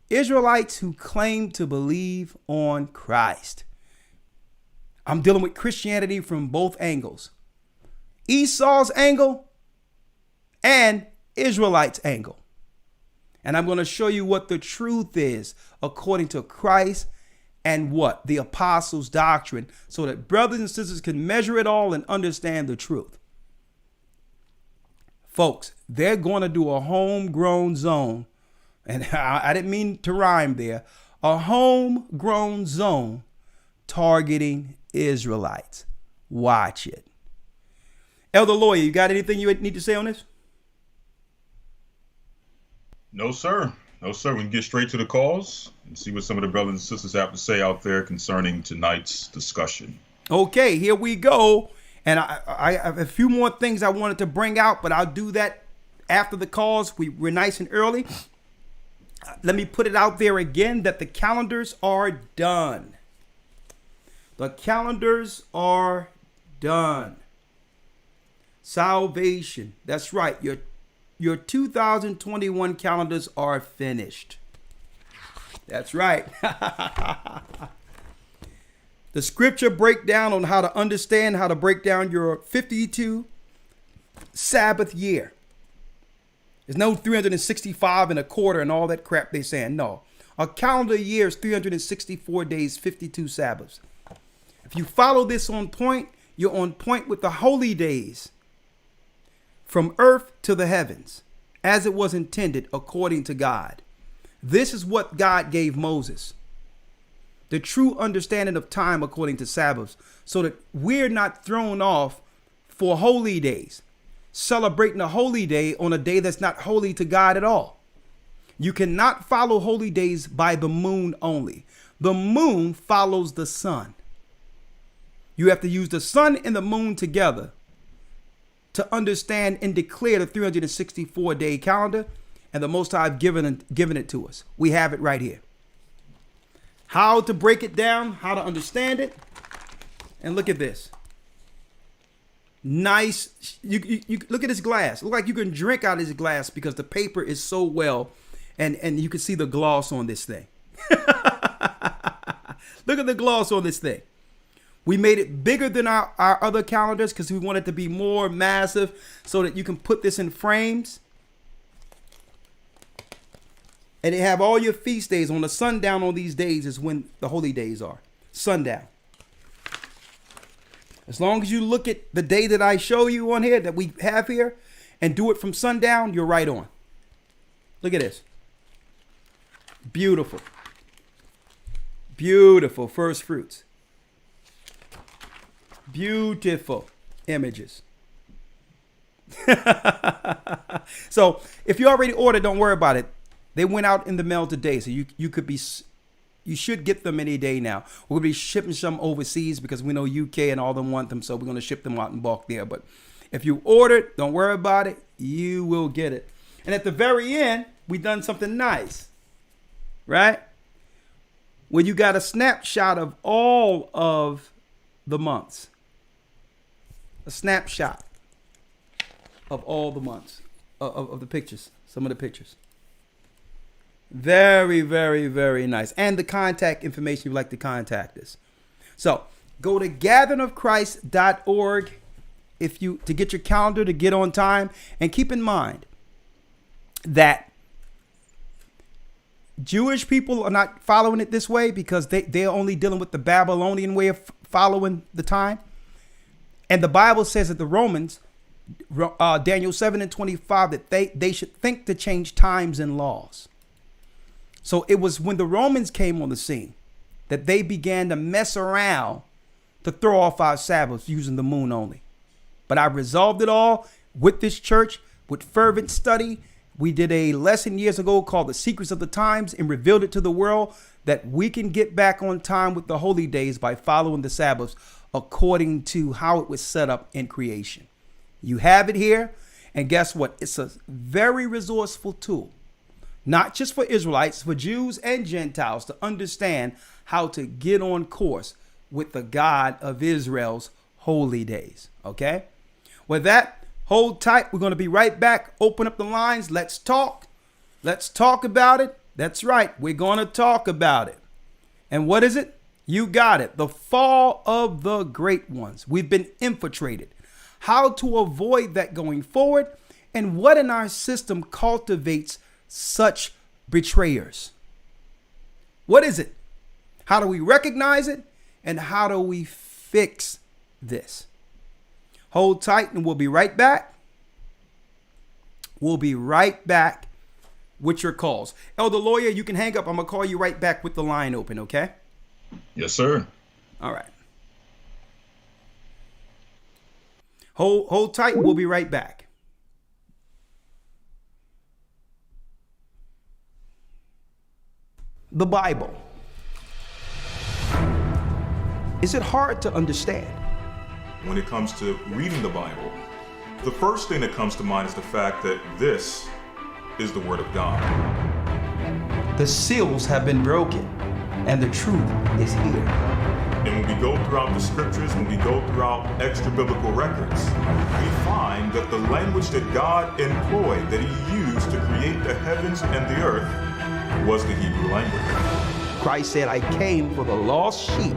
Israelites who claim to believe on Christ. I'm dealing with Christianity from both angles. Esau's angle and Israelites' angle. And I'm going to show you what the truth is according to Christ and what? The apostles' doctrine, so that brothers and sisters can measure it all and understand the truth. Folks, they're going to do a homegrown zone. And I didn't mean to rhyme there. A homegrown zone targeting Israelites. Watch it. Elder Lawya, you got anything you need to say on this? No, sir. No, sir. We can get straight to the calls and see what some of the brothers and sisters have to say out there concerning tonight's discussion. Okay, here we go. And I have a few more things I wanted to bring out, but I'll do that after the calls. We're nice and early. Let me put it out there again that the calendars are done. The calendars are done. Salvation. That's right. Your 2021 calendars are finished. That's right. The scripture breakdown on how to understand how to break down your 52 Sabbath year. There's no 365 and a quarter and all that crap they're saying. No. A calendar year is 364 days, 52 Sabbaths. If you follow this on point, you're on point with the holy days from earth to the heavens, as it was intended according to God. This is what God gave Moses. The true understanding of time according to Sabbaths, so that we're not thrown off for holy days, celebrating a holy day on a day that's not holy to God at all. You cannot follow holy days by the moon only. The moon follows the sun. You have to use the sun and the moon together to understand and declare the 364-day calendar, and the Most High have given it to us. We have it right here. How to break it down, how to understand it, and look at this. Nice. You look at this glass. Look like you can drink out of this glass because the paper is so well, and you can see the gloss on this thing. Look at the gloss on this thing. We made it bigger than our other calendars because we want it to be more massive so that you can put this in frames. And they have all your feast days. On the sundown on these days is when the holy days are. Sundown. As long as you look at the day that I show you on here, that we have here, and do it from sundown, you're right on. Look at this. Beautiful. Beautiful first fruits. Beautiful images. So if you already ordered, don't worry about it. They went out in the mail today, so you should get them any day now. We're gonna be shipping some overseas because we know UK and all them want them, so we're gonna ship them out in bulk there. But if you ordered, don't worry about it. You will get it. And at the very end, we done something nice, right? When you got a snapshot of all of the months. A snapshot of all the months of the pictures, some of the pictures. Very, very, very nice. And the contact information if you'd like to contact us. So go to gatheringofchrist.org to get your calendar to get on time. And keep in mind that Jewish people are not following it this way because they're only dealing with the Babylonian way of following the time. And the Bible says that the Romans, Daniel 7:25, that they should think to change times and laws. So it was when the Romans came on the scene that they began to mess around to throw off our Sabbaths using the moon only. But I resolved it all with this church, with fervent study. We did a lesson years ago called The Secrets of the Times and revealed it to the world that we can get back on time with the holy days by following the Sabbaths according to how it was set up in creation. You have it here. And guess what? It's a very resourceful tool, not just for Israelites, for Jews and Gentiles to understand how to get on course with the God of Israel's holy days. Okay? With that, hold tight. We're going to be right back. Open up the lines. Let's talk. Let's talk about it. That's right. We're going to talk about it. And what is it? You got it. The fall of the great ones. We've been infiltrated. How to avoid that going forward, and what in our system cultivates such betrayers. What is it? How do we recognize it? And how do we fix this? Hold tight and we'll be right back. We'll be right back with your calls. Elder Lawya, you can hang up. I'm going to call you right back with the line open, okay? Yes, sir. All right. Hold tight. We'll be right back. The Bible. Is it hard to understand? When it comes to reading the Bible, the first thing that comes to mind is the fact that this is the Word of God. The seals have been broken, and the truth is here. And when we go throughout the scriptures, when we go throughout extra biblical records, we find that the language that God employed, that He used to create the heavens and the earth, was the Hebrew language. Christ said, I came for the lost sheep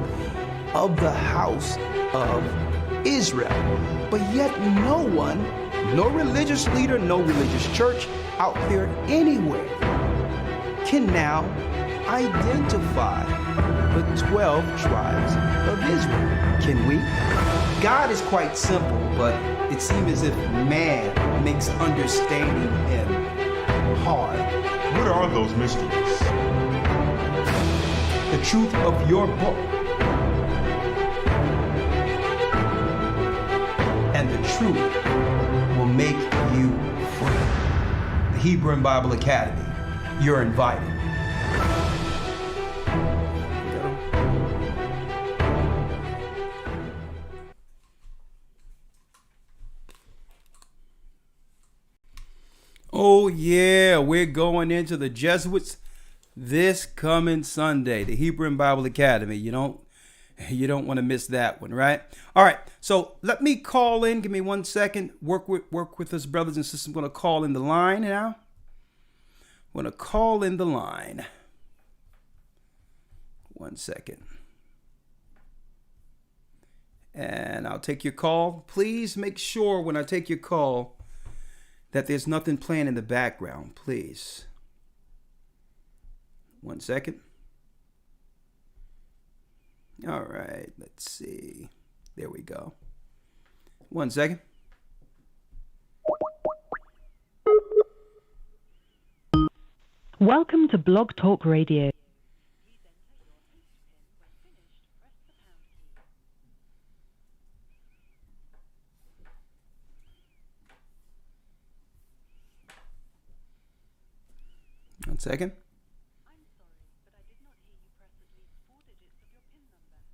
of the house of Israel. But yet no one, no religious leader, no religious church out there anywhere can now identify the 12 tribes of Israel. Can we? God is quite simple, but it seems as if man makes understanding Him hard. What are those mysteries? The truth of your book and the truth will make you free. The Hebrew and Bible Academy. You're invited. Oh yeah, we're going into the Jesuits this coming Sunday, the Hebrew and Bible Academy. You don't want to miss that one, right? All right, so let me call in. Give me 1 second. Work with us, brothers and sisters. I'm going to call in the line now. I'm going to call in the line. 1 second. And I'll take your call. Please make sure when I take your call that there's nothing playing in the background, please. 1 second. All right, let's see. There we go. 1 second. Welcome to Blog Talk Radio. One second. I'm sorry, but I did not hear you press at least 4 digits of your PIN number.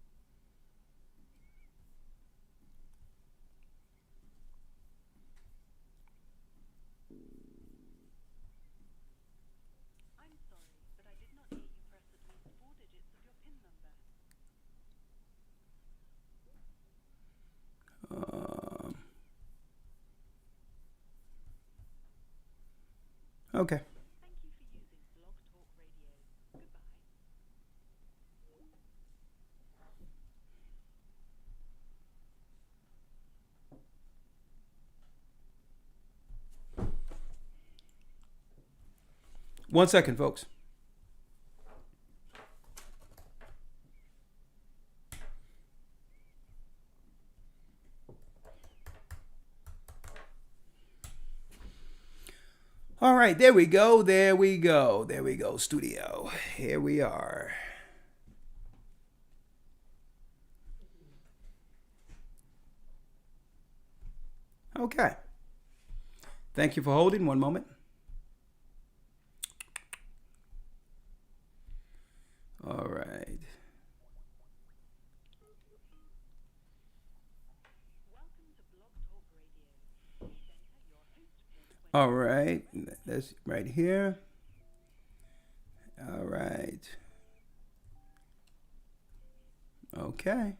I'm sorry, but I did not hear you press at least 4 digits of your PIN number. Okay. Thank you for using Blog Talk Radio. Goodbye. One second, folks. All right, there we go. There we go. There we go, studio. Here we are. Okay. Thank you for holding. One moment. All right. All right. That's right here. All right. Okay.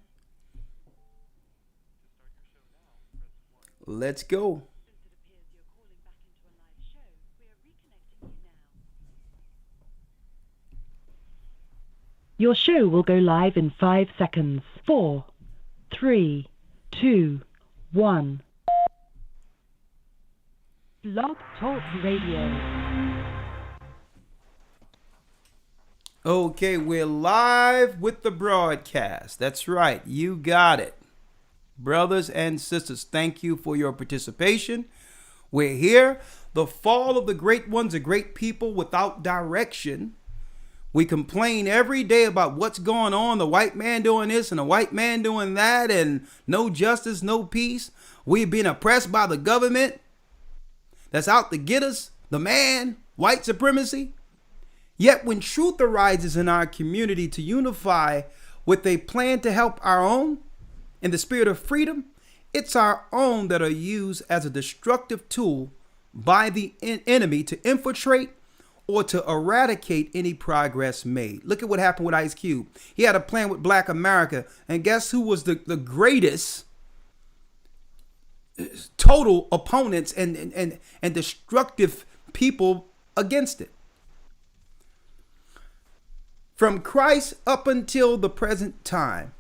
Let's go. Your show will go live in 5 seconds. 4, 3, 2, 1. Blog Talk Radio. Okay, we're live with the broadcast. That's right. You got it. Brothers and sisters, thank you for your participation. We're here. The fall of the great ones, a great people without direction. We complain every day about what's going on. The white man doing this and the white man doing that, and no justice, no peace. We've been oppressed by the government that's out to get us, the man, white supremacy. Yet when truth arises in our community to unify with a plan to help our own in the spirit of freedom, it's our own that are used as a destructive tool by the enemy to infiltrate or to eradicate any progress made. Look at what happened with Ice Cube. He had a plan with Black America, and guess who was the greatest total opponents and destructive people against it? From Christ up until the present time,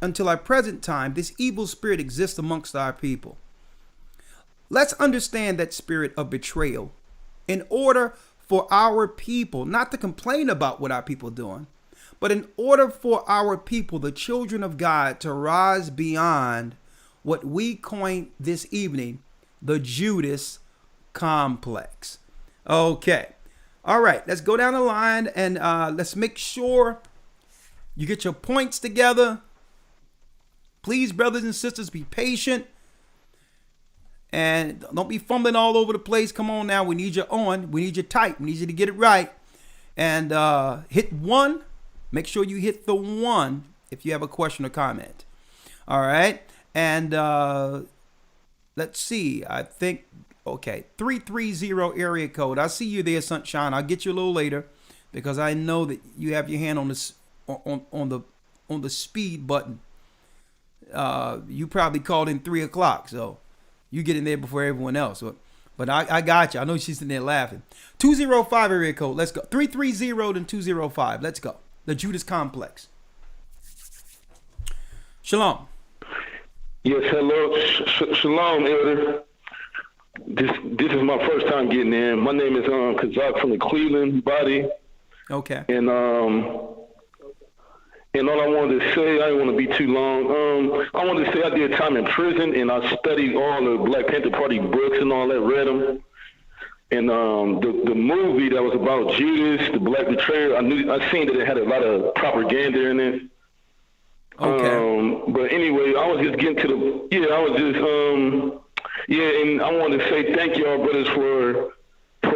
until our present time, this evil spirit exists amongst our people. Let's understand that spirit of betrayal in order for our people not to complain about what our people are doing, but in order for our people, the children of God, to rise beyond what we coined this evening, the Judas complex. Okay. All right. Let's go down the line and let's make sure you get your points together. Please, brothers and sisters, be patient. And don't be fumbling all over the place. Come on now. We need you on. We need you tight. We need you to get it right. And hit 1. Make sure you hit the 1 if you have a question or comment. All right. And let's see. I think, okay, 330 area code. I see you there, Sunshine. I'll get you a little later because I know that you have your hand on this on the speed button. You probably called in 3 o'clock, so you get in there before everyone else. But I got you. I know she's sitting there laughing. 205 area code. Let's go. 330 then 205. Let's go. The Judas complex. Shalom. Yes, hello. Shalom, Elder. This is my first time getting in. My name is Kazak from the Cleveland body. Okay. And all I wanted to say, I didn't want to be too long. I wanted to say I did time in prison, and I studied all the Black Panther Party books and all that, read them. And the movie that was about Judas, the Black Betrayer, I seen that it had a lot of propaganda in it. Okay. But anyway, I was just getting to and I wanted to say thank y'all, brothers, for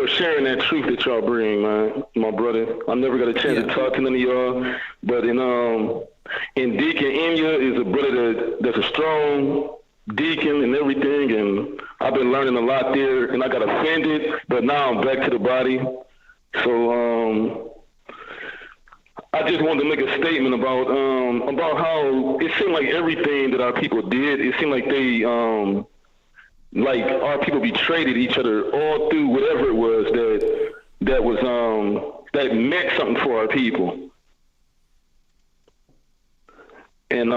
sharing that truth that y'all bring, man. My brother, I never got a chance to talk to none of y'all, but in Deacon Enya is a brother that's a strong deacon and everything, and I've been learning a lot there, and I got offended, but now I'm back to the body. So I just wanted to make a statement about how it seemed like everything that our people did, it seemed like they like our people betrayed each other all through whatever it was that meant something for our people. And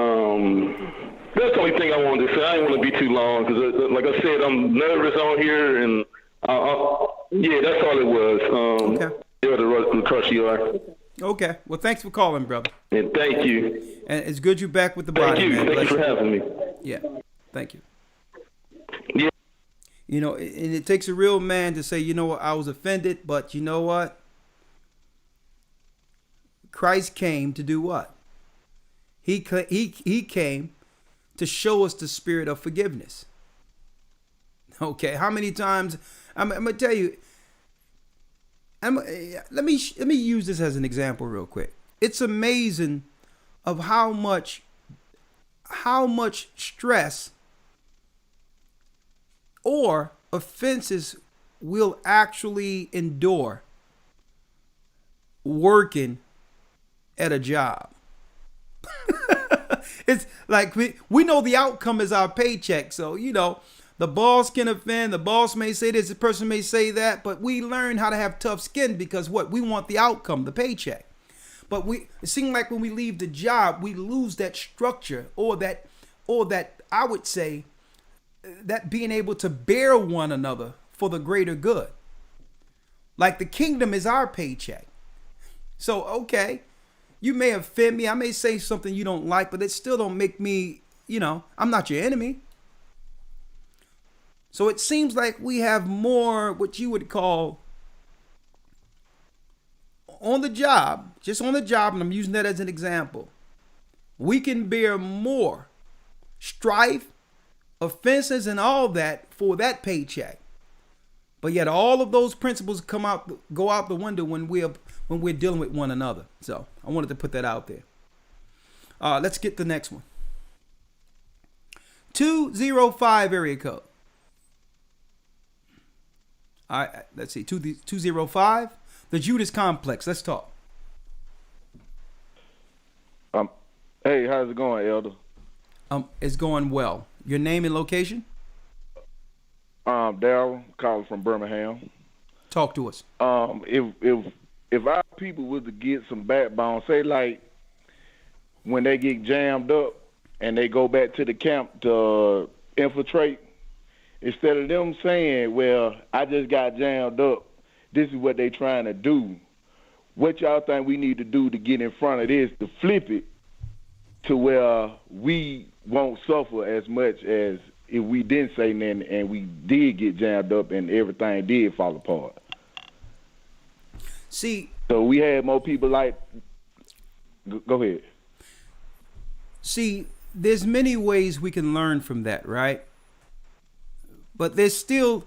that's the only thing I wanted to say. I didn't want to be too long because, like I said, I'm nervous on here, and that's all it was. Okay. Elder Rawchaa. Okay. Well, thanks for calling, brother. And thank you. And it's good you're back with the body. Thank you. Man. Thank you for having me. Yeah. Thank you. Yeah. You know, and it takes a real man to say, you know what, I was offended, but you know what? Christ came to do what? He came to show us the spirit of forgiveness. Okay, how many times? I'm gonna tell you. Let me use this as an example real quick. It's amazing of how much stress or offenses we'll actually endure working at a job. It's like we know the outcome is our paycheck. So, you know, the boss can offend, the boss may say this, the person may say that, but we learn how to have tough skin because what? We want the outcome, the paycheck. But it seems like when we leave the job, we lose that structure or that I would say that being able to bear one another for the greater good. Like the kingdom is our paycheck. So, okay, you may offend me. I may say something you don't like, but it still don't make me, you know, I'm not your enemy. So it seems like we have more what you would call on the job, just on the job, and I'm using that as an example. We can bear more strife, offenses, and all that for that paycheck. But yet all of those principles go out the window when we're dealing with one another. So I wanted to put that out there. Let's get the next one. 205 area code. All right, let's see. 205. The Judas Complex. Let's talk. Hey, how's it going, Elder? It's going well. Your name and location? Daryl, calling from Birmingham. Talk to us. If our people was to get some backbone, say like when they get jammed up and they go back to the camp to infiltrate, instead of them saying, well, I just got jammed up, this is what they trying to do. What y'all think we need to do to get in front of this, to flip it to where we won't suffer as much as if we didn't say nothing and we did get jammed up and everything did fall apart? See, so we had more people like, go ahead. See, there's many ways we can learn from that, right? But to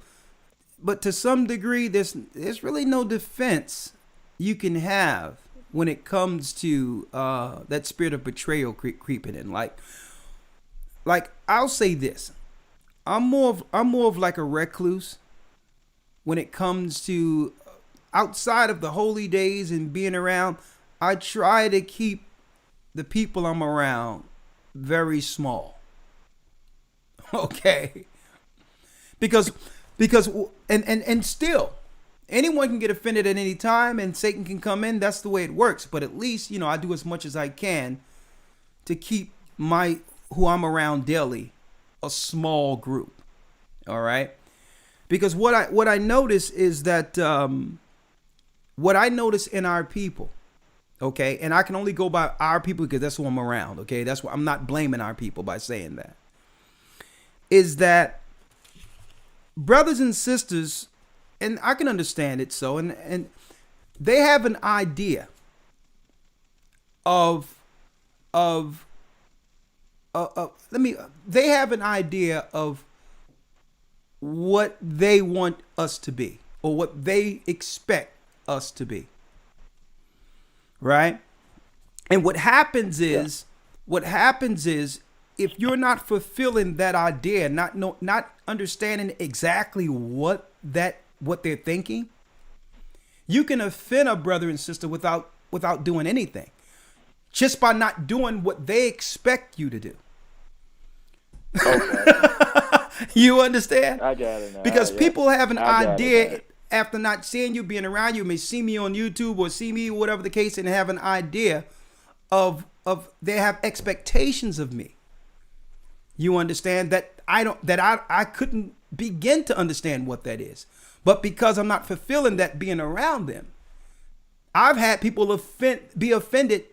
some degree, there's really no defense you can have when it comes to that spirit of betrayal creeping in. Like I'll say this, I'm more of like a recluse when it comes to outside of the holy days and being around. I try to keep the people I'm around very small. Okay. Because and still anyone can get offended at any time and Satan can come in. That's the way it works. But at least, you know, I do as much as I can to keep who I'm around daily a small group. All right. Because what I notice is that what I notice in our people, okay, and I can only go by our people because that's who I'm around. Okay. That's why I'm not blaming our people by saying that, is that brothers and sisters, and I can understand it so, and they have an idea they have an idea of what they want us to be or what they expect us to be. Right? And what happens is if you're not fulfilling that idea, not understanding exactly what they're thinking, you can offend a brother and sister without doing anything, just by not doing what they expect you to do. Okay. You understand? I got it now. Because people have an idea after not seeing you, being around you, may see me on YouTube or see me, whatever the case, and have an idea of they have expectations of me. You understand that I couldn't begin to understand what that is. But because I'm not fulfilling that being around them, I've had people be offended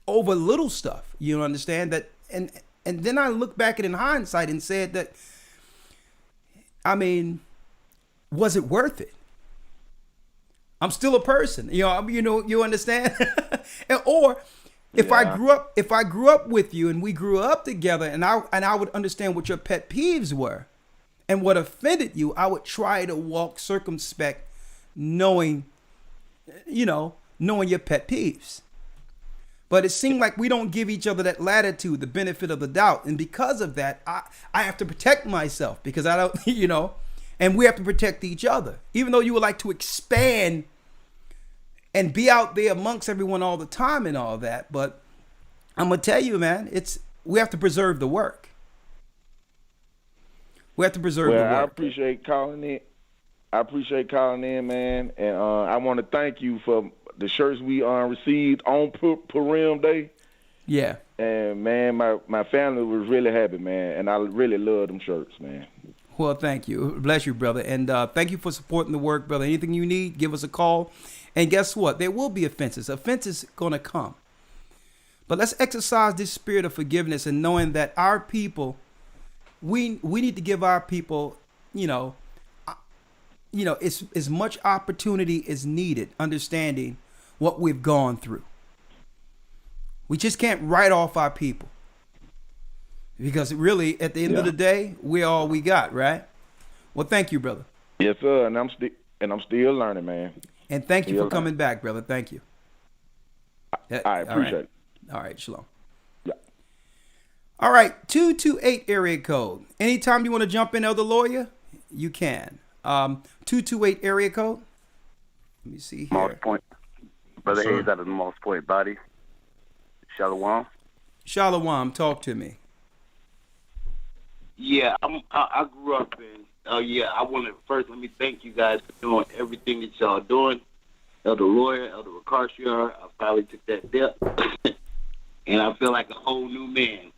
over little stuff. You understand that? And then I look back at it in hindsight and said that I mean, was it worth it? I'm still a person, you understand? Or if I grew up with you and we grew up together, and I would understand what your pet peeves were and what offended you, I would try to walk circumspect, knowing your pet peeves. But it seemed like we don't give each other that latitude, the benefit of the doubt. And because of that, I have to protect myself, because I don't, and we have to protect each other. Even though you would like to expand and be out there amongst everyone all the time and all that. But I'm going to tell you, man, we have to preserve the work. We have to preserve the work. I appreciate calling in, man. And I want to thank you for the shirts we received on Purim Day. Yeah. And, man, my family was really happy, man. And I really love them shirts, man. Well, thank you. Bless you, brother. And thank you for supporting the work, brother. Anything you need, give us a call. And guess what? There will be offenses. Offenses going to come. But let's exercise this spirit of forgiveness and knowing that our people, we need to give our people, as much opportunity as needed, understanding what we've gone through. We just can't write off our people, because really, at the end of the day, we're all we got, right? Well, thank you, brother. Yes, sir. And I'm still learning, man. And thank you for coming back, brother. Thank you. I appreciate it. All right, shalom. Yeah. All right, 228 area code. Anytime you want to jump in, Elder Lawyer, you can. 228 area code. Let me see here. Moss Point. Brother Hayes out of the Moss Point body. Shalom. Shalom, talk to me. Yeah, I grew up in, I want to first let me thank you guys for doing everything that y'all doing. Elder Rawchaa, Elder Rawchaa, I finally took that dip. And I feel like a whole new man.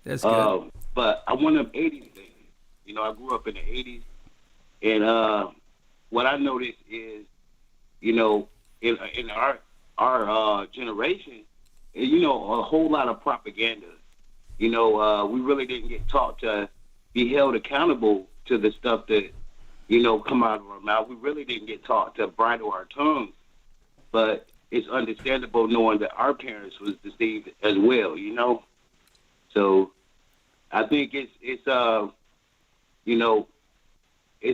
That's good. But I want them 80s things. I grew up in the 80s. And what I noticed is, in our generation, a whole lot of propaganda. We really didn't get taught to be held accountable to the stuff that, come out of our mouth. We really didn't get taught to bridle our tongues. But it's understandable knowing that our parents was deceived as well, So I think it's it's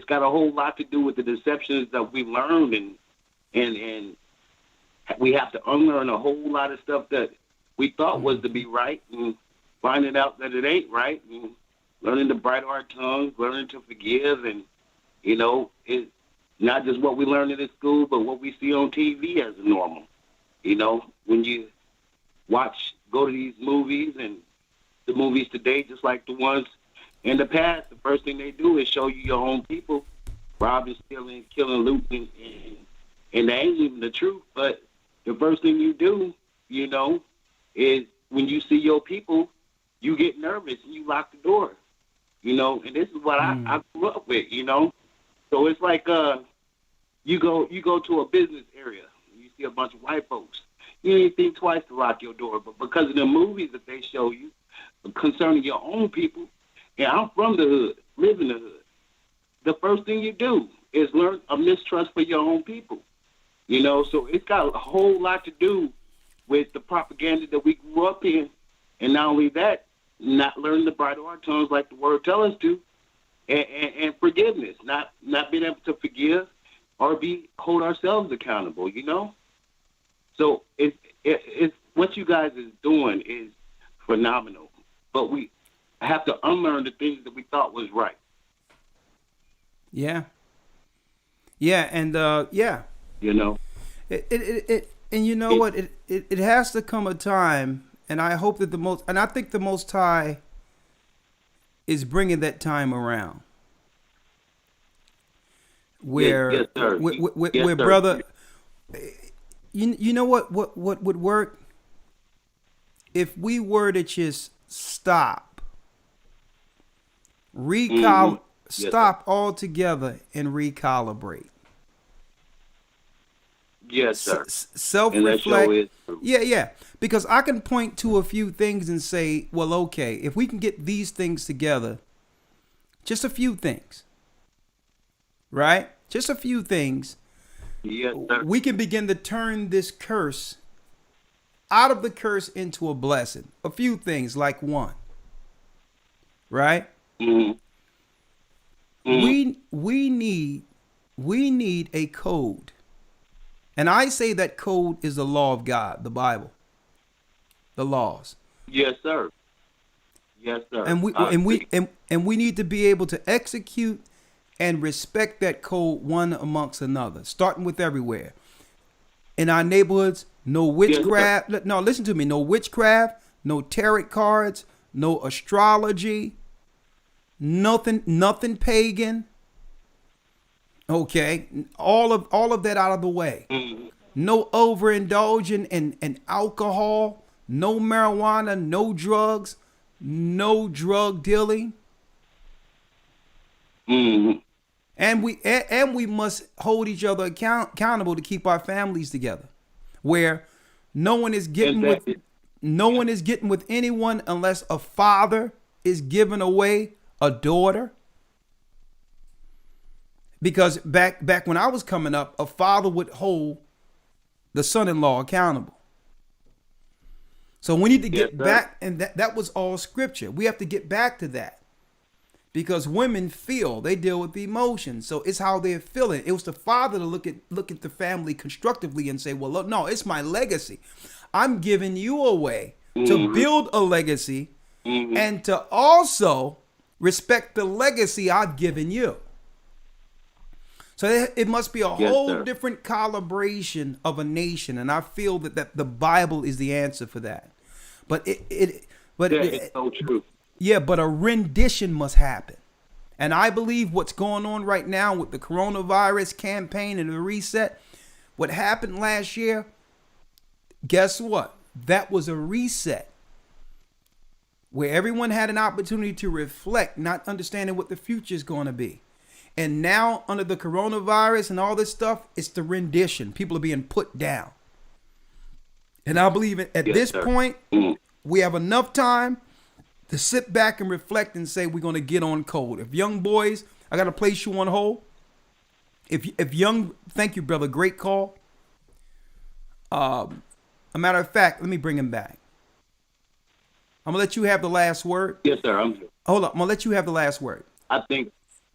got a whole lot to do with the deceptions that we learned, and we have to unlearn a whole lot of stuff that we thought was to be right, and finding out that it ain't right, and learning to bridle our tongues, learning to forgive, and it's not just what we learned in school, but what we see on TV as normal. When you go to these movies, and the movies today, just like the ones in the past, the first thing they do is show you your own people robbing, stealing, killing, looting, and that ain't even the truth. But the first thing you do, is when you see your people, you get nervous and you lock the door. And this is what I grew up with. So it's like you go to a business area, and you see a bunch of white folks. You ain't think twice to lock your door, but because of the movies that they show you concerning your own people, and I'm from the hood, live in the hood, the first thing you do is learn a mistrust for your own people. So it's got a whole lot to do with the propaganda that we grew up in, and not only that, not learning to bridle our tongues like the word tells us to, and forgiveness, not being able to forgive or hold ourselves accountable. So it's what you guys is doing is phenomenal, but we have to unlearn the things that we thought was right. Yeah, and It and you know what? It has to come a time, and I hope that I think the Most High is bringing that time around, where, yes, sir. where brother, you know what would work if we were to just stop, stop altogether and recalibrate. Yes, sir. Self-reflect. Yeah. Because I can point to a few things and say, well, okay, if we can get these things together, Just a few things. Right? Just a few things. Yes, sir. We can begin to turn this curse out of the curse into a blessing. A few things, like one. Right? Mm-hmm. We need a code. And I say that code is the law of God, the Bible. The laws. Yes, sir. Yes, sir. And we need to be able to execute and respect that code one amongst another, starting with everywhere. In our neighborhoods, no witchcraft. Yes, no, listen to me. No witchcraft, no tarot cards, no astrology, nothing pagan. Okay, all of that out of the way. Mm-hmm. No overindulging in alcohol, no marijuana, no drugs, no drug dealing. Mm-hmm. And we must hold each other accountable to keep our families together, where no one is getting with anyone unless a father is giving away a daughter. Because back when I was coming up, a father would hold the son-in-law accountable. So we need to get back, and that was all scripture. We have to get back to that. Because women feel, they deal with the emotions. So it's how they're feeling. It was the father to look at the family constructively and say, well, look, no, it's my legacy. I'm giving you away to build a legacy and to also respect the legacy I've given you. So it must be a whole different calibration of a nation. And I feel that the Bible is the answer for that. But it's so true. Yeah, but a rendition must happen. And I believe what's going on right now with the coronavirus campaign and the reset, what happened last year, guess what? That was a reset where everyone had an opportunity to reflect, not understanding what the future is going to be. And now under the coronavirus and all this stuff, it's the rendition. People are being put down. And I believe at this point, we have enough time to sit back and reflect and say we're going to get on code. If young boys, I got to place you on hold. If young, thank you, brother. Great call. A matter of fact, let me bring him back. I'm going to let you have the last word. Yes, sir. I'm here. Hold up. I'm going to let you have the last word. I think.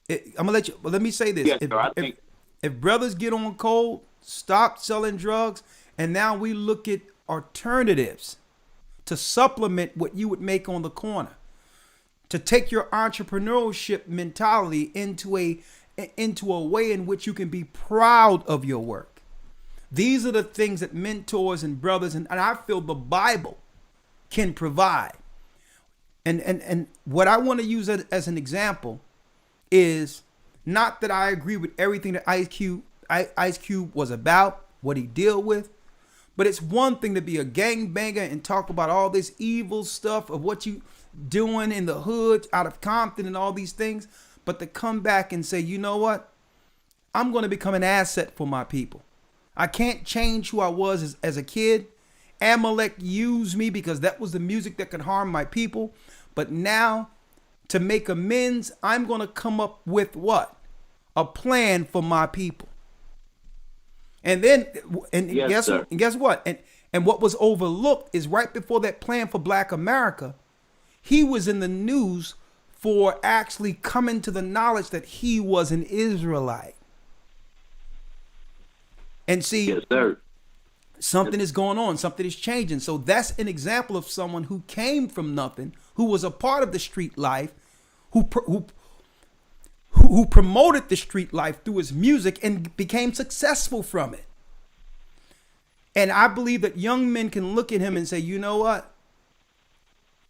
I'm going to let you, let me say this. Yes, sir. If brothers get on code, stop selling drugs, and now we look at alternatives to supplement what you would make on the corner, to take your entrepreneurship mentality into a way in which you can be proud of your work. These are the things that mentors and brothers, and I feel the Bible can provide. And what I want to use as an example is not that I agree with everything that Ice Cube was about, what he dealt with, but it's one thing to be a gangbanger and talk about all this evil stuff of what you doing in the hood out of Compton and all these things, but to come back and say, you know what? I'm going to become an asset for my people. I can't change who I was as a kid. Amalek used me because that was the music that could harm my people. But now, to make amends, I'm going to come up with what? A plan for my people. And then, guess what? And what was overlooked is right before that plan for Black America, he was in the news for actually coming to the knowledge that he was an Israelite. And see, something is going on, something is changing. So that's an example of someone who came from nothing, who was a part of the street life, who promoted the street life through his music and became successful from it. And I believe that young men can look at him and say, you know what?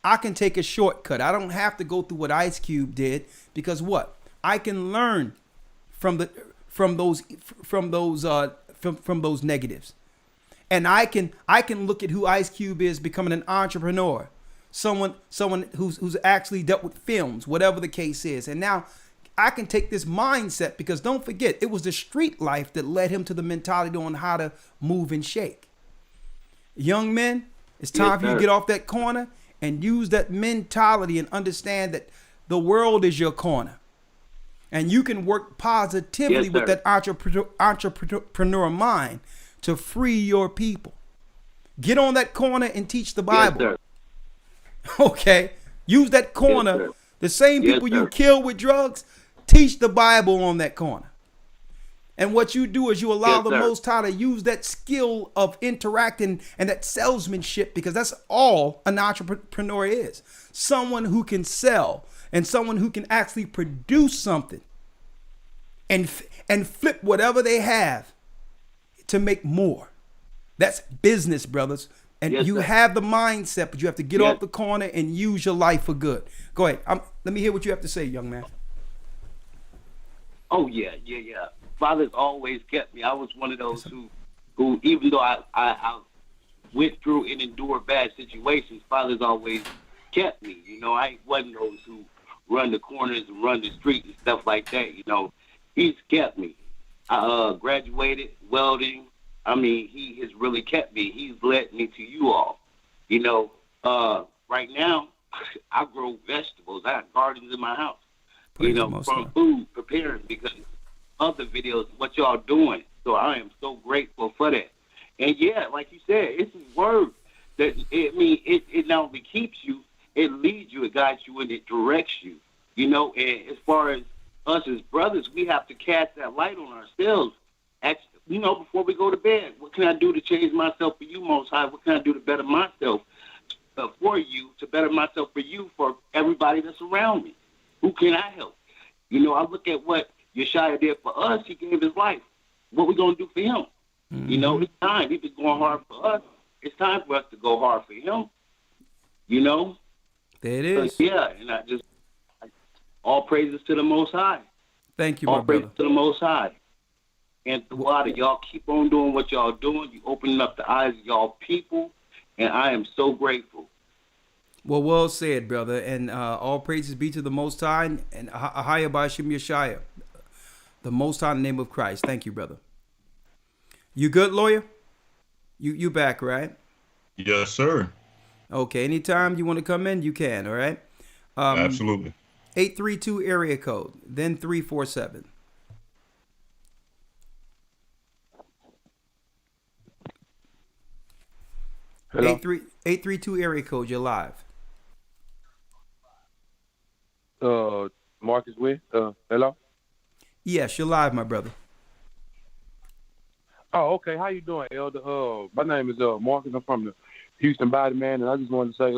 I can take a shortcut. I don't have to go through what Ice Cube did, because what? I can learn from those negatives. And I can look at who Ice Cube is, becoming an entrepreneur, someone who's actually dealt with films, whatever the case is. And now I can take this mindset, because don't forget, it was the street life that led him to the mentality on how to move and shake. Young men, it's time for you to get off that corner and use that mentality and understand that the world is your corner. And you can work positively Yes, with sir. that entrepreneur mind to free your people. Get on that corner and teach the Yes, Bible. sir. Okay? Use that corner. sir. The same Yes, people you sir. kill with drugs, teach the Bible on that corner. And what you do is you allow Yes, the sir. Most High to use that skill of interacting and that salesmanship, because that's all an entrepreneur is. Someone who can sell and someone who can actually produce something and flip whatever they have to make more. That's business, brothers. And Yes, you sir. have the mindset, but you have to get Yes. off the corner and use your life for good. Go ahead. Let me hear what you have to say, young man. Oh yeah. Father's always kept me. I was one of those who even though I went through and endured bad situations, Father's always kept me. You know, I wasn't those who run the corners and run the street and stuff like that. You know, he's kept me. I graduated welding. I mean, he has really kept me. He's led me to you all. You know, right now, I grow vegetables. I have gardens in my house. Praise the You know, Most from High. food preparing because other videos, what y'all doing. So I am so grateful for that. And yeah, like you said, it's his word that it not only keeps you, it leads you, it guides you, and it directs you. You know, and as far as us as brothers, we have to cast that light on ourselves. You know, before we go to bed, what can I do to change myself for you, Most High? What can I do to better myself for you, to better myself for you, for everybody that's around me? Who can I help? You know, I look at what Yeshua did for us. He gave his life. What we going to do for him? Mm-hmm. You know, it's time. He's been going hard for us. It's time for us to go hard for him. You know? There it is. Yeah, and all praises to the Most High. Thank you, my All praises brother. to the Most High. And the water, y'all keep on doing what y'all doing. You opening up the eyes of y'all people, and I am so grateful. Well said, brother. And all praises be to the Most High and Ahaya Bashim Yeshaya, the Most High in the name of Christ. Thank you, brother. You good, lawyer? You back, right? Yes, sir. Okay. Anytime you want to come in, you can. All right. Absolutely. 832 area code, then 347. Hello? 832 area code, you're live. Marcus Witt. Hello? Yes, you're live, my brother. Oh, okay. How you doing, Elder? My name is Marcus. I'm from the Houston Body, man, and I just wanted to say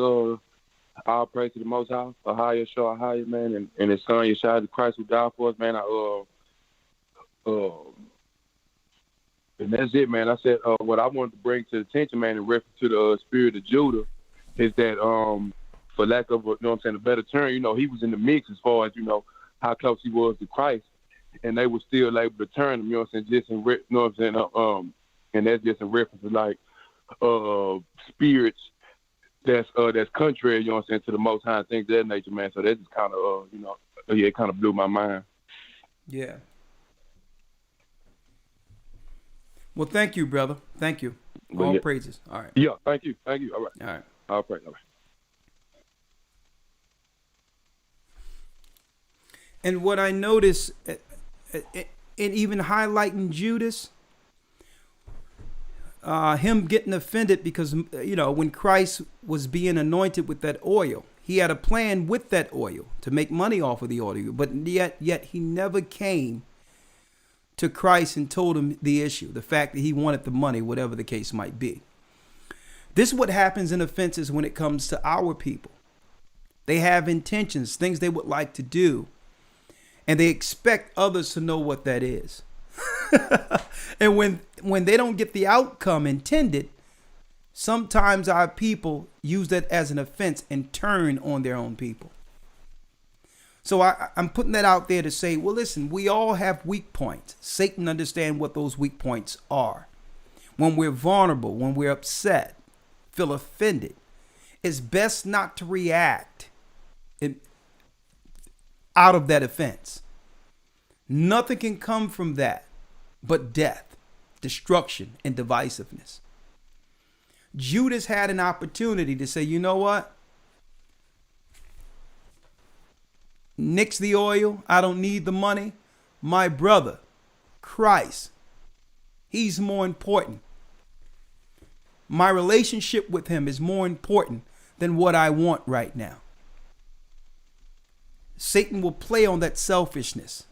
all praise to the Most High, Ahaya, Ahaya, man, and his son, Yeshua the Christ, who died for us, man. And that's it, man. I said what I wanted to bring to the attention, man, in reference to the spirit of Judah, is that for lack of a better term, he was in the mix as far as, how close he was to Christ, and they were still able to turn him, just in, and that's just in reference to like spirits that's contrary, to the Most High and things of that nature, man. So that just kind of, it kind of blew my mind. Yeah. Well, thank you, brother. Thank you. All praises. All right. Yeah, thank you. All right. All right. All praise. All right. And what I notice, and even highlighting Judas, him getting offended because, when Christ was being anointed with that oil, he had a plan with that oil to make money off of the oil, but yet he never came to Christ and told him the issue, the fact that he wanted the money, whatever the case might be. This is what happens in offenses when it comes to our people. They have intentions, things they would like to do, and they expect others to know what that is. And when they don't get the outcome intended, sometimes our people use that as an offense and turn on their own people. So I'm putting that out there to say, well, listen, we all have weak points. Satan understands what those weak points are. When we're vulnerable, when we're upset, feel offended, it's best not to react out of that offense. Nothing can come from that but death, destruction, and divisiveness. Judas had an opportunity to say, you know what? nix the oil. I don't need the money. My brother, Christ, he's more important. My relationship with him is more important than what I want right now. Satan will play on that selfishness,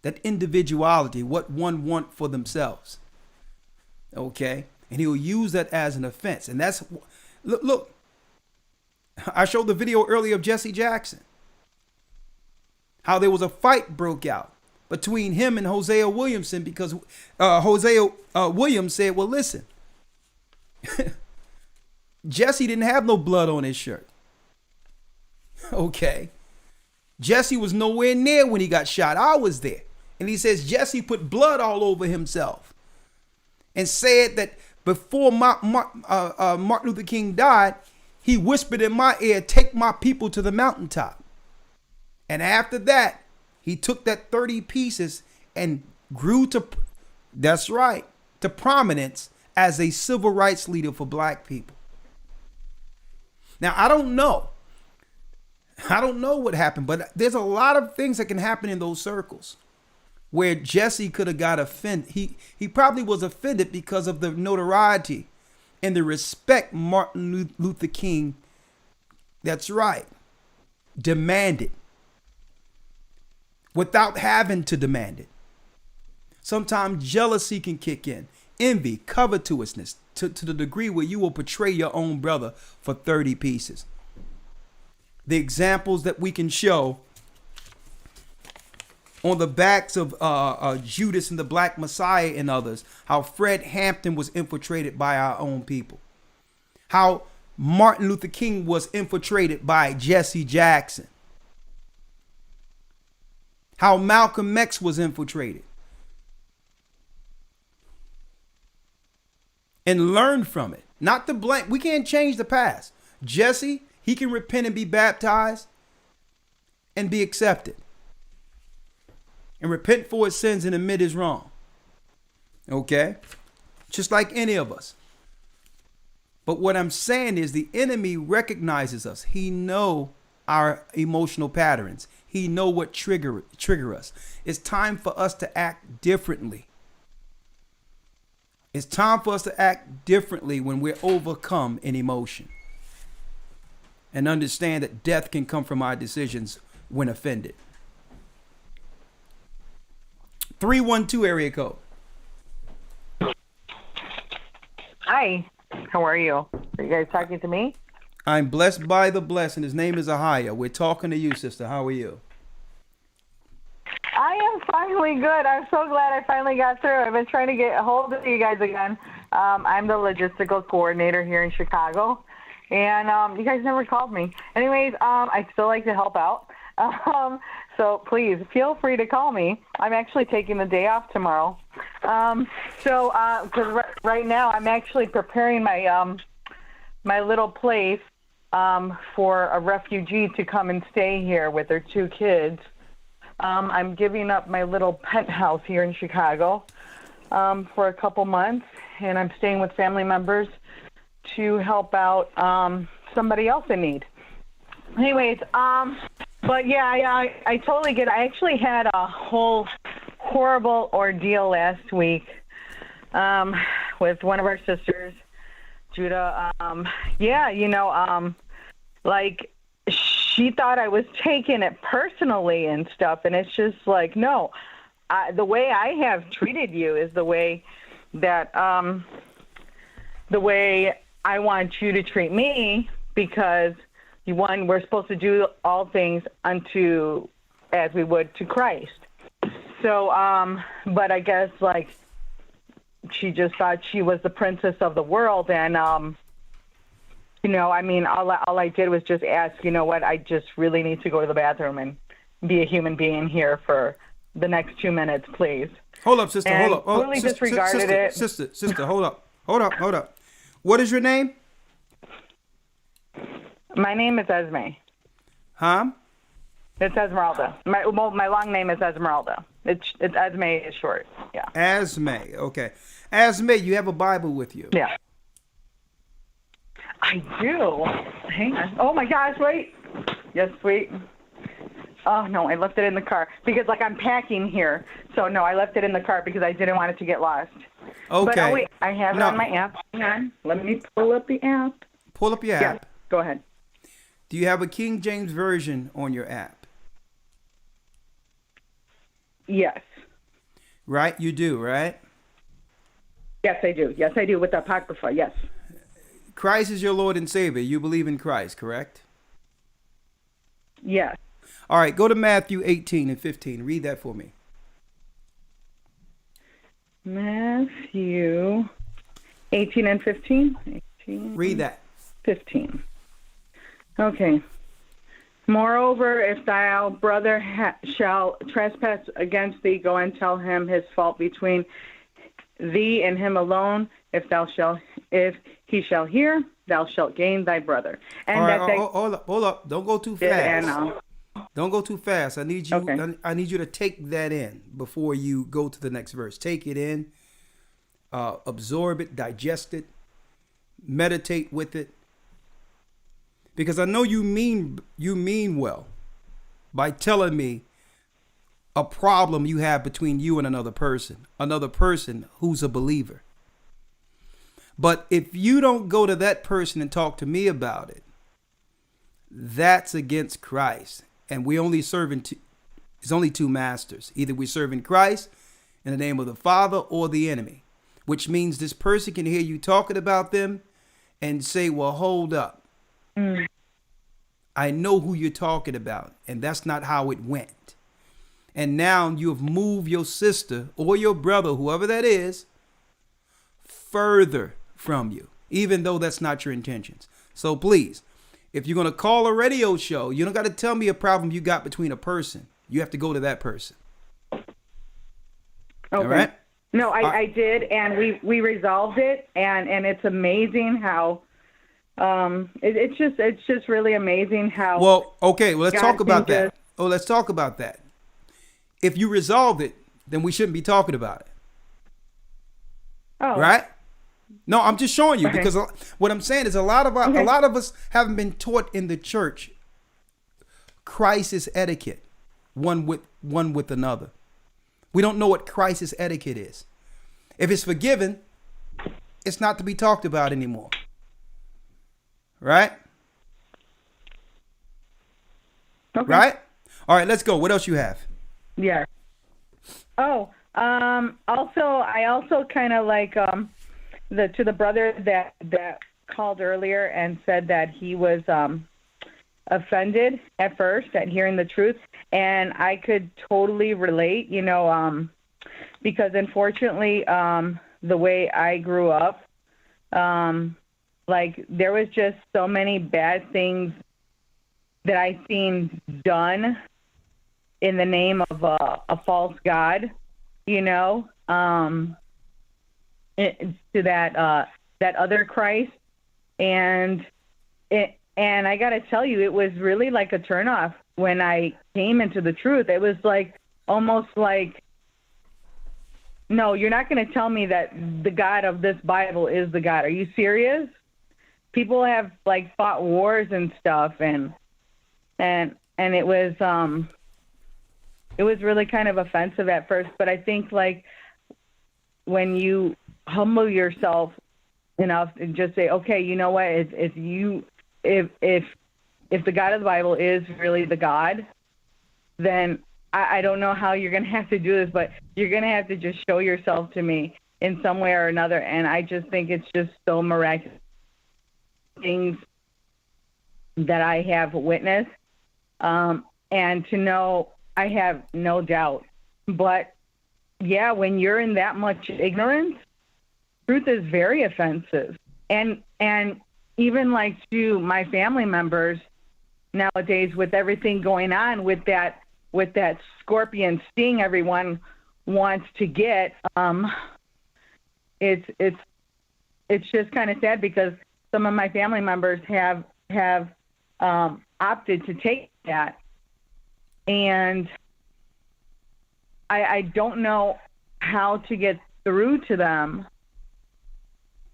that individuality, what one want for themselves. Okay? And he'll use that as an offense. And that's, look, I showed the video earlier of Jesse Jackson. How there was a fight broke out between him and Hosea Williamson because Hosea Williams said, well, listen, Jesse didn't have no blood on his shirt. Okay. Jesse was nowhere near when he got shot. I was there. And he says Jesse put blood all over himself and said that before Martin Luther King died, he whispered in my ear, take my people to the mountaintop. And after that, he took that 30 pieces and grew to, that's right, to prominence as a civil rights leader for black people. Now, I don't know what happened, but there's a lot of things that can happen in those circles where Jesse could have got offended. He probably was offended because of the notoriety and the respect Martin Luther King, that's right, demanded without having to demand it. Sometimes jealousy can kick in, envy, covetousness, to the degree where you will betray your own brother for 30 pieces. The examples that we can show on the backs of Judas and the Black Messiah and others, how Fred Hampton was infiltrated by our own people, how Martin Luther King was infiltrated by Jesse Jackson, how Malcolm X was infiltrated, and learn from it. Not to blame. We can't change the past. Jesse, he can repent and be baptized and be accepted and repent for his sins and admit his wrong. Okay? Just like any of us. But what I'm saying is the enemy recognizes us. He know our emotional patterns. He know what trigger us. It's time for us to act differently. It's time for us to act differently when we're overcome in emotion. And understand that death can come from our decisions when offended. 312 area code. Hi, how are you? Are you guys talking to me? I'm blessed by the blessed, and his name is Ahaya. We're talking to you, sister. How are you? I am finally good. I'm so glad I finally got through. I've been trying to get a hold of you guys again. I'm the logistical coordinator here in Chicago, and you guys never called me. Anyways, I still like to help out. So please feel free to call me. I'm actually taking the day off tomorrow. Because right now I'm actually preparing my my little place for a refugee to come and stay here with their 2 kids. I'm giving up my little penthouse here in Chicago for a couple months, and I'm staying with family members to help out somebody else in need. Anyways, but yeah, I totally get it. I actually had a whole horrible ordeal last week with one of our sisters, Judah. Like she thought I was taking it personally and stuff, and it's just like, no, the way I have treated you is the way that the way I want you to treat me, because one, we're supposed to do all things unto as we would to Christ. So, but I guess like she just thought she was the princess of the world, and all I did was just ask, you know what, I just really need to go to the bathroom and be a human being here for the next 2 minutes, please. Hold up, sister. And hold up. Totally disregarded it. Sister, hold up. What is your name? My name is Esme. Huh? It's Esmeralda. My long name is Esmeralda. It's Esme is short. Yeah. Esme. Okay. Esme, you have a Bible with you? Yeah. I do. Hang on. Oh my gosh! Wait. Yes, wait. Oh, no, I left it in the car because, like, I'm packing here. So, no, I left it in the car because I didn't want it to get lost. Okay. But, oh, wait, I have it on my app. Hang on. Let me pull up the app. Pull up your app. Yeah, go ahead. Do you have a King James Version on your app? Yes. Right? You do, right? Yes, I do. Yes, I do, with the Apocrypha, yes. Christ is your Lord and Savior. You believe in Christ, correct? Yes. All right, go to Matthew 18 and 15. Read that for me. Matthew 18 and 15? 18, Read that. 15. Okay. Moreover, if thy brother shall trespass against thee, go and tell him his fault between thee and him alone. If he shall hear, thou shalt gain thy brother. And all right, hold up. Don't go too fast. And, don't go too fast. I need you. Okay. I need you to take that in before you go to the next verse. Take it in, absorb it, digest it, meditate with it. Because I know you mean well by telling me a problem you have between you and another person who's a believer. But if you don't go to that person and talk to me about it, that's against Christ. And we only serving there's only two masters. Either we're serving Christ in the name of the Father or the enemy, which means this person can hear you talking about them and say, well, hold up. I know who you're talking about, and that's not how it went. And now you have moved your sister or your brother, whoever that is, further from you, even though that's not your intentions. So please, if you're going to call a radio show, you don't got to tell me a problem you got between a person. You have to go to that person. Okay. All right? No, I did, and we resolved it, and it's amazing how it's just really amazing how. Well, okay, well, let's God talk about that. just- Let's talk about that. If you resolved it, then we shouldn't be talking about it. Oh. Right? No, I'm just showing you Okay. because what I'm saying is a lot of us haven't been taught in the church crisis etiquette, one with another. We don't know what crisis etiquette is. If it's forgiven, it's not to be talked about anymore. Right? Okay. Right? All right, let's go. What else you have? Yeah. Oh, I also kind of like to the brother that called earlier and said that he was offended at first at hearing the truth, and I could totally relate, because unfortunately, the way I grew up, like there was just so many bad things that I seen done in the name of a false god, to that other Christ, and I gotta tell you, it was really like a turnoff when I came into the truth. It was like almost like, no, you're not gonna tell me that the God of this Bible is the God. Are you serious? People have like fought wars and stuff, and it was really kind of offensive at first, but I think like when you humble yourself enough and just say, okay, you know what, if the God of the Bible is really the God, then I don't know how you're going to have to do this, but you're going to have to just show yourself to me in some way or another. And I just think it's just so miraculous things that I have witnessed. And to know, I have no doubt. But yeah, when you're in that much ignorance, truth is very offensive. And even like to my family members nowadays, with everything going on with that scorpion sting everyone wants to get, it's just kind of sad because some of my family members have opted to take that. And I don't know how to get through to them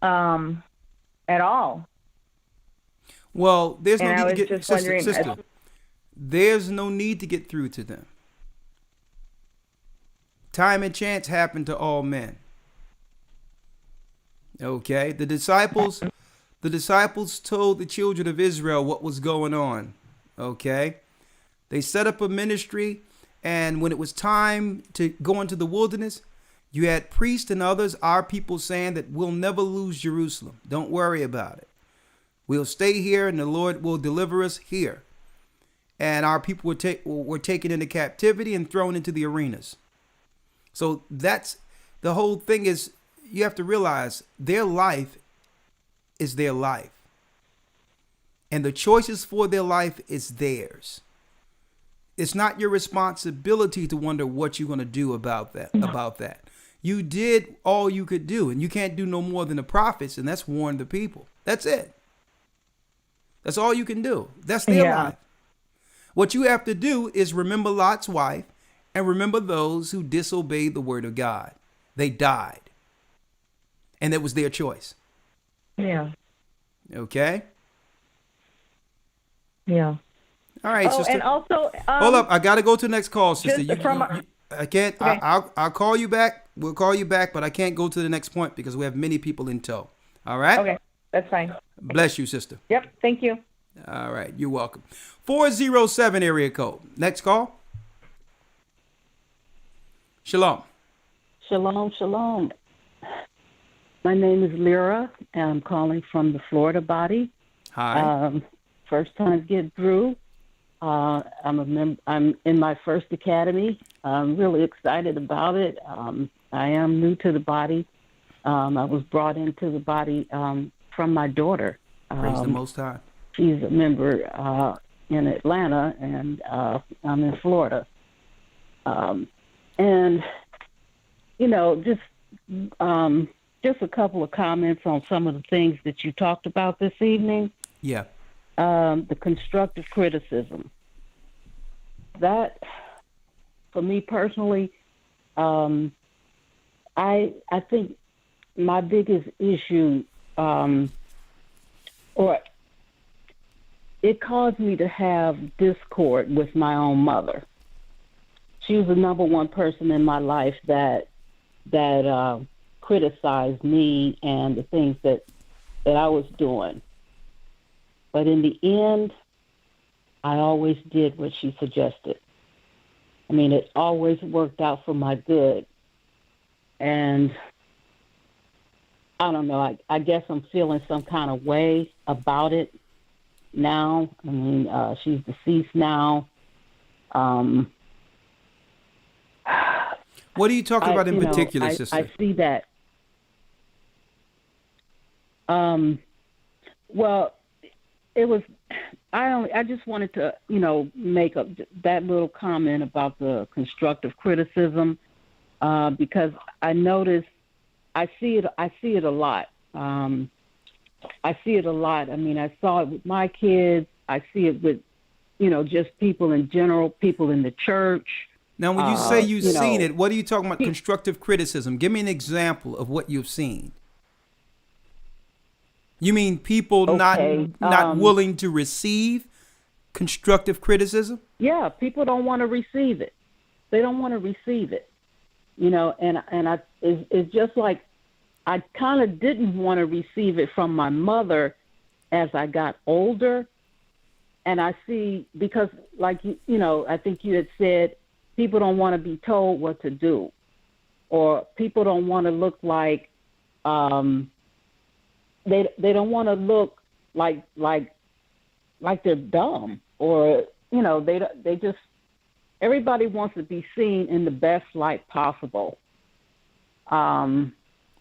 at all. Well, there's no And I need to was get just wondering, sister. there's no need to get through to them. Time and chance happen to all men. Okay, the disciples told the children of Israel what was going on. Okay, they set up a ministry, and when it was time to go into the wilderness, you had priests and others, our people, saying that we'll never lose Jerusalem. Don't worry about it. We'll stay here, and the Lord will deliver us here. And our people were taken into captivity and thrown into the arenas. So that's the whole thing. Is you have to realize their life is their life, and the choices for their life is theirs. It's not your responsibility to wonder what you're going to do about that. You did all you could do, and you can't do no more than the prophets, and that's warn the people. That's it. That's all you can do. That's their life. What you have to do is remember Lot's wife and remember those who disobeyed the word of God. They died, and it was their choice. Yeah. Okay? Yeah. All right, sister. And also, hold up. I got to go to the next call, sister. I can't. Okay. I'll call you back. We'll call you back, but I can't go to the next point because we have many people in tow. All right? Okay, that's fine. Bless you, sister. Yep, thank you. All right, you're welcome. 407 area code. Next call. Shalom. Shalom, shalom. My name is Lyra, and I'm calling from the Florida body. Hi. First time get through. I'm in my first academy. I'm really excited about it. I am new to the body. I was brought into the body from my daughter. Praise the Most High. She's a member in Atlanta, and I'm in Florida. And you know, just a couple of comments on some of the things that you talked about this evening. Yeah. The constructive criticism. That, for me personally, I think my biggest issue, or it caused me to have discord with my own mother. She was the number one person in my life that criticized me and the things that I was doing. But in the end, I always did what she suggested. I mean, it always worked out for my good. And I don't know, I guess I'm feeling some kind of way about it now. I mean, she's deceased now. What are you talking about in particular, sister? I see that. Well, it was. I just wanted to, make that little comment about the constructive criticism, because I noticed, I see it a lot. I see it a lot. I mean, I saw it with my kids. I see it with, just people in general, people in the church. Now, when you say you've seen it, what are you talking about? Constructive criticism. Give me an example of what you've seen. You mean people not willing to receive constructive criticism? Yeah, people don't want to receive it. They don't want to receive it. And it's just like I kind of didn't want to receive it from my mother as I got older. And I see, because like, I think you had said, people don't want to be told what to do, or people don't want to look like, they don't want to look like they're dumb, or they just, everybody wants to be seen in the best light possible. And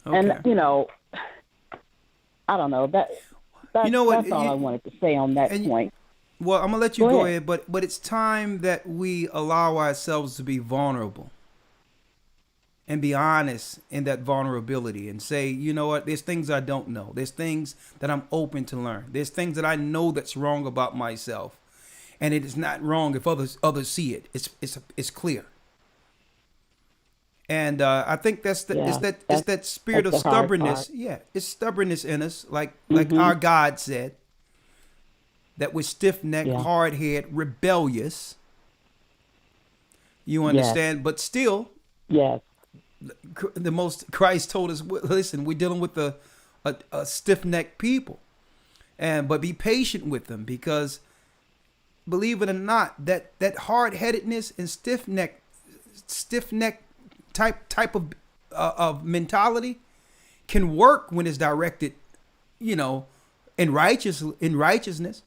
I don't know, that's all I wanted to say on that point. Well, I'm gonna let you go ahead, but it's time that we allow ourselves to be vulnerable and be honest in that vulnerability and say, you know what, there's things I don't know. There's things that I'm open to learn. There's things that I know that's wrong about myself. And it is not wrong if others see it. It's clear. And I think that's that spirit of stubbornness. Yeah, it's stubbornness in us, like our God said. that we're stiff-necked, Yeah. hard-headed, rebellious. You understand? But still, Yes. the most Christ told us, listen, we're dealing with a stiff-necked people, but be patient with them, because believe it or not, that hard-headedness and stiff-neck type of mentality can work when it's directed, in righteousness.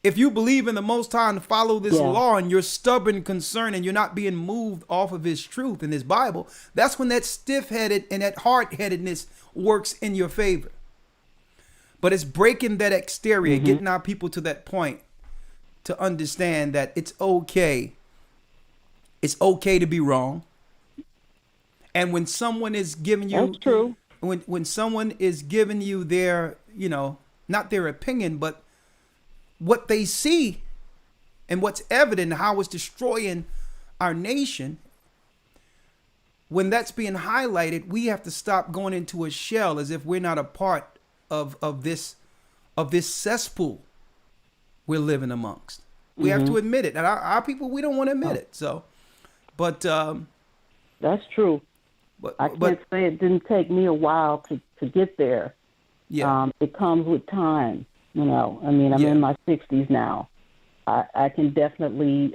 If you believe in the Most High and follow this law, and you're stubborn, concerned, and you're not being moved off of His truth in His Bible, that's when that stiff-headed and that hard-headedness works in your favor. But it's breaking that exterior, getting our people to that point to understand that it's okay. It's okay to be wrong. And when someone is giving you, That's true. When someone is giving you their, not their opinion, but what they see and what's evident, how it's destroying our nation, when that's being highlighted, we have to stop going into a shell as if we're not a part of this cesspool we're living amongst. We have to admit it. And our people, we don't want to admit it. So, but that's true. I can't say it didn't take me a while to get there. Yeah. It comes with time. I'm in my 60s now. I can definitely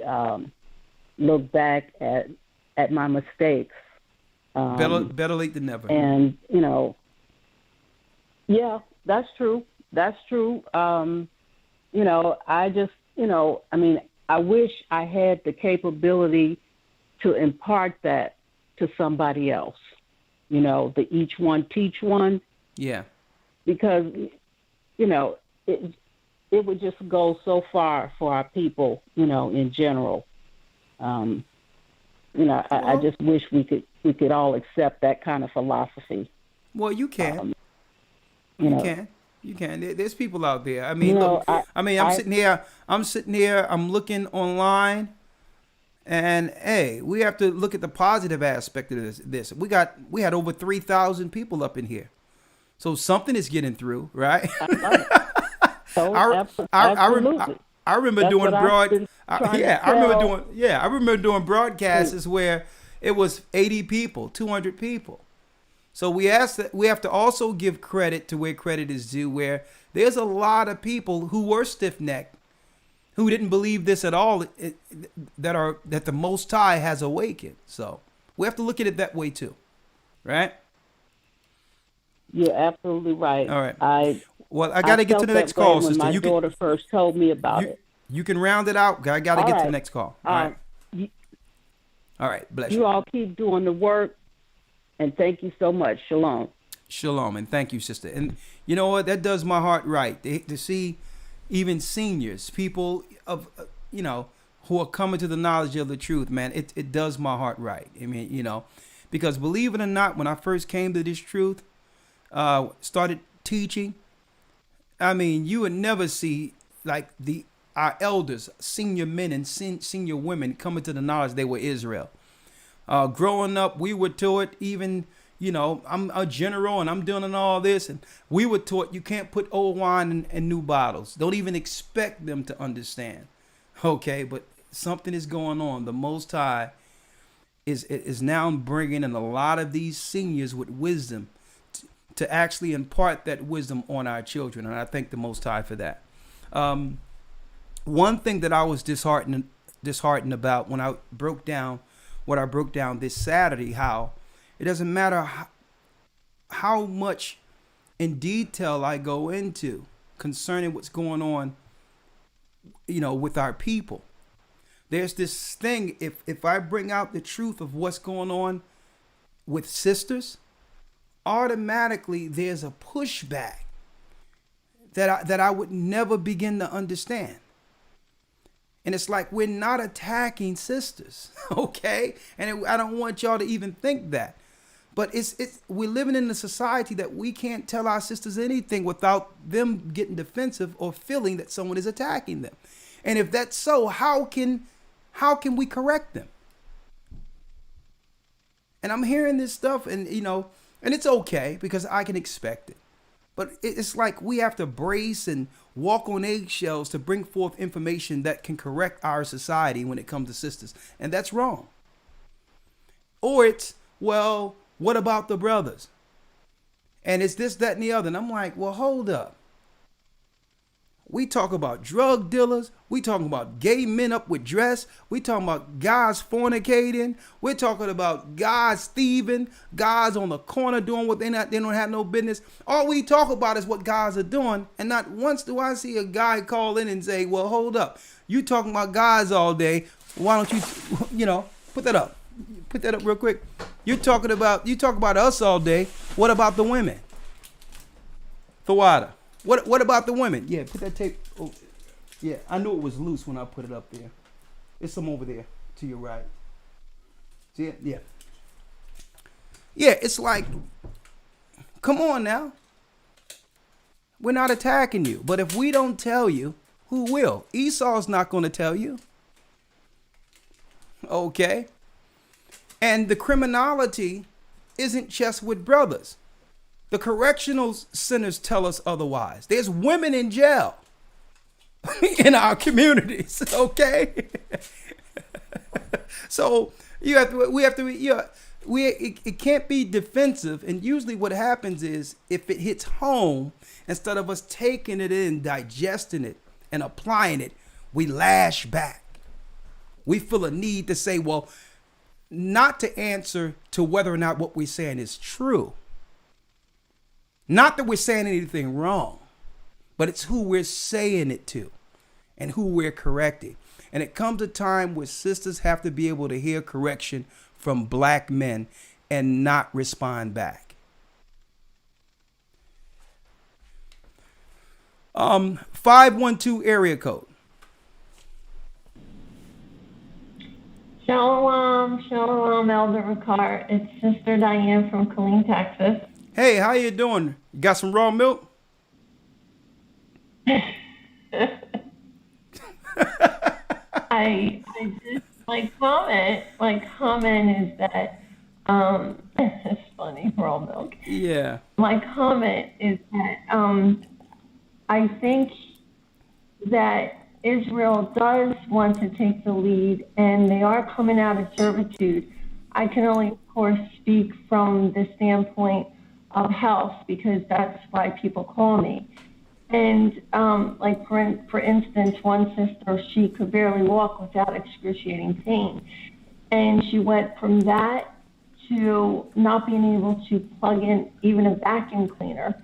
look back at my mistakes. Better late than never. And, yeah, that's true. That's true. I just, I wish I had the capability to impart that to somebody else, the each one teach one. Yeah. Because, it would just go so far for our people, in general. I just wish we could all accept that kind of philosophy. Well, you can. You can. There's people out there. I mean, look, I'm sitting here. I'm looking online, and hey, we have to look at the positive aspect of this. We had over 3,000 people up in here, so something is getting through, right? I remember doing I remember doing broadcasts where it was 80 people, 200 people. So we have to also give credit to where credit is due, where there's a lot of people who were stiff-necked, who didn't believe this at all, that the Most High has awakened. So we have to look at it that way too, right? You're absolutely right. All right. I got to get to the next call, sister. My daughter first told me about it. You can round it out. I got to get to the next call. All right. All right. Bless you. You all keep doing the work, and thank you so much. Shalom. Shalom, and thank you, sister. And you know what? That does my heart right to see even seniors, people of who are coming to the knowledge of the truth. Man, it does my heart right. I mean, because believe it or not, when I first came to this truth, started teaching, I mean, you would never see like our elders, senior men and senior women coming to the knowledge they were Israel. Growing up, we were taught even, I'm a general and I'm doing all this. And we were taught you can't put old wine in new bottles. Don't even expect them to understand. Okay, but something is going on. The Most High is now bringing in a lot of these seniors with wisdom to actually impart that wisdom on our children. And I thank the Most High for that. One thing that I was disheartened about when I broke down what I broke down this Saturday, how it doesn't matter how much in detail I go into concerning what's going on, with our people. There's this thing, if I bring out the truth of what's going on with sisters, automatically there's a pushback that I would never begin to understand. And it's like we're not attacking sisters, okay? And I don't want y'all to even think that. But we're living in a society that we can't tell our sisters anything without them getting defensive or feeling that someone is attacking them. And if that's so, how can we correct them? And I'm hearing this stuff, and and it's okay because I can expect it. But it's like we have to brace and walk on eggshells to bring forth information that can correct our society when it comes to sisters. And that's wrong. Or it's, well, what about the brothers? And it's this, that, and the other. And I'm like, well, hold up. We talk about drug dealers. We talking about gay men up with dress. We talking about guys fornicating. We're talking about guys thieving, guys on the corner doing what they don't have no business. All we talk about is what guys are doing. And not once do I see a guy call in and say, well, hold up. You talking about guys all day. Why don't you, put that up. Put that up real quick. You talk about us all day. What about the women? Thawada. What about the women? Yeah, put that tape. Oh, yeah, I knew it was loose when I put it up there. There's some over there to your right. See it? Yeah. Yeah, it's like, come on now. We're not attacking you. But if we don't tell you, who will? Esau's not going to tell you. Okay? And the criminality isn't just with brothers. The correctional centers tell us otherwise. There's women in jail in our communities, okay? So it can't be defensive. And usually what happens is if it hits home, instead of us taking it in, digesting it, and applying it, we lash back. We feel a need to say, well, not to answer to whether or not what we're saying is true. Not that we're saying anything wrong, but it's who we're saying it to and who we're correcting. And it comes a time where sisters have to be able to hear correction from black men and not respond back. 512 area code. Shalom, Elder Rawchaa. It's Sister Diane from Killeen, Texas. Hey, how you doing? You got some raw milk? I just my comment is that it's funny, raw milk. Yeah. My comment is that I think that Israel does want to take the lead, and they are coming out of servitude. I can only, of course, speak from the standpoint of health, because that's why people call me. And like for instance, one sister, she could barely walk without excruciating pain, and she went from that to not being able to plug in even a vacuum cleaner,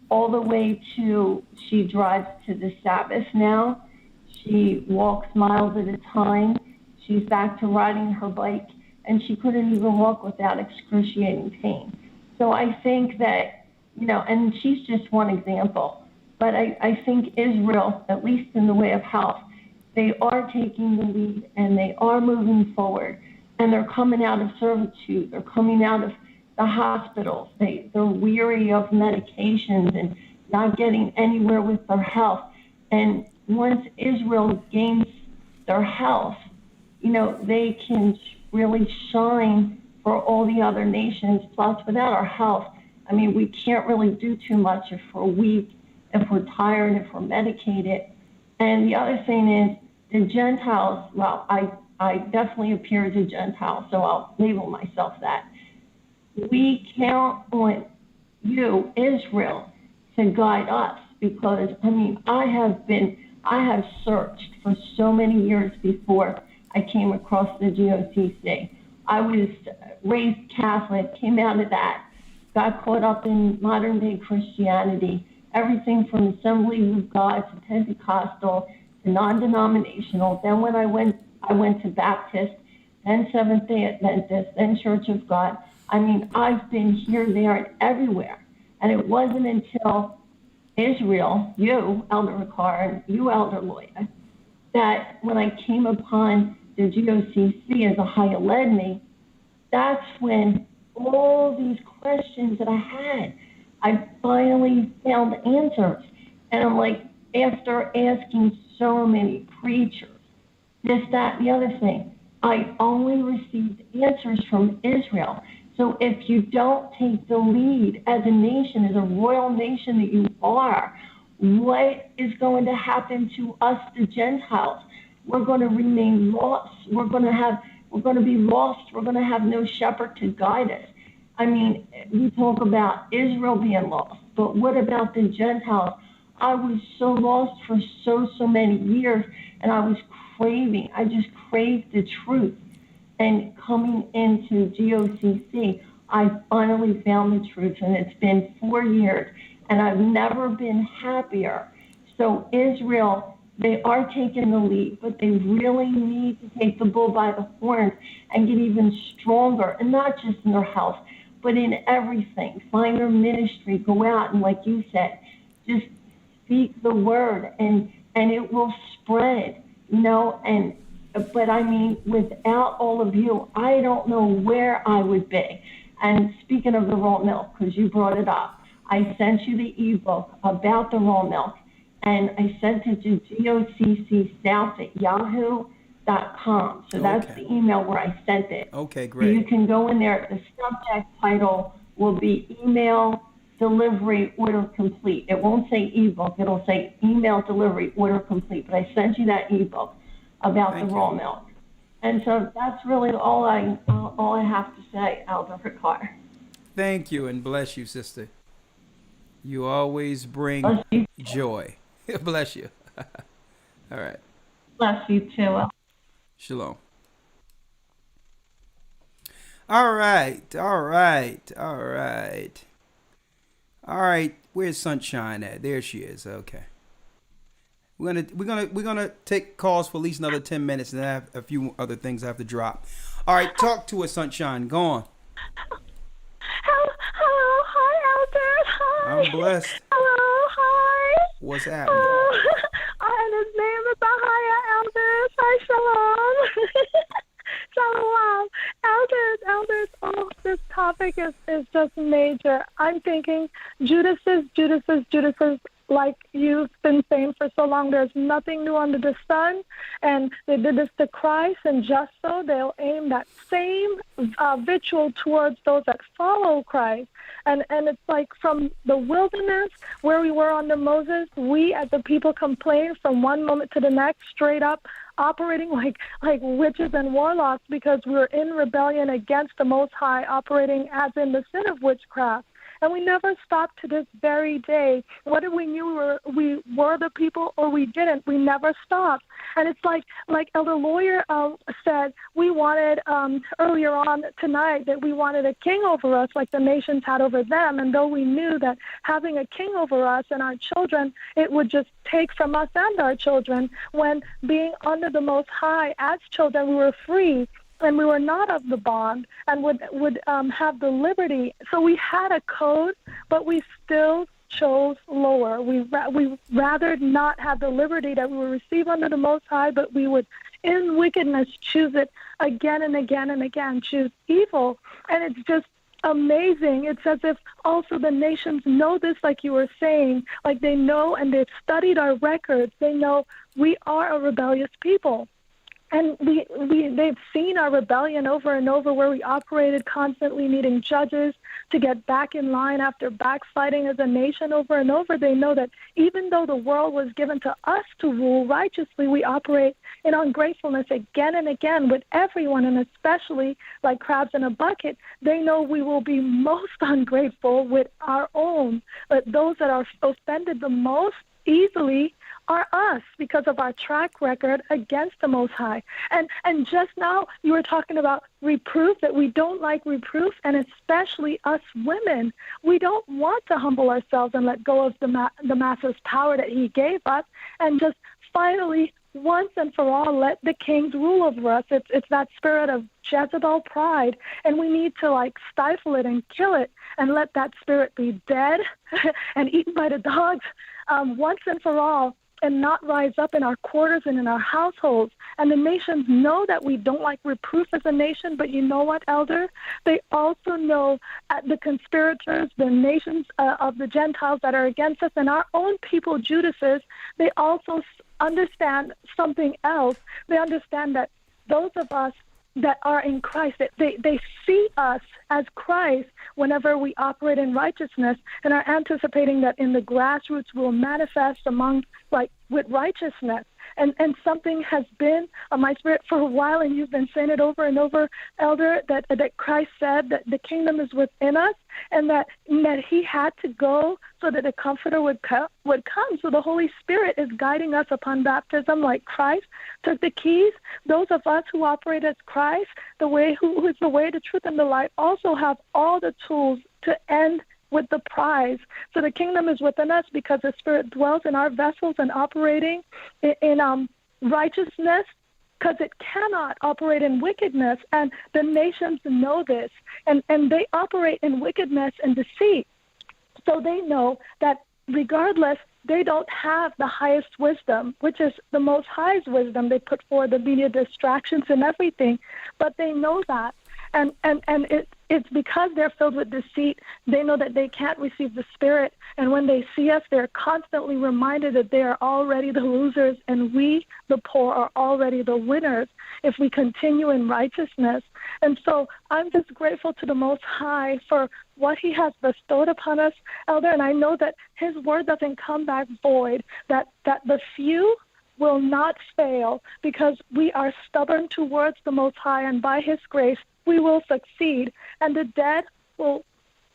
all the way to she drives to the Sabbath now. She walks miles at a time. She's back to riding her bike, and she couldn't even walk without excruciating pain. So I think that, and she's just one example, but I think Israel, at least in the way of health, they are taking the lead and they are moving forward, and they're coming out of servitude. They're coming out of the hospitals. They're weary of medications and not getting anywhere with their health. And once Israel gains their health, they can really shine for all the other nations. Plus, without our health, we can't really do too much if we're weak, if we're tired, if we're medicated. And the other thing is the Gentiles, well, I definitely appear as a Gentile, so I'll label myself that. We count on you, Israel, to guide us, because, I have searched for so many years before I came across the GOCC. I was raised Catholic, came out of that, got caught up in modern day Christianity, everything from Assembly of God to Pentecostal to non-denominational. Then when I went to Baptist, then Seventh-day Adventist, then Church of God. I've been here, there, and everywhere. And it wasn't until Israel, you, Elder Rawchaa, and you, Elder Lawya, that when I came upon the GOCC as a higher led me, that's when all these questions that I had, I finally found answers. And I'm like, after asking so many preachers, this, that, the other thing, I only received answers from Israel. So So if you don't take the lead as a nation, as a royal nation that you are, what is going to happen to us, the Gentiles? We're going to remain lost. We're going to be lost. We're going to have no shepherd to guide us. I mean, we talk about Israel being lost, but what about the Gentiles? I was so lost for so many years, and I just craved the truth. And coming into GOCC, I finally found the truth, and it's been 4 years, and I've never been happier. So Israel, they are taking the lead, but they really need to take the bull by the horns and get even stronger, and not just in their health, but in everything. Find their ministry, go out, and like you said, just speak the word, and it will spread, but I mean, without all of you, I don't know where I would be. And speaking of the raw milk, because you brought it up, I sent you the ebook about the raw milk, and I sent it to goccSouth@yahoo.com. So that's the email where I sent it. Okay, So great. you can go in there. The subject title will be email delivery order complete. It won't say ebook. It'll say email delivery order complete. But I sent you that ebook about the raw milk. And so that's really all I have to say, Elder Rawchaa. Thank you, and bless you, sister. You always bring joy. Bless you. All right. Bless you too. Shalom. All right. Where's Sunshine at? There she is. Okay. We're gonna take calls for at least another 10 minutes, and I have a few other things I have to drop. All right, talk to us, Sunshine. Go on. Hello, hi, Elder. Hi. I'm blessed. Hello, hi. What's happening? And his name is Ahaya, Elders. Hi, shalom. Shalom. Elders, oh, this topic is just major. I'm thinking Judases, like you've been saying for so long, there's nothing new under the sun, and they did this to Christ, and just so they'll aim that same vitriol towards those that follow Christ. And it's like from the wilderness where we were under Moses, we as a people complained from one moment to the next, straight up operating like witches and warlocks because we were in rebellion against the Most High, operating as in the sin of witchcraft. And we never stopped to this very day. Whether we knew we were the people or we didn't, we never stopped. And it's like Elder Lawya said, we wanted earlier on tonight that we wanted a king over us like the nations had over them. And though we knew that having a king over us and our children, it would just take from us and our children, when being under the Most High as children, we were free. And we were not of the bond, and would have the liberty. So we had a code, but we still chose lower. We rather not have the liberty that we would receive under the Most High, but we would, in wickedness, choose it again and again and again, choose evil. And it's just amazing. It's as if also the nations know this, like you were saying, like they know, and they've studied our records. They know we are a rebellious people. And they've seen our rebellion over and over, where we operated constantly needing judges to get back in line after backsliding as a nation over and over. They know that even though the world was given to us to rule righteously, we operate in ungratefulness again and again with everyone, and especially like crabs in a bucket. They know we will be most ungrateful with our own, but those that are offended the most easily are us, because of our track record against the Most High. And just now you were talking about reproof, that we don't like reproof, and especially us women. We don't want to humble ourselves and let go of the Master's power that he gave us, and just finally, once and for all, let the kings rule over us. It's that spirit of Jezebel pride, and we need to stifle it and kill it, and let that spirit be dead and eaten by the dogs once and for all, and not rise up in our quarters and in our households. And the nations know that we don't like reproof as a nation, but you know what, Elder? They also know the conspirators, the nations of the Gentiles that are against us, and our own people, Judases, they also understand something else. They understand that those of us that are in Christ, that they see us as Christ whenever we operate in righteousness, and are anticipating that in the grassroots will manifest among, like, with righteousness. And something has been on my spirit for a while, and you've been saying it over and over, Elder, that Christ said that the kingdom is within us, and that he had to go so that the Comforter would come. So the Holy Spirit is guiding us upon baptism, like Christ took the keys. Those of us who operate as Christ, who is the way, the truth, and the light, also have all the tools to end with the prize. So the kingdom is within us because the Spirit dwells in our vessels and operating in righteousness, because it cannot operate in wickedness. And the nations know this, and they operate in wickedness and deceit. So they know that regardless, they don't have the highest wisdom, which is the Most High's wisdom. They put forward the media distractions and everything, but they know that. And it's because they're filled with deceit. They know that they can't receive the Spirit. And when they see us, they're constantly reminded that they are already the losers, and we, the poor, are already the winners if we continue in righteousness. And so I'm just grateful to the Most High for what he has bestowed upon us, Elder. And I know that his word doesn't come back void, that the few will not fail, because we are stubborn towards the Most High, and by his grace, we will succeed, and the dead will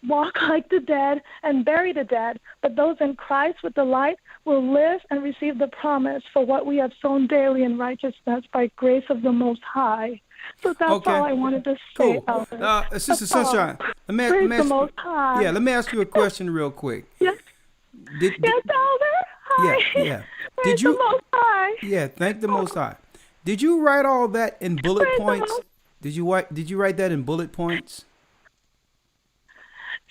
walk like the dead and bury the dead, but those in Christ with the light will live and receive the promise for what we have sown daily in righteousness by grace of the Most High. So that's all I wanted to say, Elder. Sister Sunshine, let me ask you a question real quick. Yes. Yes, Elder. Hi. Yeah. Praise the Most High. Yeah, thank the Most High. Did you write all that in bullet points? Did you write that in bullet points?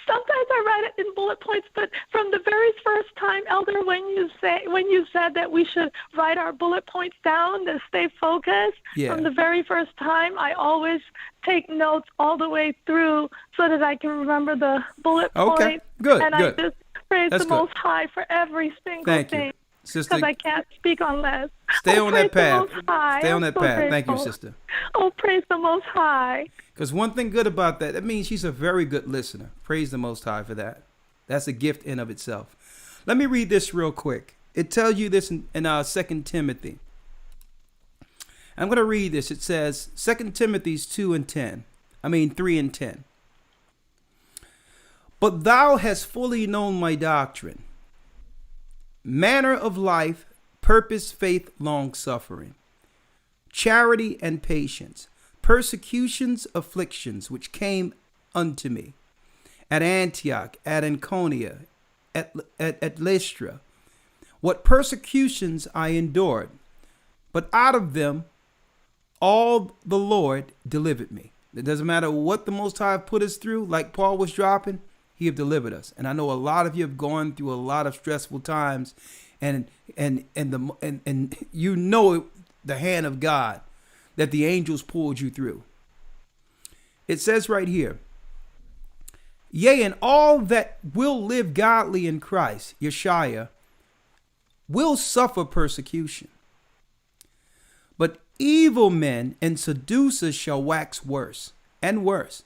Sometimes I write it in bullet points, but from the very first time, Elder, when you said that we should write our bullet points down to stay focused, from the very first time, I always take notes all the way through so that I can remember the bullet points. Good. And good. I just praise the Most High for every single thing. Sister, because I can't speak unless. Stay on that path. Stay on that path. Thank you, sister. Oh, praise the Most High. Because one thing good about that means she's a very good listener. Praise the Most High for that. That's a gift in of itself. Let me read this real quick. It tells you this in 2 Timothy. I'm going to read this. It says 2 Timothy 3 and 10. But thou hast fully known my doctrine, manner of life, purpose, faith, long-suffering, charity and patience, persecutions, afflictions, which came unto me at Antioch, at Iconium, at Lystra. What persecutions I endured, but out of them all the Lord delivered me. It doesn't matter what the Most High put us through, like Paul was dropping, he have delivered us. And I know a lot of you have gone through a lot of stressful times, and you know the hand of God that the angels pulled you through. It says right here, yea, and all that will live godly in Christ, Yeshua, will suffer persecution. But evil men and seducers shall wax worse and worse,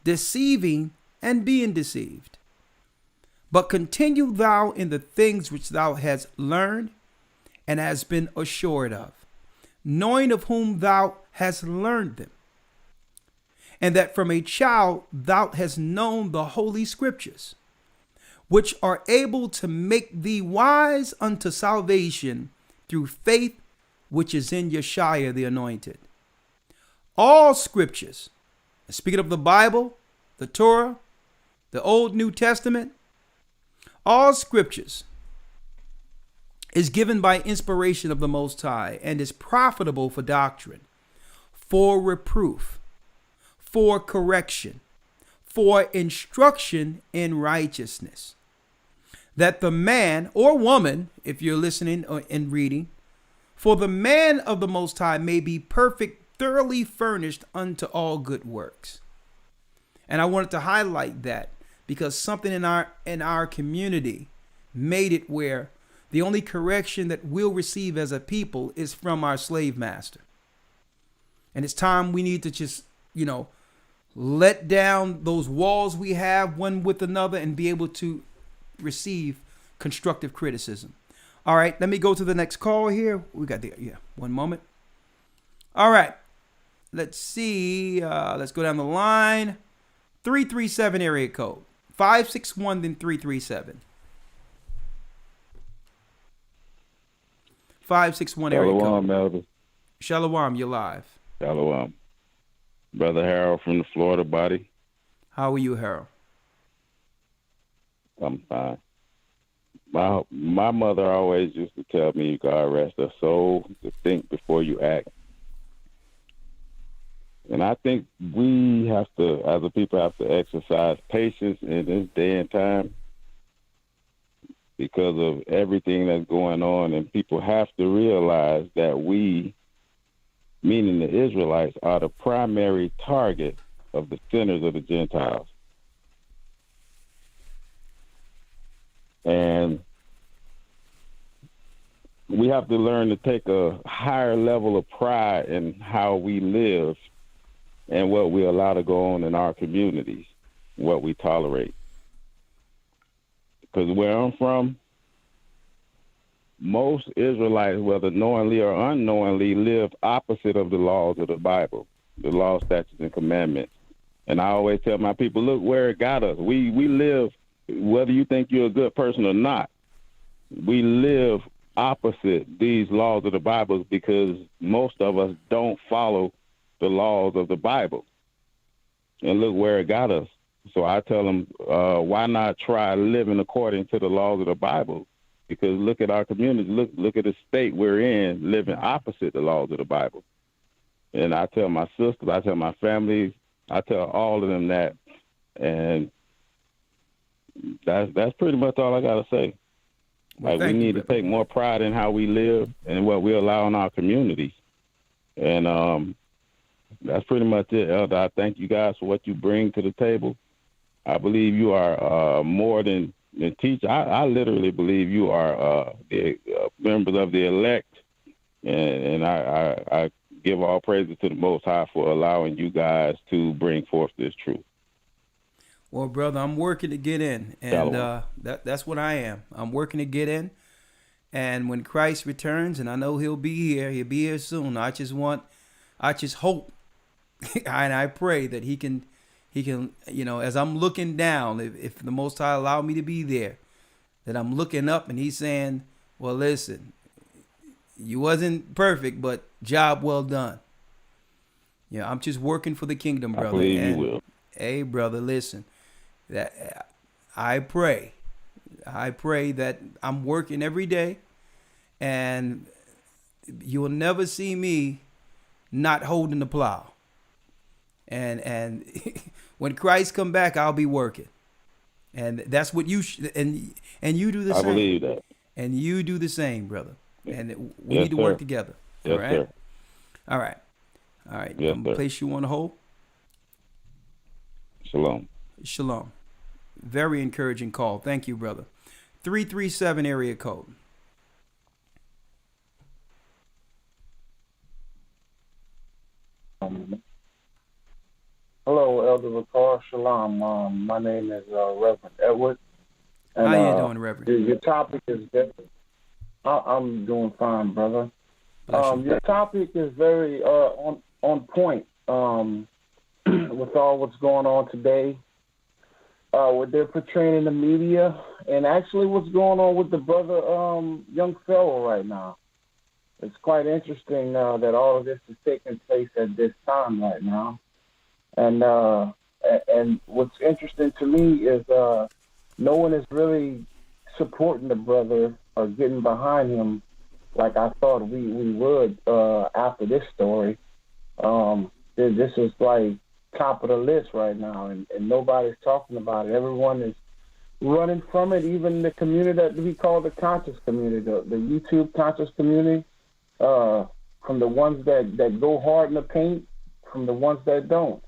deceiving and being deceived. But continue thou in the things which thou hast learned and hast been assured of, knowing of whom thou hast learned them, and that from a child thou hast known the holy scriptures, which are able to make thee wise unto salvation through faith which is in Yeshua the Anointed. All scriptures, speaking of the Bible, the Torah, the Old New Testament, all scriptures is given by inspiration of the Most High and is profitable for doctrine, for reproof, for correction, for instruction in righteousness, that the man or woman, if you're listening and reading, for the man of the Most High may be perfect, thoroughly furnished unto all good works. And I wanted to highlight that because something in our community made it where the only correction that we'll receive as a people is from our slave master. And it's time we need to just, let down those walls we have one with another and be able to receive constructive criticism. All right, let me go to the next call here. We got one moment. All right, let's see. Let's go down the line. 337 area code. 561 then 337. 561 area code. Shalom, Elder. Shalom, you're live. Shalom. Brother Harold from the Florida body. How are you, Harold? I'm fine. My mother always used to tell me, you gotta rest her soul to think before you act. And I think we have to, as a people, have to exercise patience in this day and time because of everything that's going on. And people have to realize that we, meaning the Israelites, are the primary target of the sinners of the Gentiles. And we have to learn to take a higher level of pride in how we live and what we allow to go on in our communities, what we tolerate. Because where I'm from, most Israelites, whether knowingly or unknowingly, live opposite of the laws of the Bible, the law, statutes, and commandments. And I always tell my people, look where it got us. We live, whether you think you're a good person or not, we live opposite these laws of the Bible because most of us don't follow the laws of the Bible. And look where it got us. So I tell them, why not try living according to the laws of the Bible? Because look at our community, look at the state we're in, living opposite the laws of the Bible. And I tell my sisters, I tell my family, I tell all of them that, and that's pretty much all I gotta say. Well, we need to take more pride in how we live and what we allow in our communities. And that's pretty much it, Elder. I thank you guys for what you bring to the table. I believe you are more than teacher. I literally believe you are the members of the elect, and I give all praises to the Most High for allowing you guys to bring forth this truth. Well, brother, I'm working to get in, and that's what I am. I'm working to get in, and when Christ returns, and I know he'll be here soon. I just hope, and I pray that he can, as I'm looking down, if the Most High allow me to be there, that I'm looking up and he's saying, well, listen, you wasn't perfect, but job well done. Yeah, I'm just working for the kingdom, brother. I believe you will. Hey, brother, listen, that I pray that I'm working every day, and you will never see me not holding the plow. And when Christ come back, I'll be working, and that's what you and you do the same. I believe that, and you do the same, brother. And we Yes, need to sir. work together. Yes, all right, sir. all right, all right. Yes, I'm gonna sir. place you on hold. Shalom. Shalom. Very encouraging call. Thank you, brother. 337 area code. Hello, Elder Rawchaa. Shalom. My name is Reverend Edward. And, How you doing, Reverend? Your topic is I'm doing fine, brother. Your topic is very on point with all what's going on today. What they're portraying in the media, and actually what's going on with the brother, young fellow right now. It's quite interesting that all of this is taking place at this time right now. And what's interesting to me is no one is really supporting the brother or getting behind him like I thought we would after this story. This is like top of the list right now, and nobody's talking about it. Everyone is running from it, even the community that we call the conscious community, the YouTube conscious community, from the ones that go hard in the paint, from the ones that don't.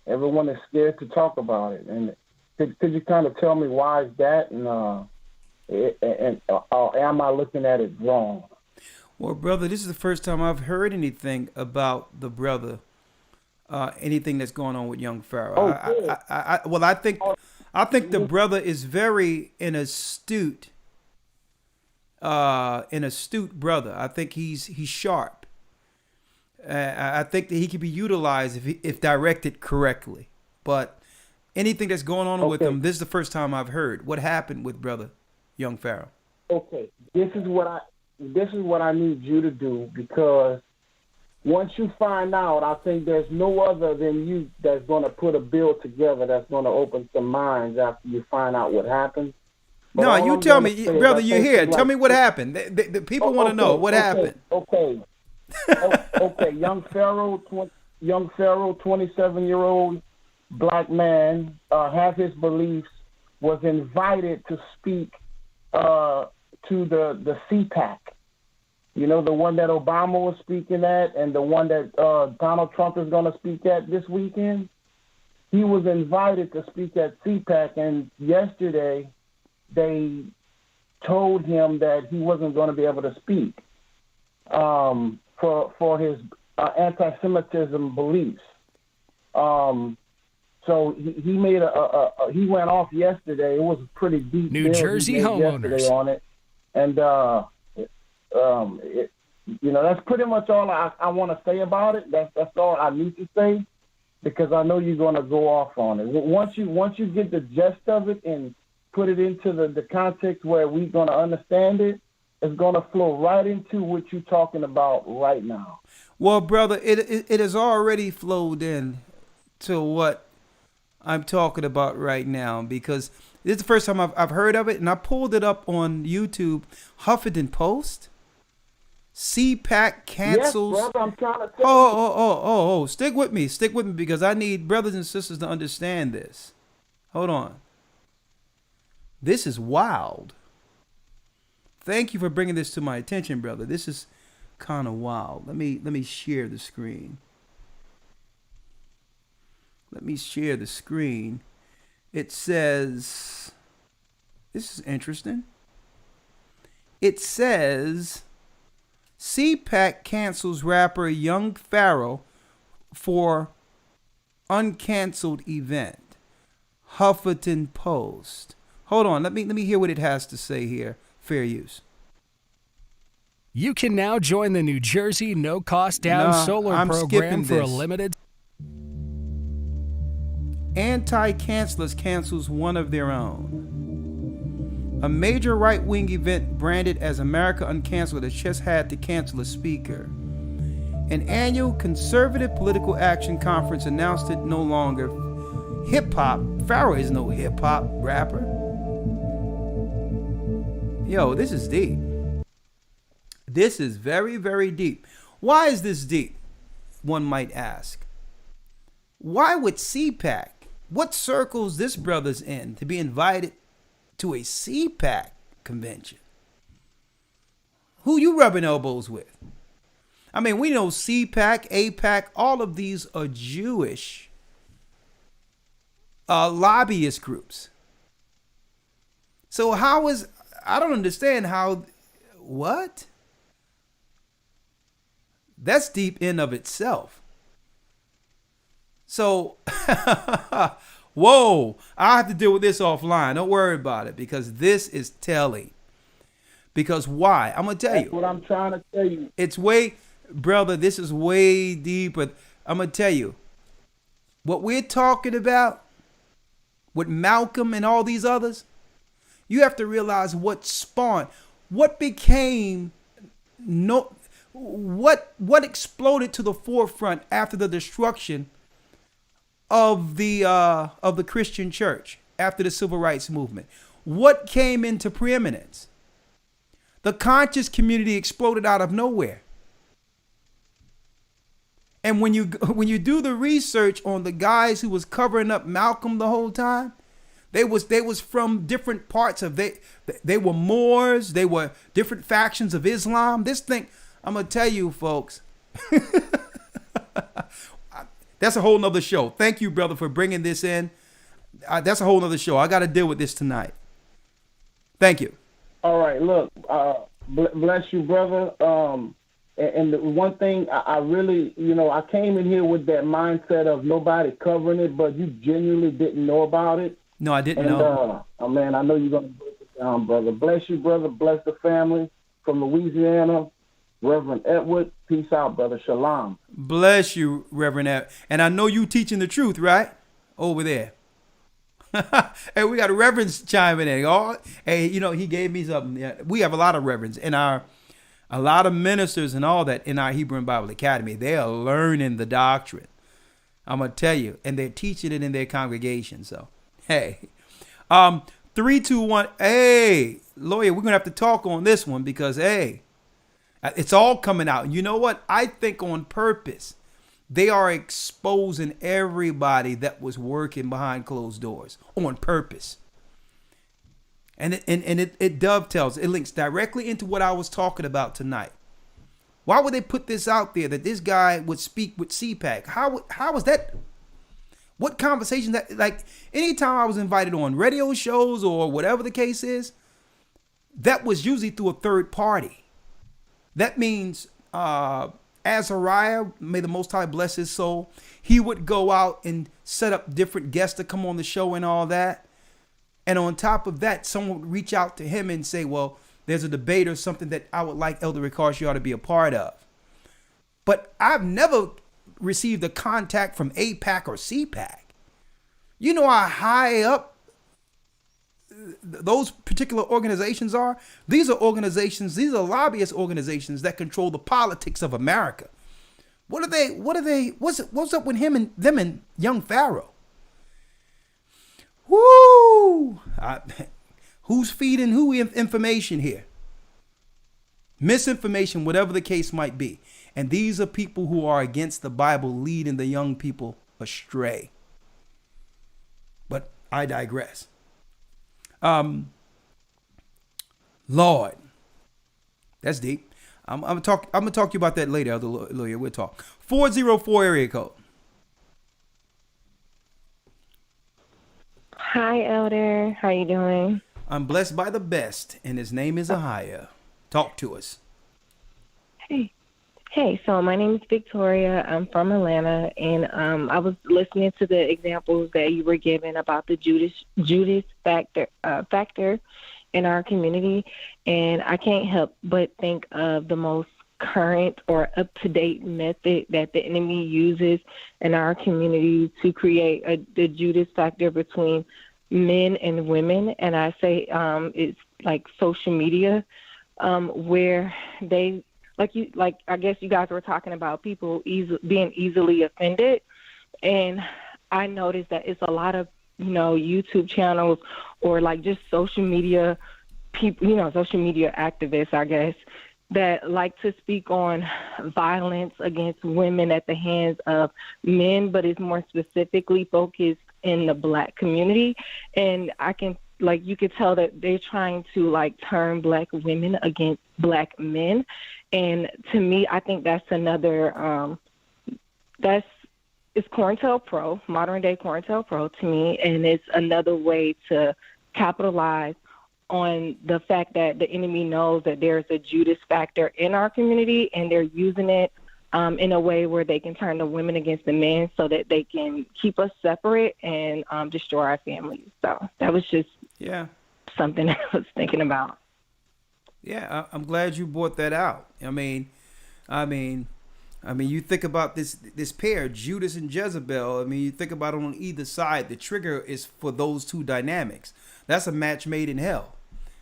Everyone is scared to talk about it. And could you kind of tell me why is that, and am I looking at it wrong? Well, brother, this is the first time I've heard anything about the brother anything that's going on with young Pharaoh. Oh, good. I think the brother is very an astute brother. I think he's sharp. I think that he can be utilized if directed correctly. But anything that's going on with him, this is the first time I've heard. What happened with brother young Pharaoh? Okay, this is what I need you to do, because once you find out, I think there's no other than you that's going to put a bill together that's going to open some minds after you find out what happened. But no, you tell me, brother, you're here. Tell me what happened. The people want to know what happened. Okay. Okay, young Pharaoh, 27-year-old black man, has his beliefs, was invited to speak to the CPAC. You know, the one that Obama was speaking at and the one that Donald Trump is going to speak at this weekend. He was invited to speak at CPAC, and yesterday they told him that he wasn't going to be able to speak for his anti-Semitism beliefs. So he made he went off yesterday. It was a pretty deep New Jersey homeowners yesterday on it, and that's pretty much all I want to say about it. That's all I need to say, because I know you're going to go off on it. Once you get the gist of it and put it into the context where we're going to understand it, it's going to flow right into what you're talking about right now. Well, brother, it has already flowed in to what I'm talking about right now, because this is the first time I've heard of it, and I pulled it up on YouTube. Huffington Post. CPAC cancels. Yes, brother, I'm trying to tell you. Stick with me, because I need brothers and sisters to understand this. Hold on. This is wild. Thank you for bringing this to my attention, brother. This is kind of wild. Let me share the screen. It says, this is interesting. It says, CPAC cancels rapper Young Pharaoh for uncanceled event. Huffington Post. Hold on, let me hear what it has to say here. Fair use. You can now join the New Jersey no-cost down solar program for a limited. Anti-cancelers cancels one of their own. A major right-wing event branded as America Uncanceled has just had to cancel a speaker. An annual conservative political action conference announced it no longer hip-hop. Pharaoh is no hip-hop rapper. Yo, this is deep. This is very, very deep. Why is this deep? One might ask. Why would CPAC, what circles this brother's in, to be invited to a CPAC convention? Who you rubbing elbows with? I mean, we know CPAC, APAC, all of these are Jewish lobbyist groups. So I don't understand how, what? That's deep in of itself. So, whoa, I have to deal with this offline. Don't worry about it, because this is telling. Because why? I'm going to tell you. That's what I'm trying to tell you. It's brother, this is way deeper. I'm going to tell you. What we're talking about with Malcolm and all these others, you have to realize what spawned, what became, what exploded to the forefront after the destruction of the Christian church after the civil rights movement. What came into preeminence? The conscious community exploded out of nowhere. And when you do the research on the guys who was covering up Malcolm the whole time, they was from different parts of they were Moors, they were different factions of Islam. This thing, I'm gonna tell you, folks. That's a whole nother show. Thank you, brother, for bringing this in. That's a whole nother show. I got to deal with this tonight. Thank you. All right, look, bless you, brother. And the one thing I really, I came in here with that mindset of nobody covering it, but you genuinely didn't know about it. No, I didn't know. Oh, man, I know you're going to break it down, brother. Bless you, brother. Bless the family from Louisiana. Reverend Edward, peace out, brother. Shalom. Bless you, Reverend Edward. And I know you teaching the truth, right? Over there. Hey, we got a reverend chiming in. Oh, hey, he gave me something. Yeah, we have a lot of reverends in a lot of ministers and all that in our Hebrew and Bible Academy. They are learning the doctrine. I'm going to tell you. And they're teaching it in their congregation. So, hey. 3, 2, 1. Hey, Lawya, we're going to have to talk on this one because, hey, it's all coming out. And you know what? I think on purpose, they are exposing everybody that was working behind closed doors on purpose. And it dovetails. It links directly into what I was talking about tonight. Why would they put this out there that this guy would speak with CPAC? How was that? What conversation that, like, anytime I was invited on radio shows or whatever the case is, that was usually through a third party. That means Azariah, may the Most High bless his soul, he would go out and set up different guests to come on the show and all that. And on top of that, someone would reach out to him and say, well, there's a debate or something that I would like Elder Rawchaa to be a part of. But I've never received a contact from APAC or CPAC. You know how high up those particular organizations are? These are lobbyist organizations that control the politics of America. What's up with them and young Pharaoh? Woo! Who's feeding who information here? Misinformation, whatever the case might be. And these are people who are against the Bible, leading the young people astray. But I digress. Lord, that's deep. I'm gonna talk to you about that later, Elder Lawya. We'll talk. 404 area code. Hi, Elder. How you doing? I'm blessed by the best, and his name is Ahia. Talk to us. Hey, so my name is Victoria. I'm from Atlanta, and I was listening to the examples that you were giving about the Judas factor in our community, and I can't help but think of the most current or up-to-date method that the enemy uses in our community to create the Judas factor between men and women, and I say it's like social media, where they I guess you guys were talking about people being easily offended, and I noticed that it's a lot of YouTube channels or like just social media people, social media activists, I guess, that like to speak on violence against women at the hands of men, but it's more specifically focused in the Black community. And you could tell that they're trying to turn Black women against Black men. And to me, I think that's another, it's COINTELPRO, modern day COINTELPRO to me. And it's another way to capitalize on the fact that the enemy knows that there's a Judas factor in our community, and they're using it in a way where they can turn the women against the men so that they can keep us separate and destroy our families. So that was just something I was thinking about. Yeah, I'm glad you brought that out. I mean, you think about this pair, Judas and Jezebel. I mean, you think about it on either side. The trigger is for those two dynamics. That's a match made in hell,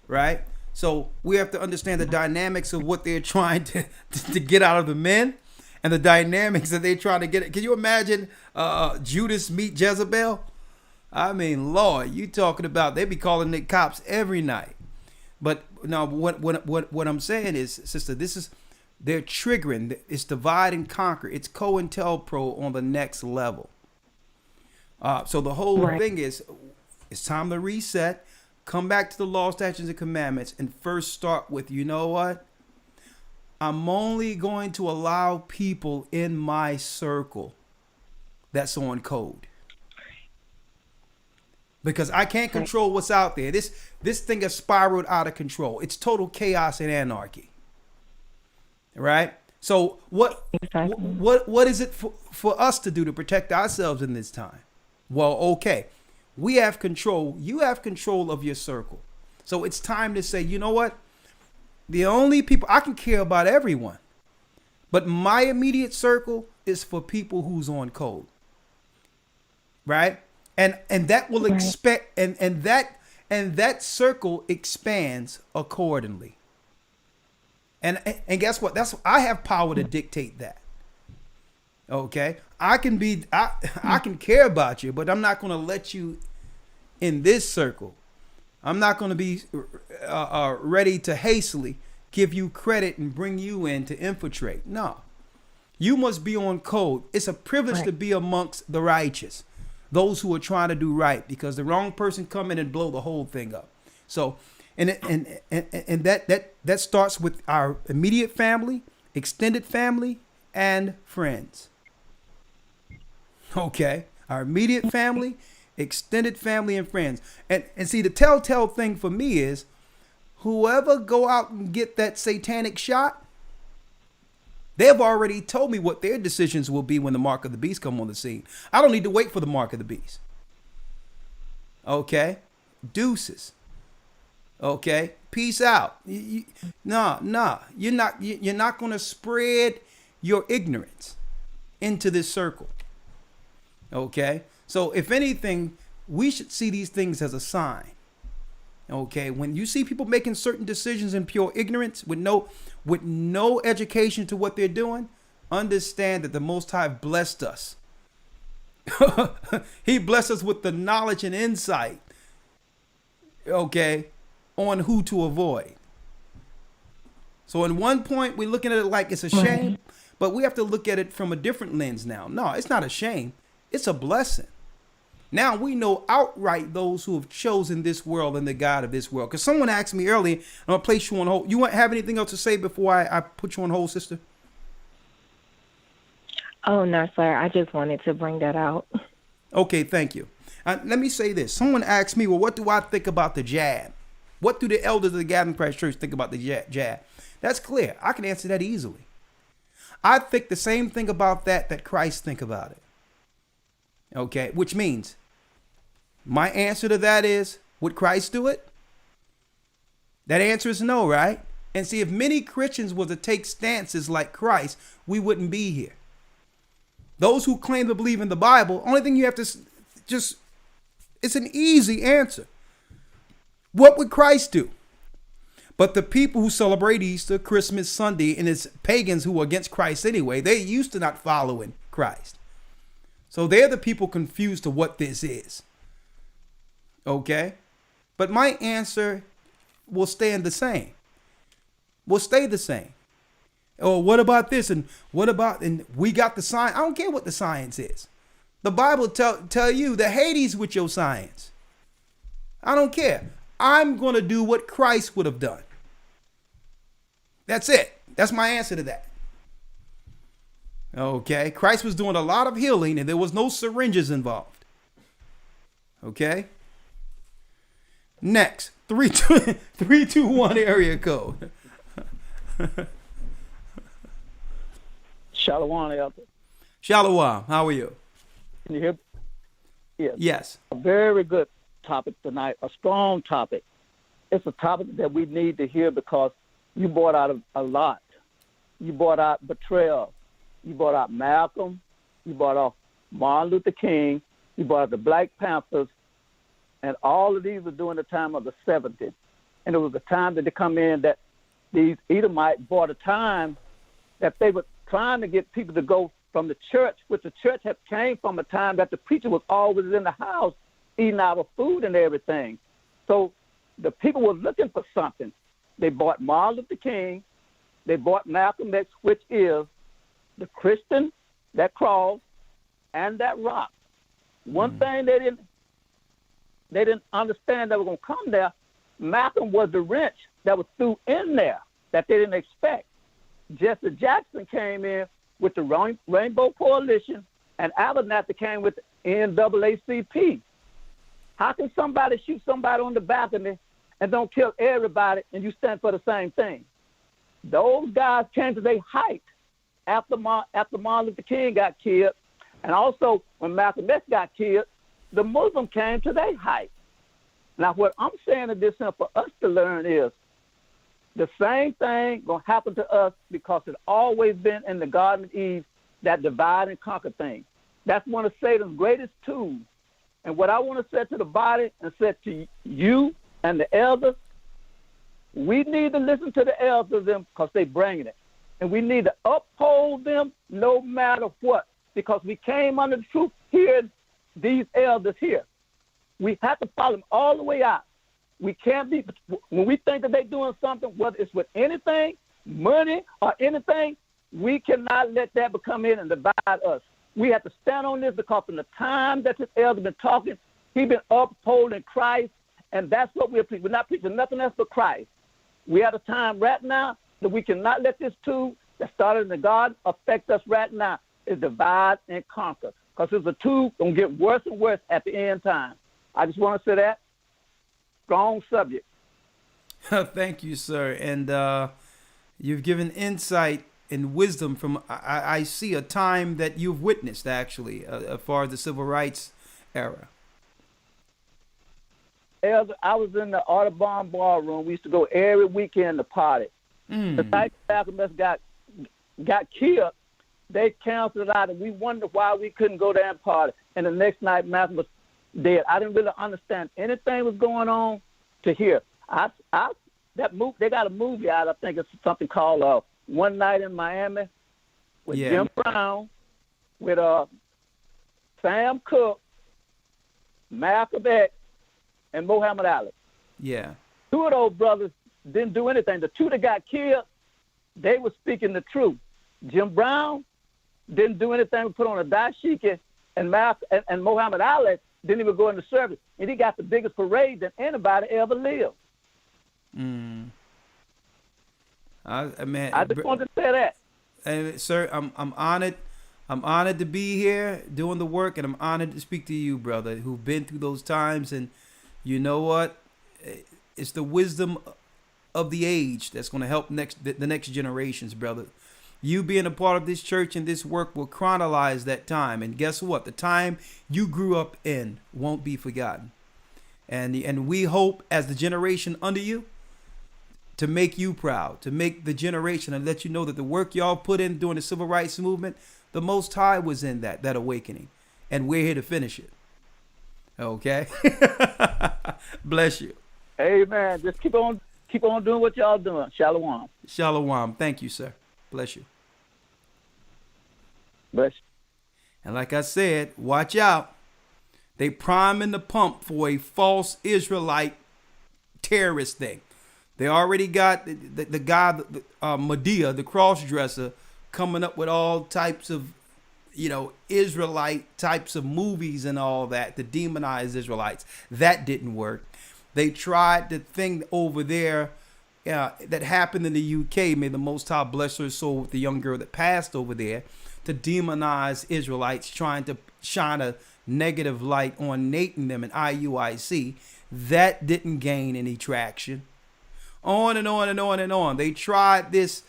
right? So we have to understand the dynamics of what they're trying to get out of the men, and the dynamics that they're trying to get. Can you imagine Judas meet Jezebel? I mean, Lord, you talking about they be calling the cops every night. But no, what I'm saying is, sister, they're triggering. It's divide and conquer. It's COINTELPRO on the next level. So the whole thing is, it's time to reset, come back to the law, statutes, and commandments, and first start with, you know what? I'm only going to allow people in my circle that's on code. Because I can't control what's out there. This thing has spiraled out of control. It's total chaos and anarchy. Right? So what is it for us to do to protect ourselves in this time? Well, okay, we have control. You have control of your circle. So it's time to say, you know what? The only people I can care about everyone, but my immediate circle is for people who's on code. Right? And that will expect and that circle expands accordingly. And guess what? I have power to dictate that. Okay? I can care about you, but I'm not going to let you in this circle. I'm not going to be ready to hastily give you credit and bring you in to infiltrate. No. You must be on code. It's a privilege to be amongst the righteous, those who are trying to do right, because the wrong person come in and blow the whole thing up. So, and that starts with our immediate family, extended family, and friends. Okay, our immediate family, extended family, and friends. And see, the telltale thing for me is whoever go out and get that satanic shot, they've already told me what their decisions will be when the mark of the beast come on the scene. I don't need to wait for the mark of the beast. Okay, deuces. Okay, peace out. Nah. You're not going to spread your ignorance into this circle. Okay, so if anything, we should see these things as a sign. Okay, when you see people making certain decisions in pure ignorance with no education to what they're doing, understand that the Most High blessed us. He blessed us with the knowledge and insight, okay, on who to avoid. So in one point, we're looking at it like it's a shame, but we have to look at it from a different lens now. No, it's not a shame. It's a blessing. Now we know outright those who have chosen this world and the God of this world. Because someone asked me earlier, I'm going to place you on hold. You want have anything else to say before I put you on hold, sister? Oh, no, sir. I just wanted to bring that out. Okay, thank you. Let me say this. Someone asked me, well, what do I think about the jab? What do the elders of the Gathering Christ Church think about the jab? That's clear. I can answer that easily. I think the same thing about that Christ think about it. Okay, which means my answer to that is, would Christ do it? That answer is no, right? And see, if many Christians were to take stances like Christ, we wouldn't be here. Those who claim to believe in the Bible, only thing you have to just, it's an easy answer. What would Christ do? But the people who celebrate Easter, Christmas, Sunday, and it's pagans who are against Christ anyway, they used to not following Christ. So they're the people confused to what this is. Okay? But my answer will stay the same. Will stay the same. Oh, what about this? And what about, and we got the science. I don't care what the science is. The Bible tell you the Hades with your science. I don't care. I'm going to do what Christ would have done. That's it. That's my answer to that. Okay. Christ was doing a lot of healing and there was no syringes involved. Okay. Next. 321 area code. Shalom, Elder. Shalom. How are you? Can you hear? Yes. Yes. A very good topic tonight. A strong topic. It's a topic that we need to hear because you brought out a lot. You brought out betrayal. You brought out Malcolm. You brought out Martin Luther King. You brought out the Black Panthers. And all of these were during the time of the 70s. And it was the time that they come in that these Edomites bought a time that they were trying to get people to go from the church, which the church had came from a time that the preacher was always in the house eating our food and everything. So the people were looking for something. They bought Martin Luther King. They bought Malcolm X, which is the Christian, that cross, and that rock. One thing they didn't understand that was going to come there. Malcolm was the wrench that was threw in there that they didn't expect. Jesse Jackson came in with the Rainbow Coalition, and Abernathy came with the NAACP. How can somebody shoot somebody on the balcony and don't kill everybody and you stand for the same thing? Those guys came to their height after Martin Luther King got killed, and also when Malcolm X got killed, the Muslim came to their height. Now, what I'm saying is this, for us to learn is the same thing going to happen to us because it's always been in the Garden of Eve, that divide and conquer thing. That's one of Satan's greatest tools. And what I want to say to the body and say to you and the elders, we need to listen to the elders because they bringing it. And we need to uphold them no matter what, because we came under the truth here, these elders here. We have to follow them all the way out. We can't be, when we think that they're doing something, whether it's with anything, money, or anything, we cannot let that become in and divide us. We have to stand on this because from the time that this elder been talking, he been upholding Christ, and that's what we're preaching. We're not preaching nothing else but Christ. We have a time right now that we cannot let this tool that started in the garden affect us right now. It's divide and conquer, because it's a tool going to get worse and worse at the end time. I just want to say that. Strong subject. Thank you, sir. And you've given insight and wisdom from, I see, a time that you've witnessed, actually, as far as the civil rights era. Elder, I was in the Audubon ballroom. We used to go every weekend to party. The night Malcolm X got killed, they canceled it out, and we wondered why we couldn't go there and party. And the next night, Malcolm was dead. I didn't really understand anything was going on to hear. They got a movie out. I think it's something called One Night in Miami with Jim Brown, with Sam Cooke, Malcolm X, and Muhammad Ali. Yeah. Two of those brothers didn't do anything. The two that got killed, they were speaking the truth. Jim Brown didn't do anything but put on a dashiki, and Muhammad Ali didn't even go into service. And he got the biggest parade than anybody ever lived. I just wanted to say that. And sir, I'm honored. I'm honored to be here doing the work, and I'm honored to speak to you, brother, who've been through those times. And you know what? It's the wisdom of the age that's going to help the next generations, brother. You being a part of this church and this work will chronologize that time. And guess what? The time you grew up in won't be forgotten. And we hope, as the generation under you, to make you proud, to make the generation and let you know that the work y'all put in during the civil rights movement, the Most High was in that awakening. And we're here to finish it. Okay? Bless you. Amen. Just keep on doing what y'all doing. Shalom. Shalom. Thank you, sir. Bless you. Bless you. And like I said, watch out. They priming the pump for a false Israelite terrorist thing. They already got the guy, Medea, the cross-dresser, coming up with all types of, Israelite types of movies and all that to demonize Israelites. That didn't work. They tried the thing over there that happened in the UK, may the Most High bless her soul, with the young girl that passed over there, to demonize Israelites, trying to shine a negative light on Nathan them and IUIC. That didn't gain any traction. On and on and on and on. They tried this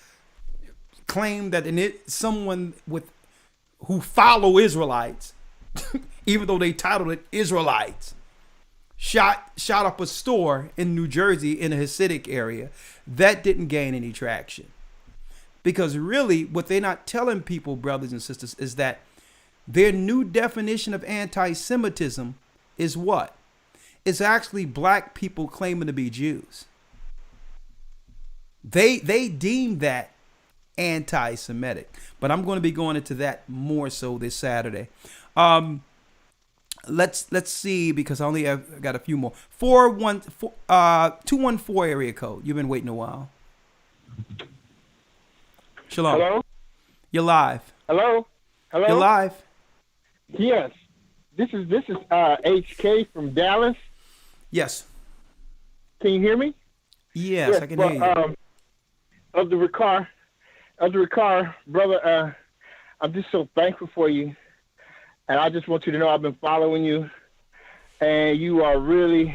claim that someone who follow Israelites, even though they titled it Israelites, shot up a store in New Jersey in a Hasidic area. That didn't gain any traction. Because really, what they're not telling people, brothers and sisters, is that their new definition of anti-Semitism is what? It's actually black people claiming to be Jews. They deem that anti-Semitic. But I'm going to be going into that more so this Saturday. Let's see, because I only have got a few more. 214 area code. You've been waiting a while. Shalom. Hello? You're live. Hello? Hello? You're live. Yes. This is HK from Dallas. Yes. Can you hear me? Yes, I can hear you. Elder Rawchaa, brother, I'm just so thankful for you. And I just want you to know I've been following you. And you are really,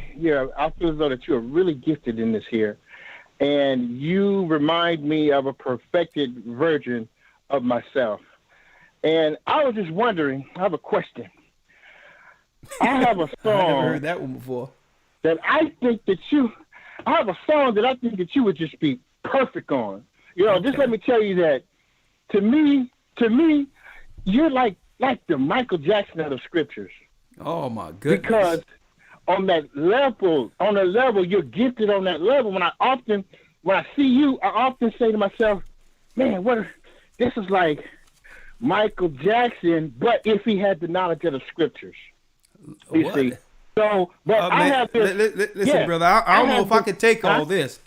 I feel as though that you are really gifted in this here. And you remind me of a perfected virgin of myself. And I was just wondering, I have a question. I have a song. I never heard that one before. I have a song that I think that you would just be perfect on. Just let me tell you that to me, you're like the Michael Jackson of the scriptures. Oh my goodness. Because on that level, you're gifted on that level. When I see you, I often say to myself, man, this is like Michael Jackson, but if he had the knowledge of the scriptures. You see. So, but I have this. Listen, brother, I don't know if I can take all this.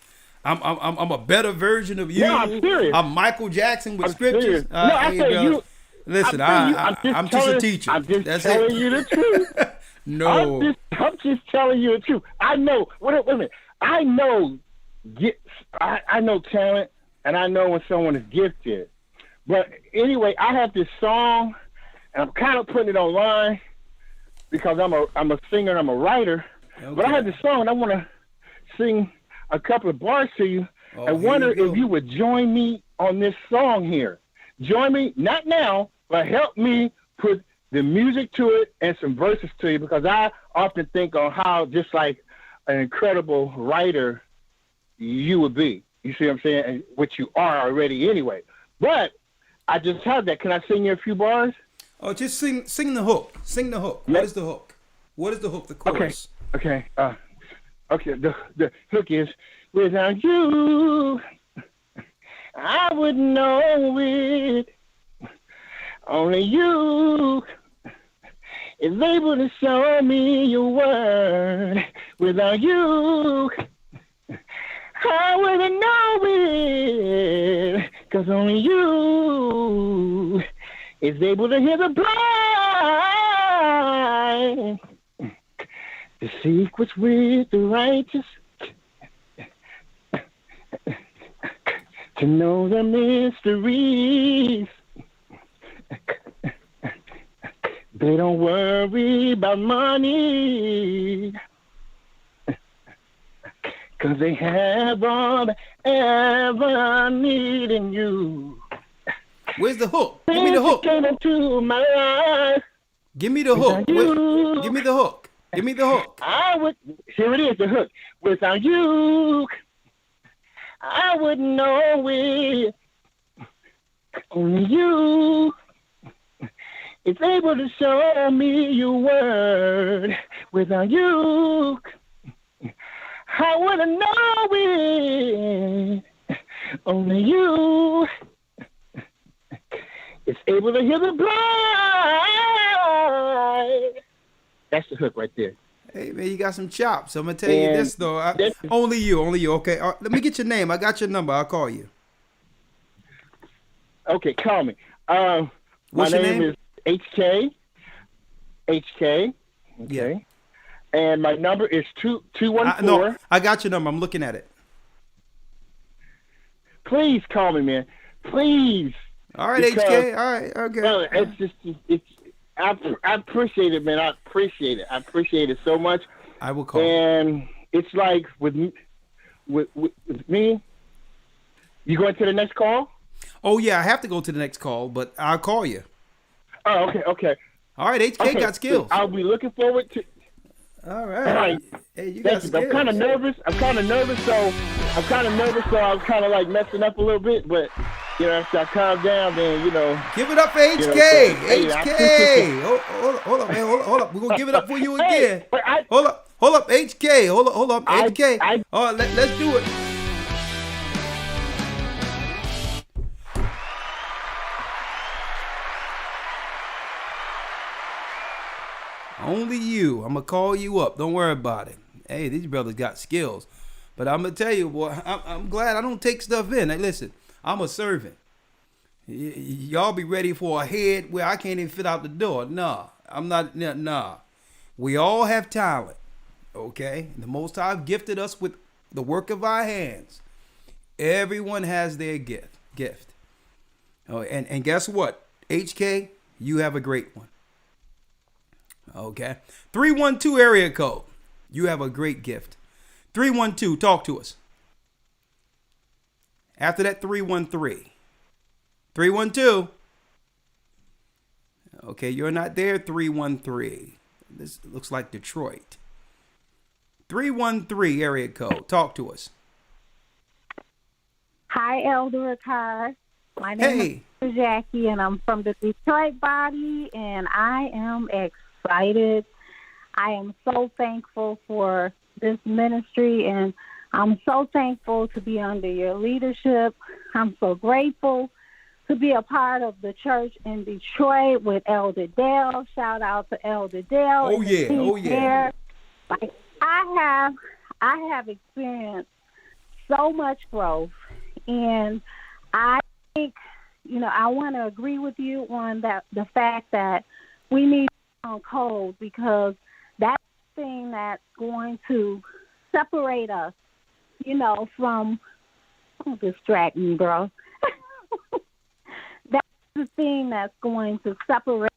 I'm a better version of you. No, I'm serious. I'm Michael Jackson with scriptures. No, I tell you. Listen, I'm just a teacher. I'm just That's telling it. you the truth. No. I'm just telling you the truth. I know. Wait a minute. I know talent, and I know when someone is gifted. But anyway, I have this song, and I'm kind of putting it online because I'm a singer and I'm a writer. Okay. But I have this song, and I want to sing a couple of bars to you. I wonder if you would join me on this song here. Join me, not now, but help me put the music to it and some verses to you, because I often think on how just like an incredible writer you would be. You see what I'm saying? And which you are already anyway. But I just have that. Can I sing you a few bars? Oh, just sing the hook. Sing the hook. What is the hook? What is the hook? The chorus. Okay. Okay. The hook is, without you, I wouldn't know it. Only you is able to show me your word. Without you, I wouldn't know it. 'Cause only you is able to hear the blind, to seek what's with the righteous, to know the mysteries. They don't worry about money, 'cause they have all they ever need in you. Where's the hook? Give me the hook. Came into my life. Give me the hook. Give me the hook. Give me the hook. Here it is, the hook. Without you, I wouldn't know it. Only you is able to show me your word. Without you, I wouldn't know it. Only you is able to hear the blind. That's the hook right there. Hey, man, you got some chops. I'm going to tell you this, though. Only you. Okay. Let me get your name. I got your number. I'll call you. Okay, call me. What's my your name is HK. Okay. Yeah. And my number is 214. No, I got your number. I'm looking at it. Please call me, man. Please. All right, HK. All right. Okay. Well, I appreciate it, man. I appreciate it so much. I will call. And it's like with me, you going to the next call? Oh, yeah, I have to go to the next call, but I'll call you. Oh, okay. All right, HK got skills. I'll be looking forward to. All right. Hey, you got skills. I'm kind of nervous, so I'm kind of like messing up a little bit, but if I calm down, then give it up for HK. HK. Hold up, man. Hold up. We're gonna give it up for you again. Hold up, HK. Hold up, HK. All right, let's do it. Only you. I'm going to call you up. Don't worry about it. Hey, these brothers got skills. But I'm going to tell you, boy, I'm glad I don't take stuff in. Hey, listen, I'm a servant. Y'all be ready for a head where I can't even fit out the door. Nah, I'm not. Nah. We all have talent, okay? The Most High gifted us with the work of our hands. Everyone has their gift. Oh, and guess what? HK, you have a great one. Okay. 312 area code. You have a great gift. 312, talk to us. After that, 313. 312. Okay, you're not there. 313. This looks like Detroit. 313 area code. Talk to us. Hi, Elder Rawchaa. My name is Jackie, and I'm from the Detroit body, and I am excited. I am so thankful for this ministry, and I'm so thankful to be under your leadership. I'm so grateful to be a part of the church in Detroit with Elder Dale. Shout out to Elder Dale. Oh, yeah. Oh, yeah. Like, I have experienced so much growth, and I think, I want to agree with you on that, the fact that we need to be on code, because that's the thing that's going to separate us, from, don't distract me, bro. That's the thing that's going to separate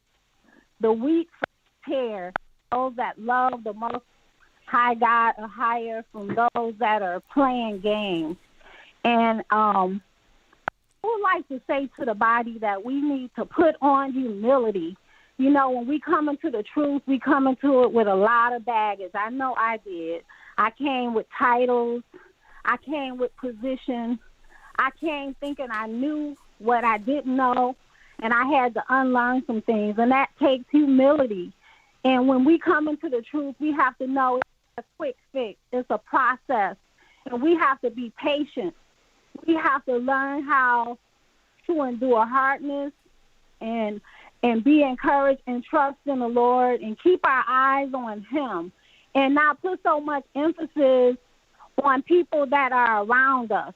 the weak from the tear, those that love the most high God or higher from those that are playing games. And I would like to say to the body that we need to put on humility. When we come into the truth, we come into it with a lot of baggage. I know I did. I came with titles. I came with position. I came thinking I knew what I didn't know, and I had to unlearn some things, and that takes humility. And when we come into the truth, we have to know it's a quick fix. It's a process, and we have to be patient. We have to learn how to endure hardness and be encouraged and trust in the Lord and keep our eyes on Him and not put so much emphasis on people that are around us.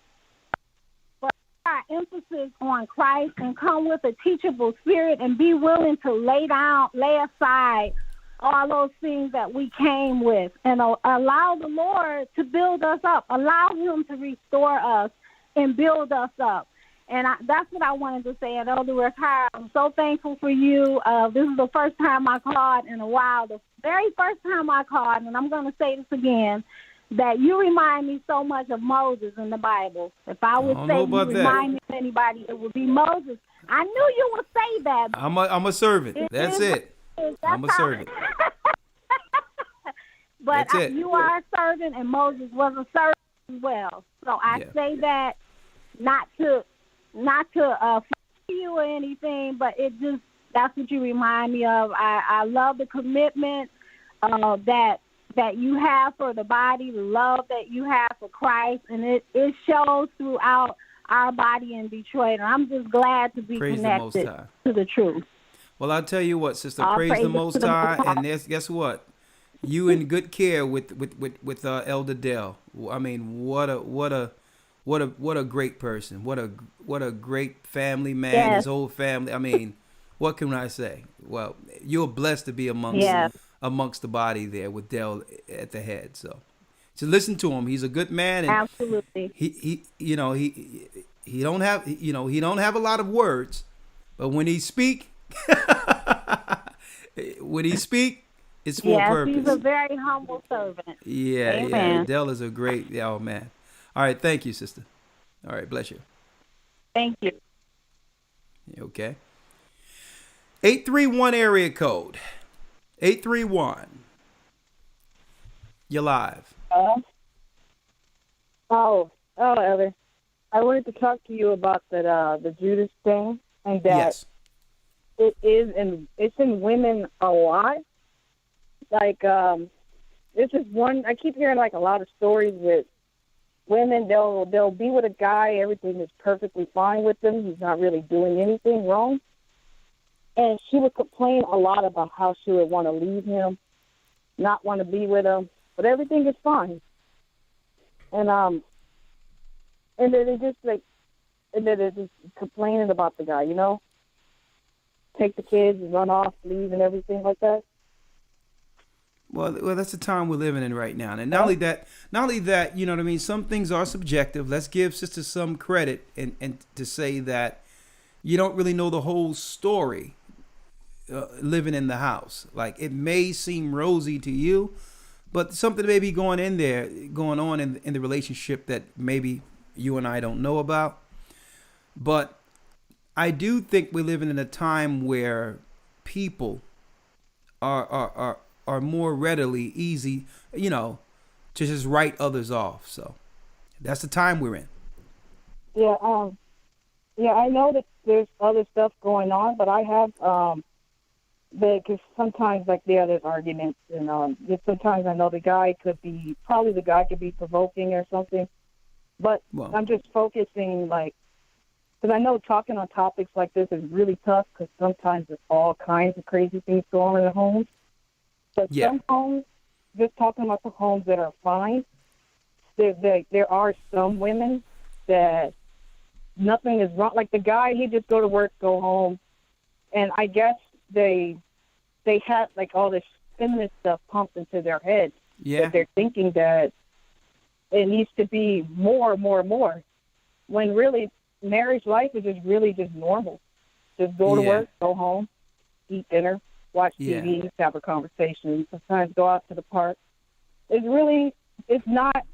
But our emphasis on Christ and come with a teachable spirit and be willing to lay aside all those things that we came with and allow the Lord to build us up, allow Him to restore us and build us up. And that's what I wanted to say. And Elder Rawchaa, I'm so thankful for you. This is the first time I called in a while, the very first time I called, and I'm going to say this again, that you remind me so much of Moses in the Bible. If I would say you remind me of anybody, it would be Moses. I knew you would say that. I'm a servant. That's it. I'm a servant. But you are a servant, and Moses was a servant as well. So I say that not to you or anything, but that's what you remind me of. I love the commitment that you have for the body, the love that you have for Christ, and it shows throughout our body in Detroit. And I'm just glad to be connected to the truth. Well, I'll tell you what, sister, praise the Most High, and guess what? You in good care with Elder Dell. I mean, what a great person. What a great family man. Yes. His whole family. I mean, what can I say? Well, you're blessed to be amongst the body there with Dell at the head. So listen to him. He's a good man. And absolutely. He don't have a lot of words, but when he speak, it's for a purpose. He's a very humble servant. Yeah, amen. Yeah. Dell is a great, oh man. All right, thank you, sister. All right, bless you. Thank you. Okay. 831 area code. 831. You're live. Elder. I wanted to talk to you about the Judas thing, and that it's in women a lot. Like, this is one, I keep hearing like a lot of stories with women. They'll be with a guy, everything is perfectly fine with them. He's not really doing anything wrong. And she would complain a lot about how she would want to leave him, not want to be with him, but everything is fine. And then they're just complaining about the guy, take the kids and run off, leave, and everything like that. Well, that's the time we're living in right now. And not only that, you know what I mean? Some things are subjective. Let's give sister some credit and to say that you don't really know the whole story living in the house. Like, it may seem rosy to you, but something may be going on in the relationship that maybe you and I don't know about. But I do think we're living in a time where people are more readily easy, to just write others off. So that's the time we're in. Yeah, I know that there's other stuff going on, but I have because sometimes there's arguments, and just sometimes I know the guy could be provoking or something, but I'm just focusing because I know talking on topics like this is really tough because sometimes there's all kinds of crazy things going on in the homes. But some homes, just talking about the homes that are fine, there are some women that nothing is wrong. Like the guy, he just go to work, go home, and I guess they have all this feminist stuff pumped into their heads. Yeah. That they're thinking that it needs to be more, when really marriage life is just really just normal. Just go to work, go home, eat dinner, watch TV, have a conversation, sometimes go out to the park. It's not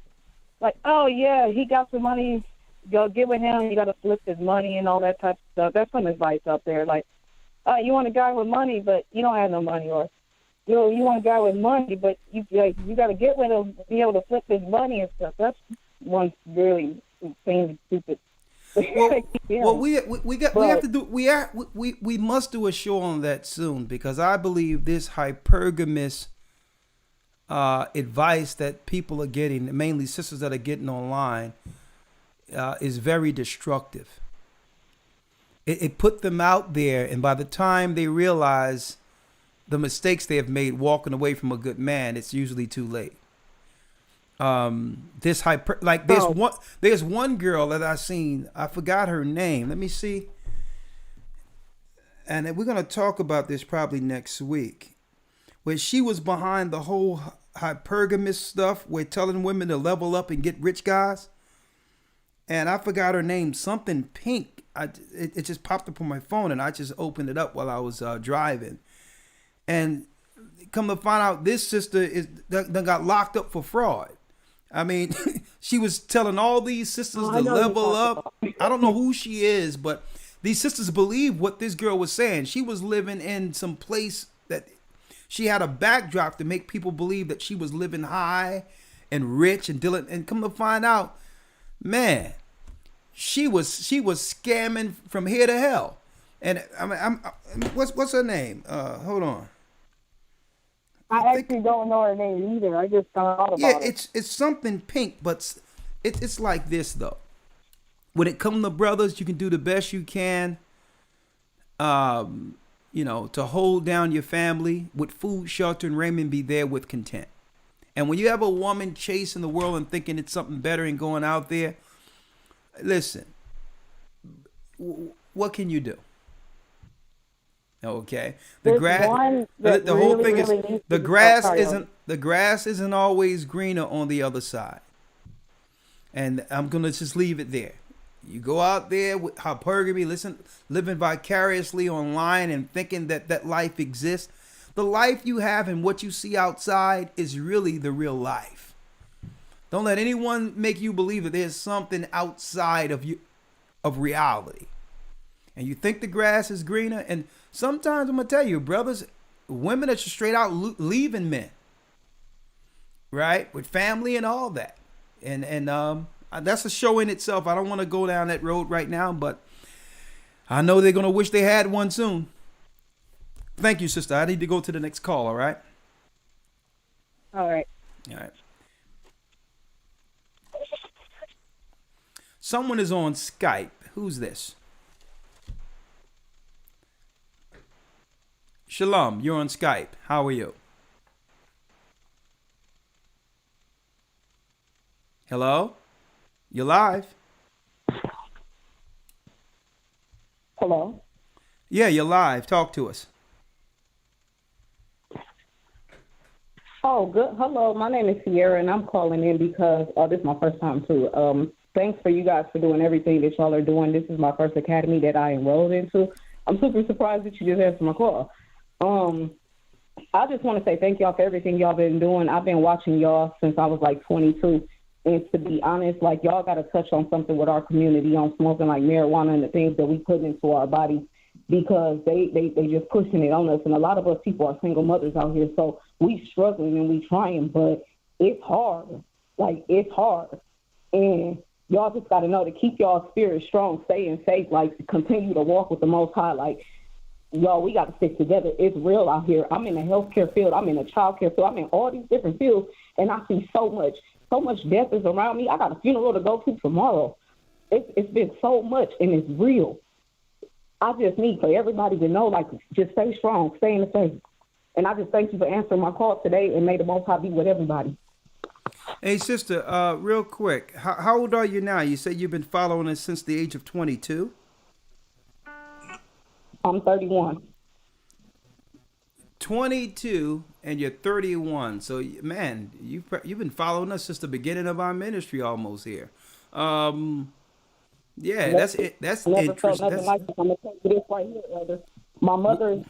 like, oh yeah, he got some money, go get with him, you got to flip his money and all that type of stuff. That's some advice up there. Like, you want a guy with money, but you don't have no money, or you want a guy with money, but you got to get with him, be able to flip his money and stuff. That's one really insanely stupid. Well, we must do a show on that soon, because I believe this hypergamous advice that people are getting, mainly sisters that are getting online, is very destructive. It put them out there, and by the time they realize the mistakes they have made walking away from a good man, it's usually too late. There's one girl that I seen, I forgot her name. Let me see. And we're going to talk about this probably next week, where she was behind the whole hypergamous stuff, where telling women to level up and get rich guys. And I forgot her name, something Pink. It just popped up on my phone, and I just opened it up while I was driving. And come to find out, this sister done got locked up for fraud. I mean, she was telling all these sisters to level up. I don't know who she is, but these sisters believe what this girl was saying. She was living in some place that she had a backdrop to make people believe that she was living high and rich and dealing. And come to find out, man, she was scamming from here to hell. And I'm what's her name? Hold on. I actually don't know her name either. I just found out about it. It's something Pink, but it's like this though. When it comes to brothers, you can do the best you can, to hold down your family with food, shelter, and raiment. Be there with content. And when you have a woman chasing the world and thinking it's something better and going out there, listen, what can you do? Okay, the grass isn't always greener on the other side, and I'm gonna just leave it there. You go out there with hypergamy, living vicariously online and thinking that life exists. The life you have and what you see outside is really the real life. Don't let anyone make you believe that there's something outside of you, of reality. And you think the grass is greener. And sometimes I'm going to tell you, brothers, women are just straight out leaving men. Right? With family and all that. And that's a show in itself. I don't want to go down that road right now, but I know they're going to wish they had one soon. Thank you, sister. I need to go to the next call, all right? All right. All right. Someone is on Skype. Who's this? Shalom, you're on Skype. How are you? Hello? You're live. Hello? Yeah, you're live. Talk to us. Oh, good. Hello, my name is Sierra, and I'm calling in because this is my first time too. Thanks for you guys for doing everything that y'all are doing. This is my first academy that I enrolled into. I'm super surprised that you just answered my call. I just want to say thank y'all for everything y'all been doing. I've been watching y'all since I was like 22, And to be honest, like, y'all got to touch on something with our community on smoking like marijuana and the things that we put into our bodies, because they just pushing it on us. And a lot of us people are single mothers out here, so we struggling and we trying, but it's hard. Like, it's hard. And y'all just got to know to keep y'all spirit strong, staying safe, like, to continue to walk with the Most High. Like, y'all, we got to stick together. It's real out here. I'm in the healthcare field. I'm in the child care field. I'm in all these different fields, and I see so much death is around me. I got a funeral to go to tomorrow. It's been so much, and it's real. I just need for everybody to know, like, just stay strong, stay in the faith. And I just thank you for answering my call today, and may the Most High be with everybody. Hey, sister, real quick, how old are you now? You say you've been following us since the age of 22? I'm 31. 22 and you're 31. So, man, you've been following us since the beginning of our ministry almost here. Yeah, that's it. That's never felt interesting. nothing like this. I'm gonna tell you this right here, Elder. My mother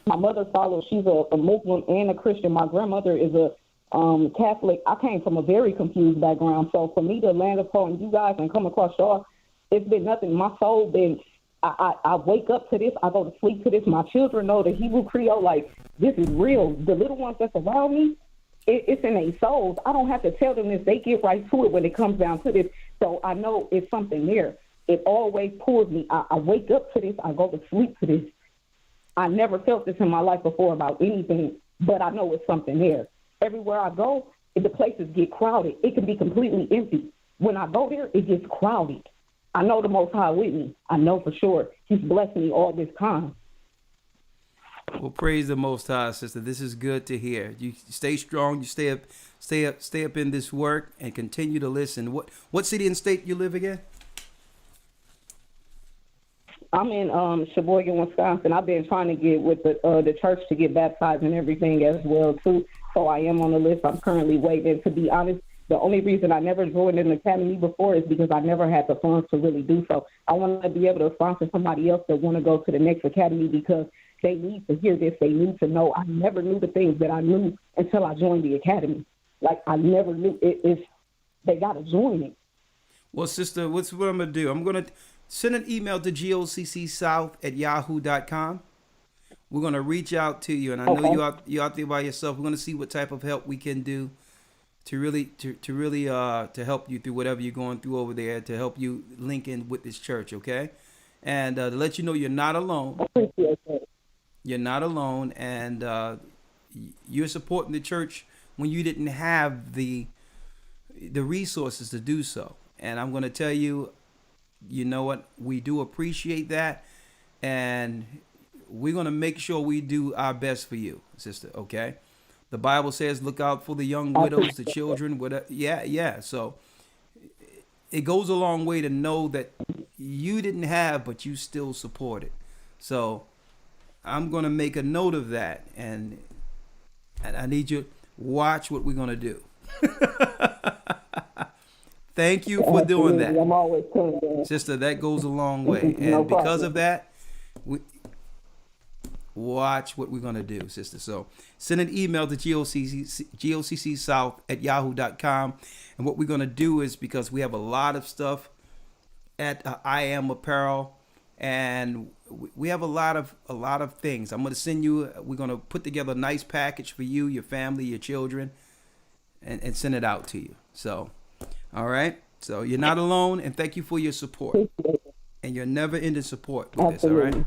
follows. She's a Muslim and a Christian. My grandmother is a Catholic. I came from a very confused background. So for me to land upon you guys and come across y'all, it's been nothing. My soul been. I wake up to this. I go to sleep to this. My children know the Hebrew Creole. Like, this is real. The little ones that's around me, it's in their souls. I don't have to tell them this. They get right to it when it comes down to this. So I know it's something there. It always pulls me. I wake up to this. I go to sleep to this. I never felt this in my life before about anything, but I know it's something there. Everywhere I go, the places get crowded. It can be completely empty. When I go there, it gets crowded. I know the Most High with me. I know for sure. He's blessed me all this time. Well, praise the Most High, sister. This is good to hear. You stay strong. You stay up in this work and continue to listen. What city and state you live again? I'm in Sheboygan, Wisconsin. I've been trying to get with the church to get baptized and everything as well too. So I am on the list. I'm currently waiting. To be honest, the only reason I never joined an academy before is because I never had the funds to really do so. I want to be able to sponsor somebody else that want to go to the next academy because they need to hear this. They need to know. I never knew the things that I knew until I joined the academy. Like, I never knew it. They got to join it. Well, sister, what I'm going to do? I'm going to send an email to GOCCSouth@yahoo.com. We're going to reach out to you, and I know you're out there by yourself. We're going to see what type of help we can do to really help you through whatever you're going through over there, to help you link in with this church, okay? And to let you know you're not alone. You're not alone, and you're supporting the church when you didn't have the resources to do so. And I'm going to tell you, you know what? We do appreciate that, and we're going to make sure we do our best for you, sister, okay? The Bible says, look out for the young widows, the children, whatever. Yeah. So it goes a long way to know that you didn't have, but you still support it. So I'm going to make a note of that, and I need you to watch what we're going to do. Thank you for doing that. I'm always telling you. Sister, that goes a long way. And because of that, watch what we're going to do, sister. So send an email to GOCCSouth@yahoo.com. And what we're going to do is, because we have a lot of stuff at I Am Apparel, and we have a lot of things. I'm going to send you, we're going to put together a nice package for you, your family, your children, and send it out to you. So, all right. So you're not alone, and thank you for your support and your never-ending support with this. All right.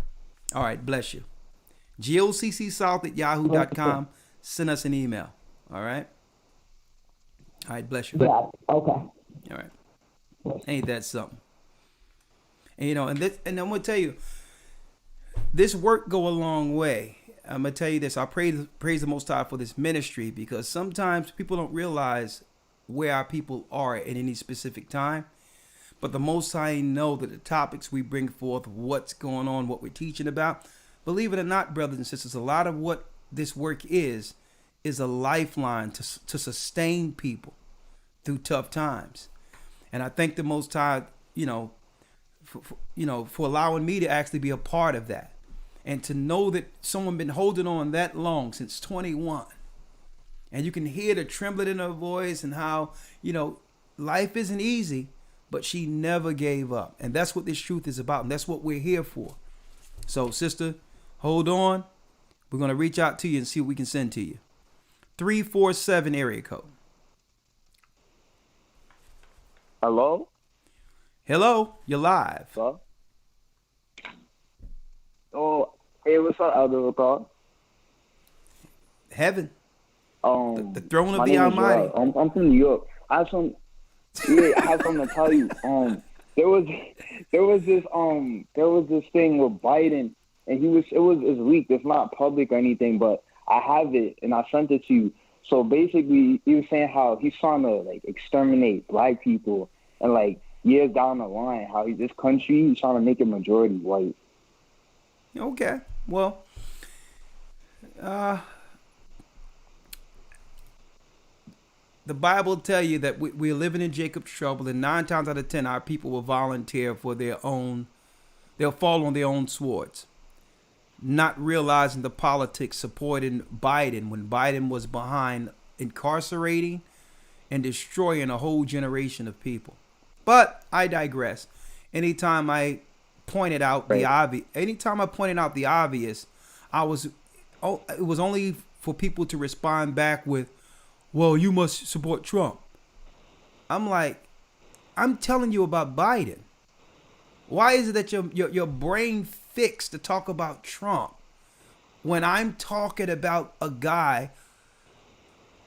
All right. Bless you. GOCCSouth@yahoo.com. Send us an email. All right. All right. Bless you. Yeah. Okay. All right. Ain't that something? And, and I'm gonna tell you, this work go a long way. I'm gonna tell you this. I praise the Most High for this ministry, because sometimes people don't realize where our people are at any specific time. But the Most High know that the topics we bring forth, what's going on, what we're teaching about, believe it or not, brothers and sisters, a lot of what this work is a lifeline to sustain people through tough times. And I thank the Most High, for allowing me to actually be a part of that, and to know that someone been holding on that long, since 21. And you can hear the trembling in her voice, and how, life isn't easy, but she never gave up. And that's what this truth is about. And that's what we're here for. So, sister, hold on. We're going to reach out to you and see what we can send to you. 347 area code. Hello? Hello, you're live. Hello? Oh, hey, what's up, Elder Rawchaa? Heaven. The throne of my the name is Almighty. I'm from New York. I have something to tell you. There was this thing with Biden, and it's leaked. It's not public or anything, but I have it and I sent it to you. So basically, he was saying how he's trying to like exterminate black people, and like years down the line, how this country he's trying to make it majority white. Okay, well, the Bible tell you that we're living in Jacob's trouble, and 9 times out of 10, our people will volunteer for their own. They'll fall on their own swords, not realizing the politics supporting Biden when Biden was behind incarcerating and destroying a whole generation of people. But I digress. Anytime I pointed out the obvious, it was only for people to respond back with, well, you must support Trump. I'm like, I'm telling you about Biden. Why is it that your brain fixed to talk about Trump when I'm talking about a guy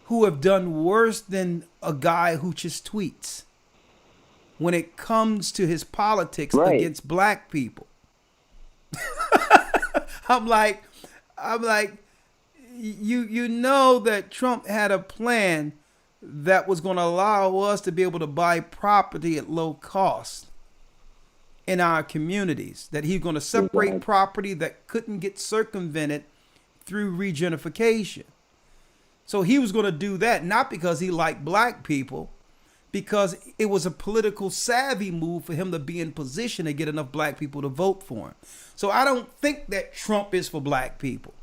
who have done worse than a guy who just tweets when it comes to his politics against black people? I'm like, you know that Trump had a plan that was going to allow us to be able to buy property at low cost in our communities, that he's going to separate property that couldn't get circumvented through regentrification. So he was going to do that, not because he liked black people, because it was a political savvy move for him to be in position to get enough black people to vote for him. So I don't think that Trump is for black people.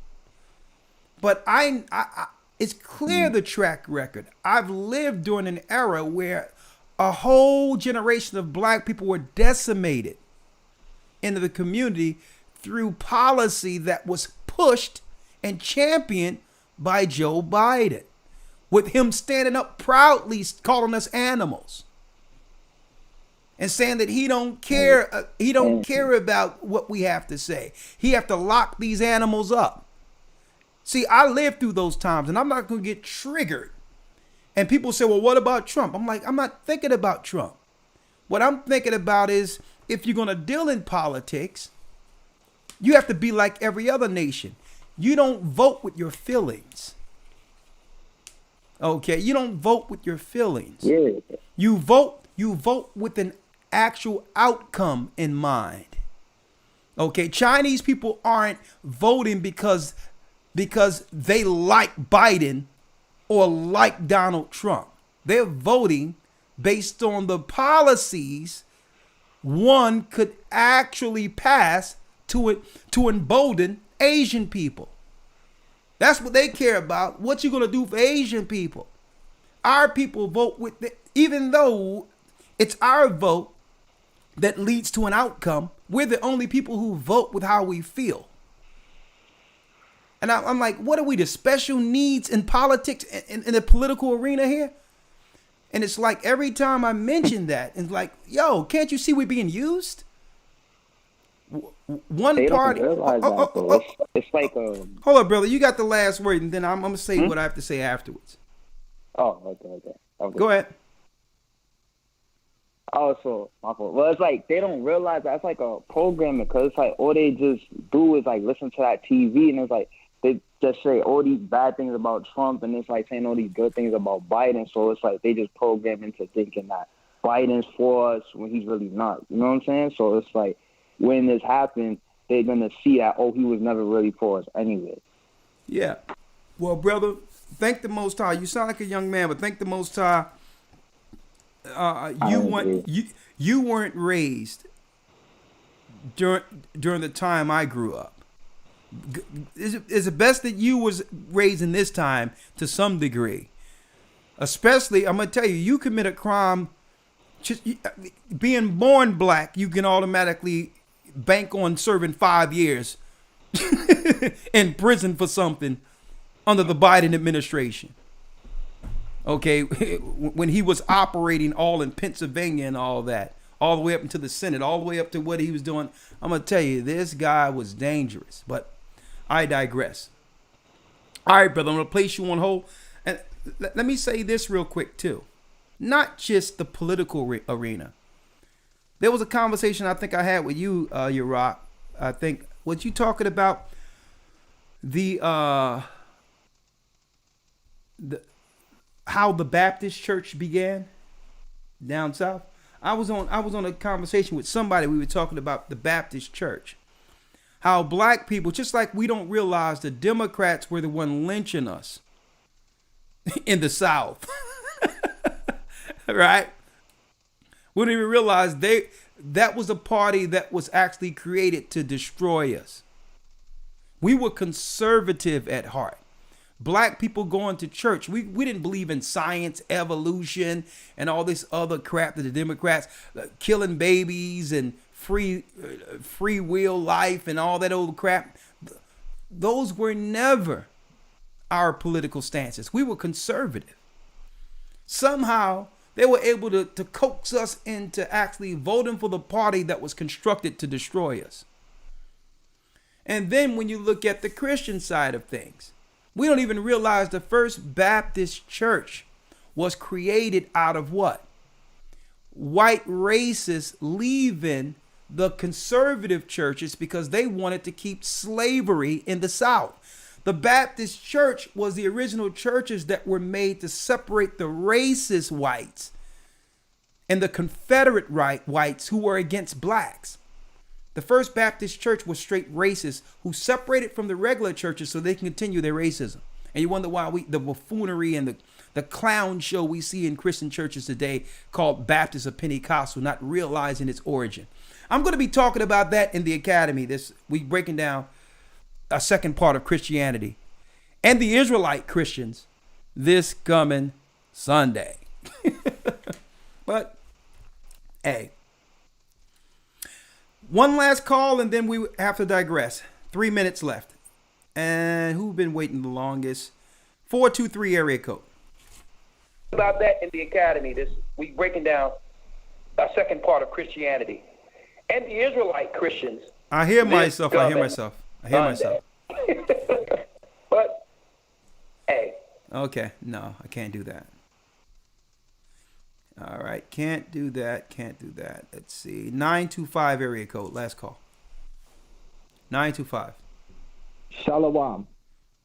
But it's clear the track record. I've lived during an era where a whole generation of black people were decimated into the community through policy that was pushed and championed by Joe Biden, with him standing up proudly calling us animals and saying that he don't care. He don't care about what we have to say. He have to lock these animals up. See, I lived through those times, and I'm not going to get triggered. And people say, well, what about Trump? I'm like, I'm not thinking about Trump. What I'm thinking about is, if you're going to deal in politics, you have to be like every other nation. You don't vote with your feelings. Okay, you don't vote with your feelings. Yeah. You vote with an actual outcome in mind. Okay, Chinese people aren't voting because they like Biden or like Donald Trump. They're voting based on the policies one could actually pass to embolden Asian people. That's what they care about. What you gonna do for Asian people? Our people vote with even though it's our vote that leads to an outcome, we're the only people who vote with how we feel. And I'm like, what are we, the special needs in politics, in the political arena here? And it's like every time I mention that, it's like, yo, can't you see we're being used? One party. It's like hold up, brother. You got the last word, and then I'm gonna say what I have to say afterwards. Oh, okay. Go ahead. Oh, so my fault. Well, it's like they don't realize that's like a programming, because it's like all they just do is like listen to that TV, and it's like they just say all these bad things about Trump, and it's like saying all these good things about Biden. So it's like they just program into thinking that Biden's for us when he's really not. You know what I'm saying? So it's like when this happens, they're gonna see that, oh, he was never really for us anyway. Yeah. Well, brother, thank the Most High. You sound like a young man, but thank the Most High. You weren't raised during the time I grew up. It's the best that you was raised in this time to some degree. Especially, I'm gonna tell you, you commit a crime Just being born black, you can automatically bank on serving 5 years in prison for something under the Biden administration. Okay, when he was operating all in Pennsylvania and all that, all the way up into the Senate, all the way up to what he was doing. I'm going to tell you, this guy was dangerous, but I digress. All right, brother, I'm going to place you on hold. And let me say this real quick, too. Not just the political arena. There was a conversation I think I had with you, Rawchaa. I think, was you talking about how the Baptist church began down south? I was on a conversation with somebody. We were talking about the Baptist church. How black people, just like we don't realize the Democrats were the one lynching us in the South. Right? We don't even realize that was a party that was actually created to destroy us. We were conservative at heart. Black people going to church. We didn't believe in science, evolution, and all this other crap that the Democrats, killing babies and free will life and all that old crap. Those were never our political stances. We were conservative. Somehow they were able to coax us into actually voting for the party that was constructed to destroy us. And then when you look at the Christian side of things, we don't even realize the first Baptist church was created out of what? White racists leaving the conservative churches because they wanted to keep slavery in the South. The Baptist church was the original churches that were made to separate the racist whites and the Confederate whites who were against blacks. The first Baptist church was straight racists who separated from the regular churches so they can continue their racism. And you wonder why the buffoonery and the clown show we see in Christian churches today called Baptist or Pentecostal, not realizing its origin. I'm going to be talking about that in the academy this week, breaking down a second part of Christianity and the Israelite Christians this coming Sunday. But, hey. One last call, and then we have to digress. 3 minutes left. And who's been waiting the longest? 423 area code. About that in the academy this week, breaking down a second part of Christianity and the Israelite Christians. I hear myself. But, hey. Okay, no, I can't do that. All right, can't do that. Let's see. 925 area code, last call. 925. Shalom.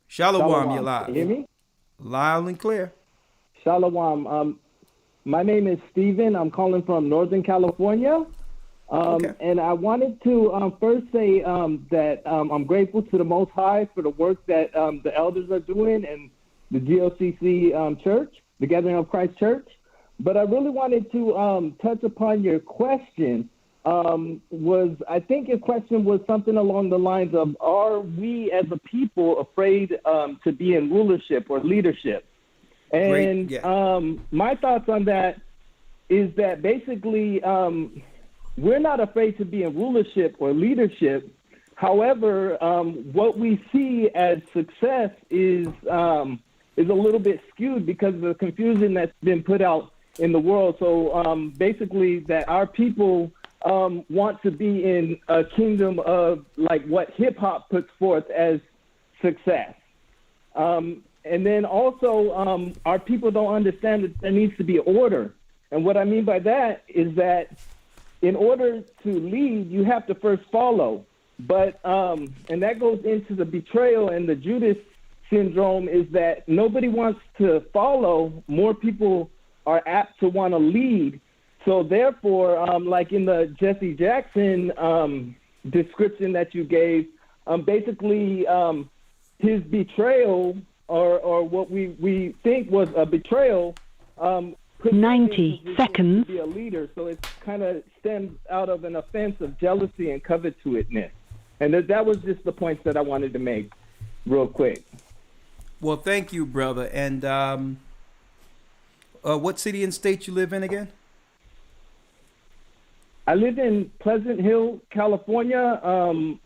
Shalom, you're live. Can you hear me? Loud and clear. Shalom. My name is Steven. I'm calling from Northern California. And I wanted to first say that I'm grateful to the Most High for the work that the elders are doing and the GOCC church, the Gathering of Christ Church. But I really wanted to touch upon your question. I think your question was something along the lines of, are we as a people afraid to be in rulership or leadership? And my thoughts on that is that basically we're not afraid to be in rulership or leadership. However, what we see as success is a little bit skewed because of the confusion that's been put out in the world. So basically that our people want to be in a kingdom of like what hip hop puts forth as success. And then also our people don't understand that there needs to be order. And what I mean by that is that in order to lead, you have to first follow. But and that goes into the betrayal and the Judas syndrome, is that nobody wants to follow. More people are apt to want to lead. So therefore, like in the Jesse Jackson description that you gave, basically his betrayal or what we think was a betrayal 90 seconds. To be a leader. So it kind of stems out of an offense of jealousy and covetousness. And that was just the points that I wanted to make real quick. Well, thank you, brother. And what city and state you live in again? I live in Pleasant Hill, California.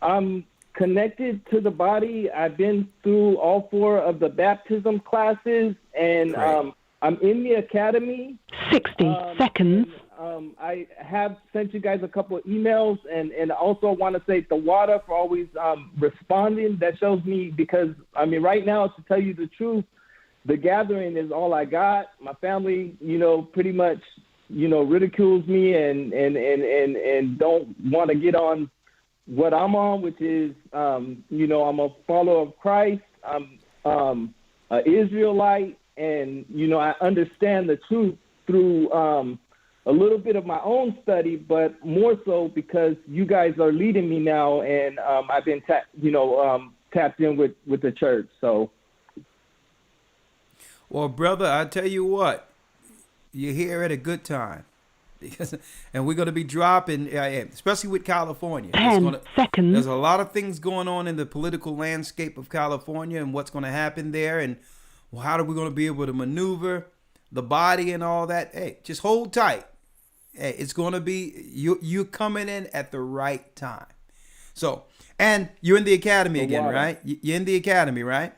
I'm connected to the body. I've been through all 4 of the baptism classes, and I'm in the academy. 60 seconds. I have sent you guys a couple of emails, and also want to thank the Lawya for always responding. That shows me, because, I mean, right now, to tell you the truth, the gathering is all I got. My family, pretty much, ridicules me and don't want to get on what I'm on, which is, I'm a follower of Christ. I'm an Israelite, and, I understand the truth through a little bit of my own study, but more so because you guys are leading me now, and I've been tapped in with the church. So, well, brother, I tell you what, you're here at a good time, and we're going to be dropping, especially with California. 10 seconds. There's a lot of things going on in the political landscape of California, and what's going to happen there, and how are we going to be able to maneuver the body and all that. Hey, just hold tight. Hey, it's going to be, you're coming in at the right time. So, and you're in the academy again, right? You're in the academy, right?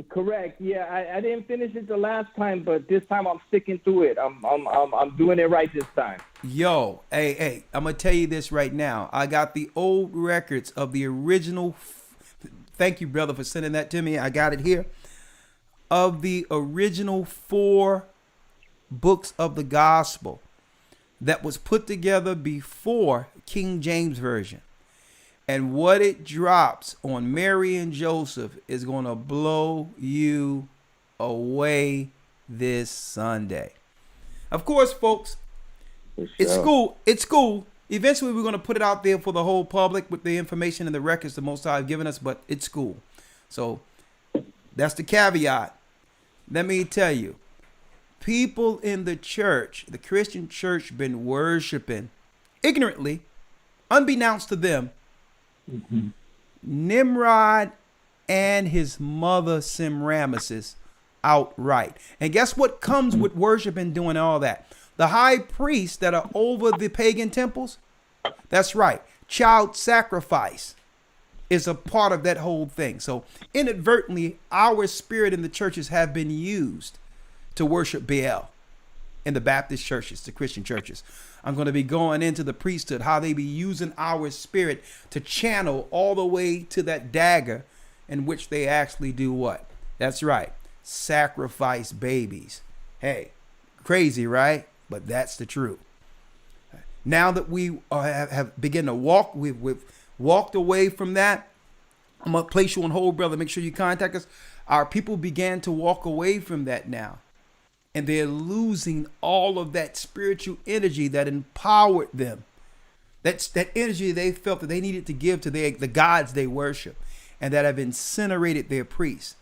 Correct. Yeah, I didn't finish it the last time, but this time I'm sticking to it. I'm doing it right this time. Yo, hey, I'm gonna tell you this right now. I got the old records of the original. Thank you, brother, for sending that to me. I got it here. Of the original 4 books of the gospel that was put together before King James Version. And what it drops on Mary and Joseph is going to blow you away this Sunday. Of course, folks, it's school. It's school. Eventually, we're going to put it out there for the whole public with the information and the records the Most High have given us, but it's school. So that's the caveat. Let me tell you, people in the church, the Christian church, been worshiping ignorantly, unbeknownst to them, Nimrod and his mother Semiramis outright. And guess what comes with worship and doing all that? The high priests that are over the pagan temples, that's right, child sacrifice is a part of that whole thing. So inadvertently, our spirit in the churches have been used to worship Baal in the Baptist churches, the Christian churches. I'm going to be going into the priesthood, how they be using our spirit to channel all the way to that dagger in which they actually do what? That's right, sacrifice babies. Hey, crazy, right? But that's the truth. Now that we have begun to walk, we've walked away from that. I'm going to place you on hold, brother. Make sure you contact us. Our people began to walk away from that now. And they're losing all of that spiritual energy that empowered them. That's that energy they felt that they needed to give to the gods they worship, and that have incinerated their priests.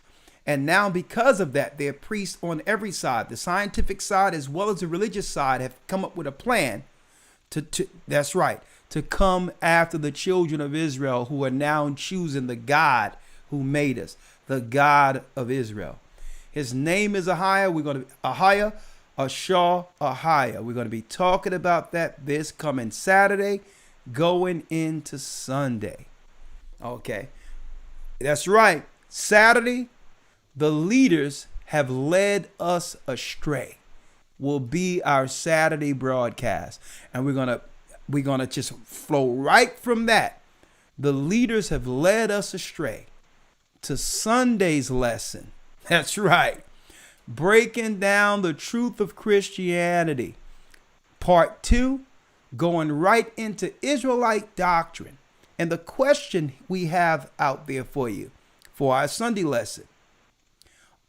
And now because of that, their priests on every side, the scientific side as well as the religious side, have come up with a plan to that's right, to come after the children of Israel who are now choosing the God who made us, the God of Israel. His name is Ahia. We're going to Rawchaa, Ahia. We're going to be talking about that this coming Saturday, going into Sunday. Okay, that's right. Saturday, the leaders have led us astray. Will be our Saturday broadcast, and we're gonna just flow right from that. The leaders have led us astray to Sunday's lesson. That's right. Breaking down the truth of Christianity. Part 2, going right into Israelite doctrine. And the question we have out there for you for our Sunday lesson: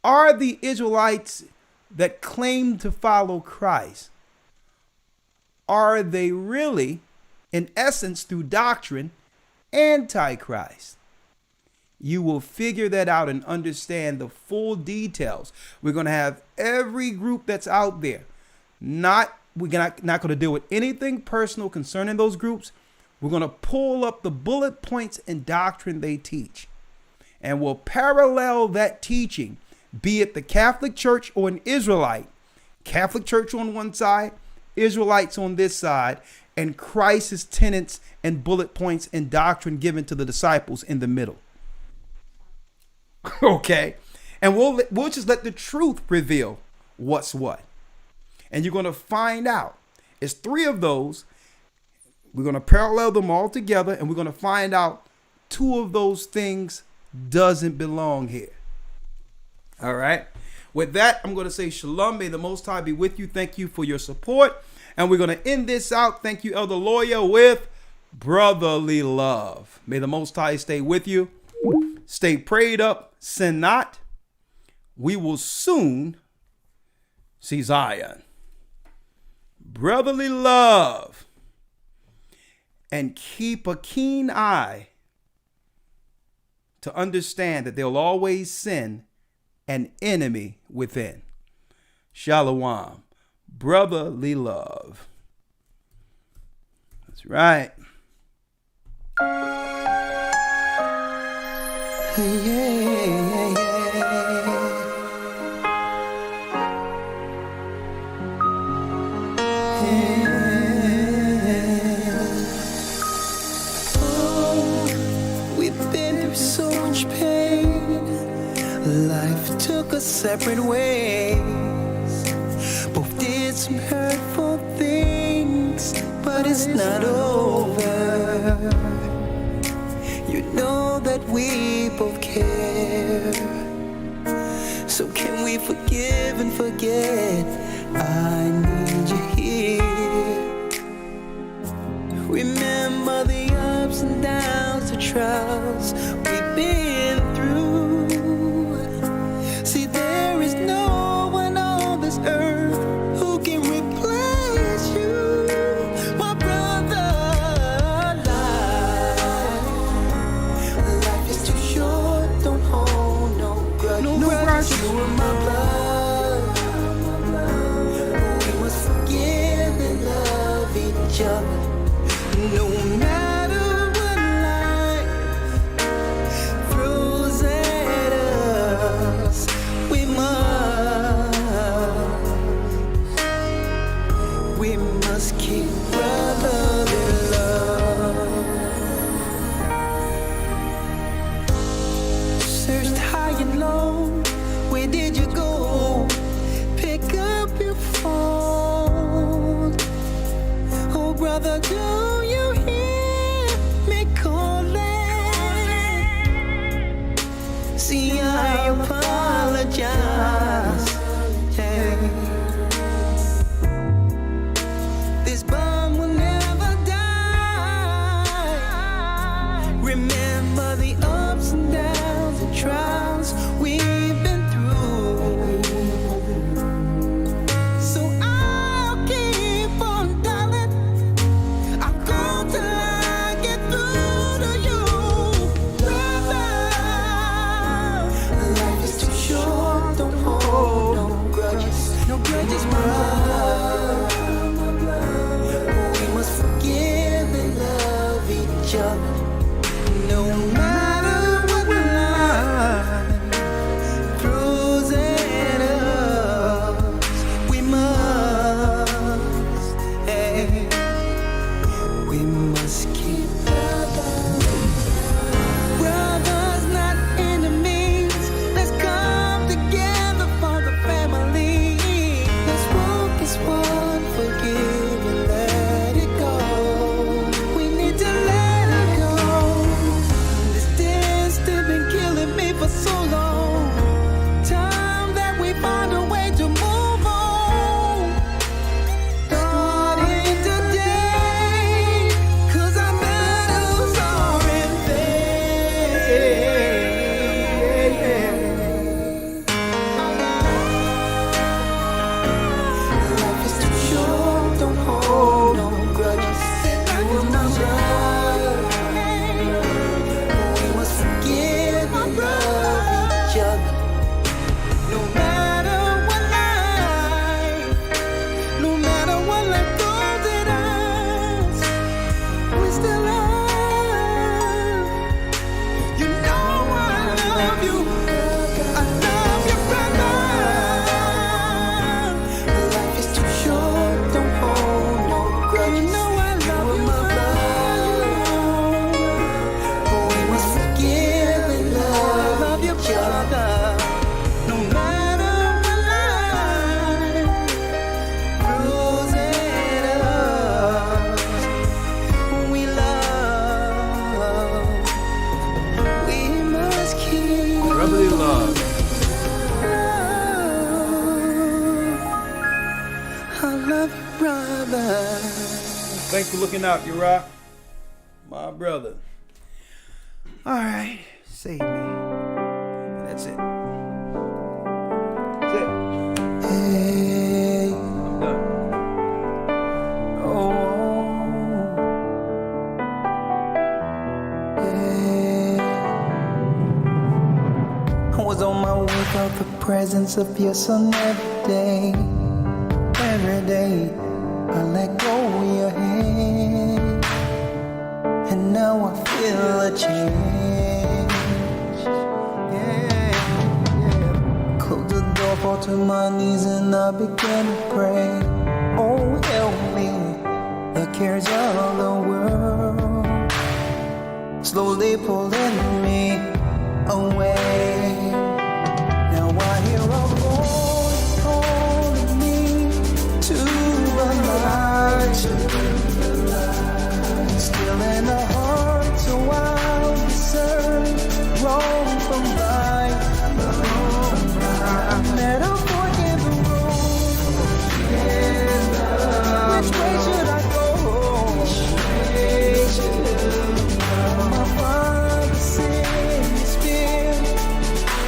are the Israelites that claim to follow Christ, are they really, in essence, through doctrine, antichrist? You will figure that out and understand the full details. We're going to have every group that's out there. We're not going to deal with anything personal concerning those groups. We're going to pull up the bullet points and doctrine they teach. And we'll parallel that teaching, be it the Catholic Church or an Israelite. Catholic Church on one side, Israelites on this side, and Christ's tenets and bullet points and doctrine given to the disciples in the middle. Okay. And we'll just let the truth reveal what's what. And you're going to find out. It's 3 of those. We're going to parallel them all together, and we're going to find out 2 of those things doesn't belong here. All right. With that, I'm going to say shalom. May the Most High be with you. Thank you for your support. And we're going to end this out. Thank you, Elder Lawya, with brotherly love. May the Most High stay with you. Stay prayed up. Sin not. We will soon see Zion. Brotherly love. And keep a keen eye to understand that there'll always sin an enemy within. Shalom. Brotherly love. That's right. We've been through so much pain. Life took us separate ways. Both did some hurtful things, but it's not over. You know that we both care. So can we forgive and forget? I need you here. Remember the ups and downs, the trials we've been through. See, there is no one on this earth who can replace you, my brother. Life is too short, don't hold no grudge. No grudge. You are my blood. We must forgive and love each other. No matter what life throws at us, we must keep brotherly love. Searched high and low, where did you go? Pick up your phone. Oh brother, do you hear me calling? See, I apologize. Hey. This bond will never die. Remember the ups and downs and trials we've been through. So I'll keep on, darling. I I love you, brother. Thanks for looking out, Rawchaa. My brother. All right, save me. That's it. That's it. Hey. I'm done. I was on my way, felt the presence of your son every day. Every day, I let go of your hand, and now I feel a change. Yeah. Close the door, fall to my knees, and I began to pray. Oh, help me, the cares of the world slowly pulling me away. Now I hear a voice calling me to the light. Still in the heart, so I'll discern wrong from right. Let a fork in the road. Which way should I go? My Father send His Spirit,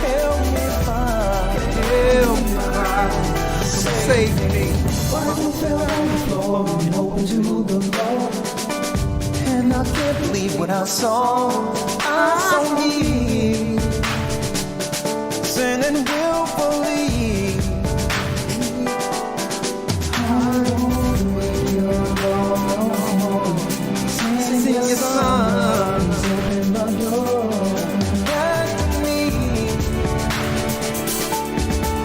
help me find, save me. Bible fell on the floor and open to the Lord, and I can't believe what I saw. I saw me sinning willfully. I don't think you're wrong. Sing your songs, open my door back to me.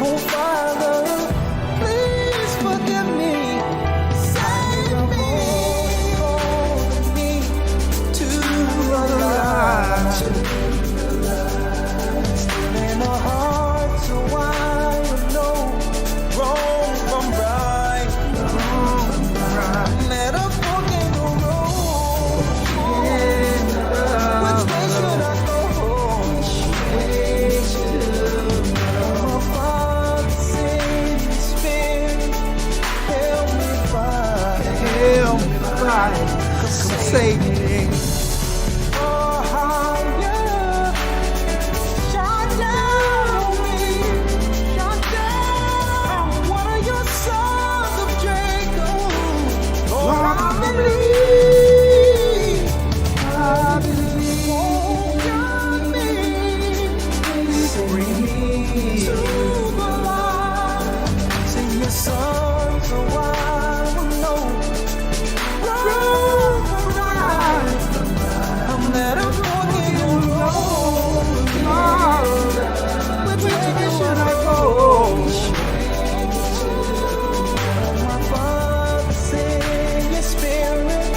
Oh Father, please forgive me. Save me, hold me to the light. Still in the heart, so I will know wrong from right. Let a fork in the road. Which way should I go? My Father, send His Spirit, help me find, Save me. oh, higher, shine down on me, shine down. One of your sons of Jacob. Oh, I believe, oh, guide me, bring me to the light. Sing your song so I will know. I'm let a fork in the road. Which way should I go? My Father, send your Spirit,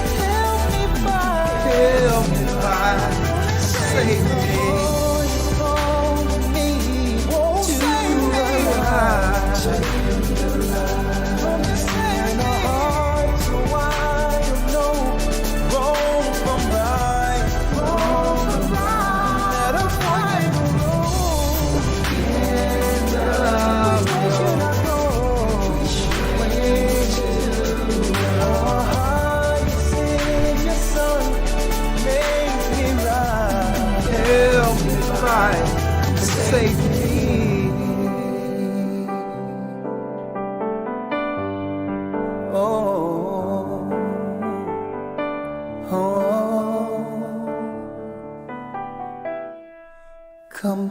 help me find, Save me. calling me to the light. In the heart, so I will know wrong from right. Let a fork in the road. Which way should I go? Oh, you send your Son, make me right. Help me find. Save me. Oh, oh, come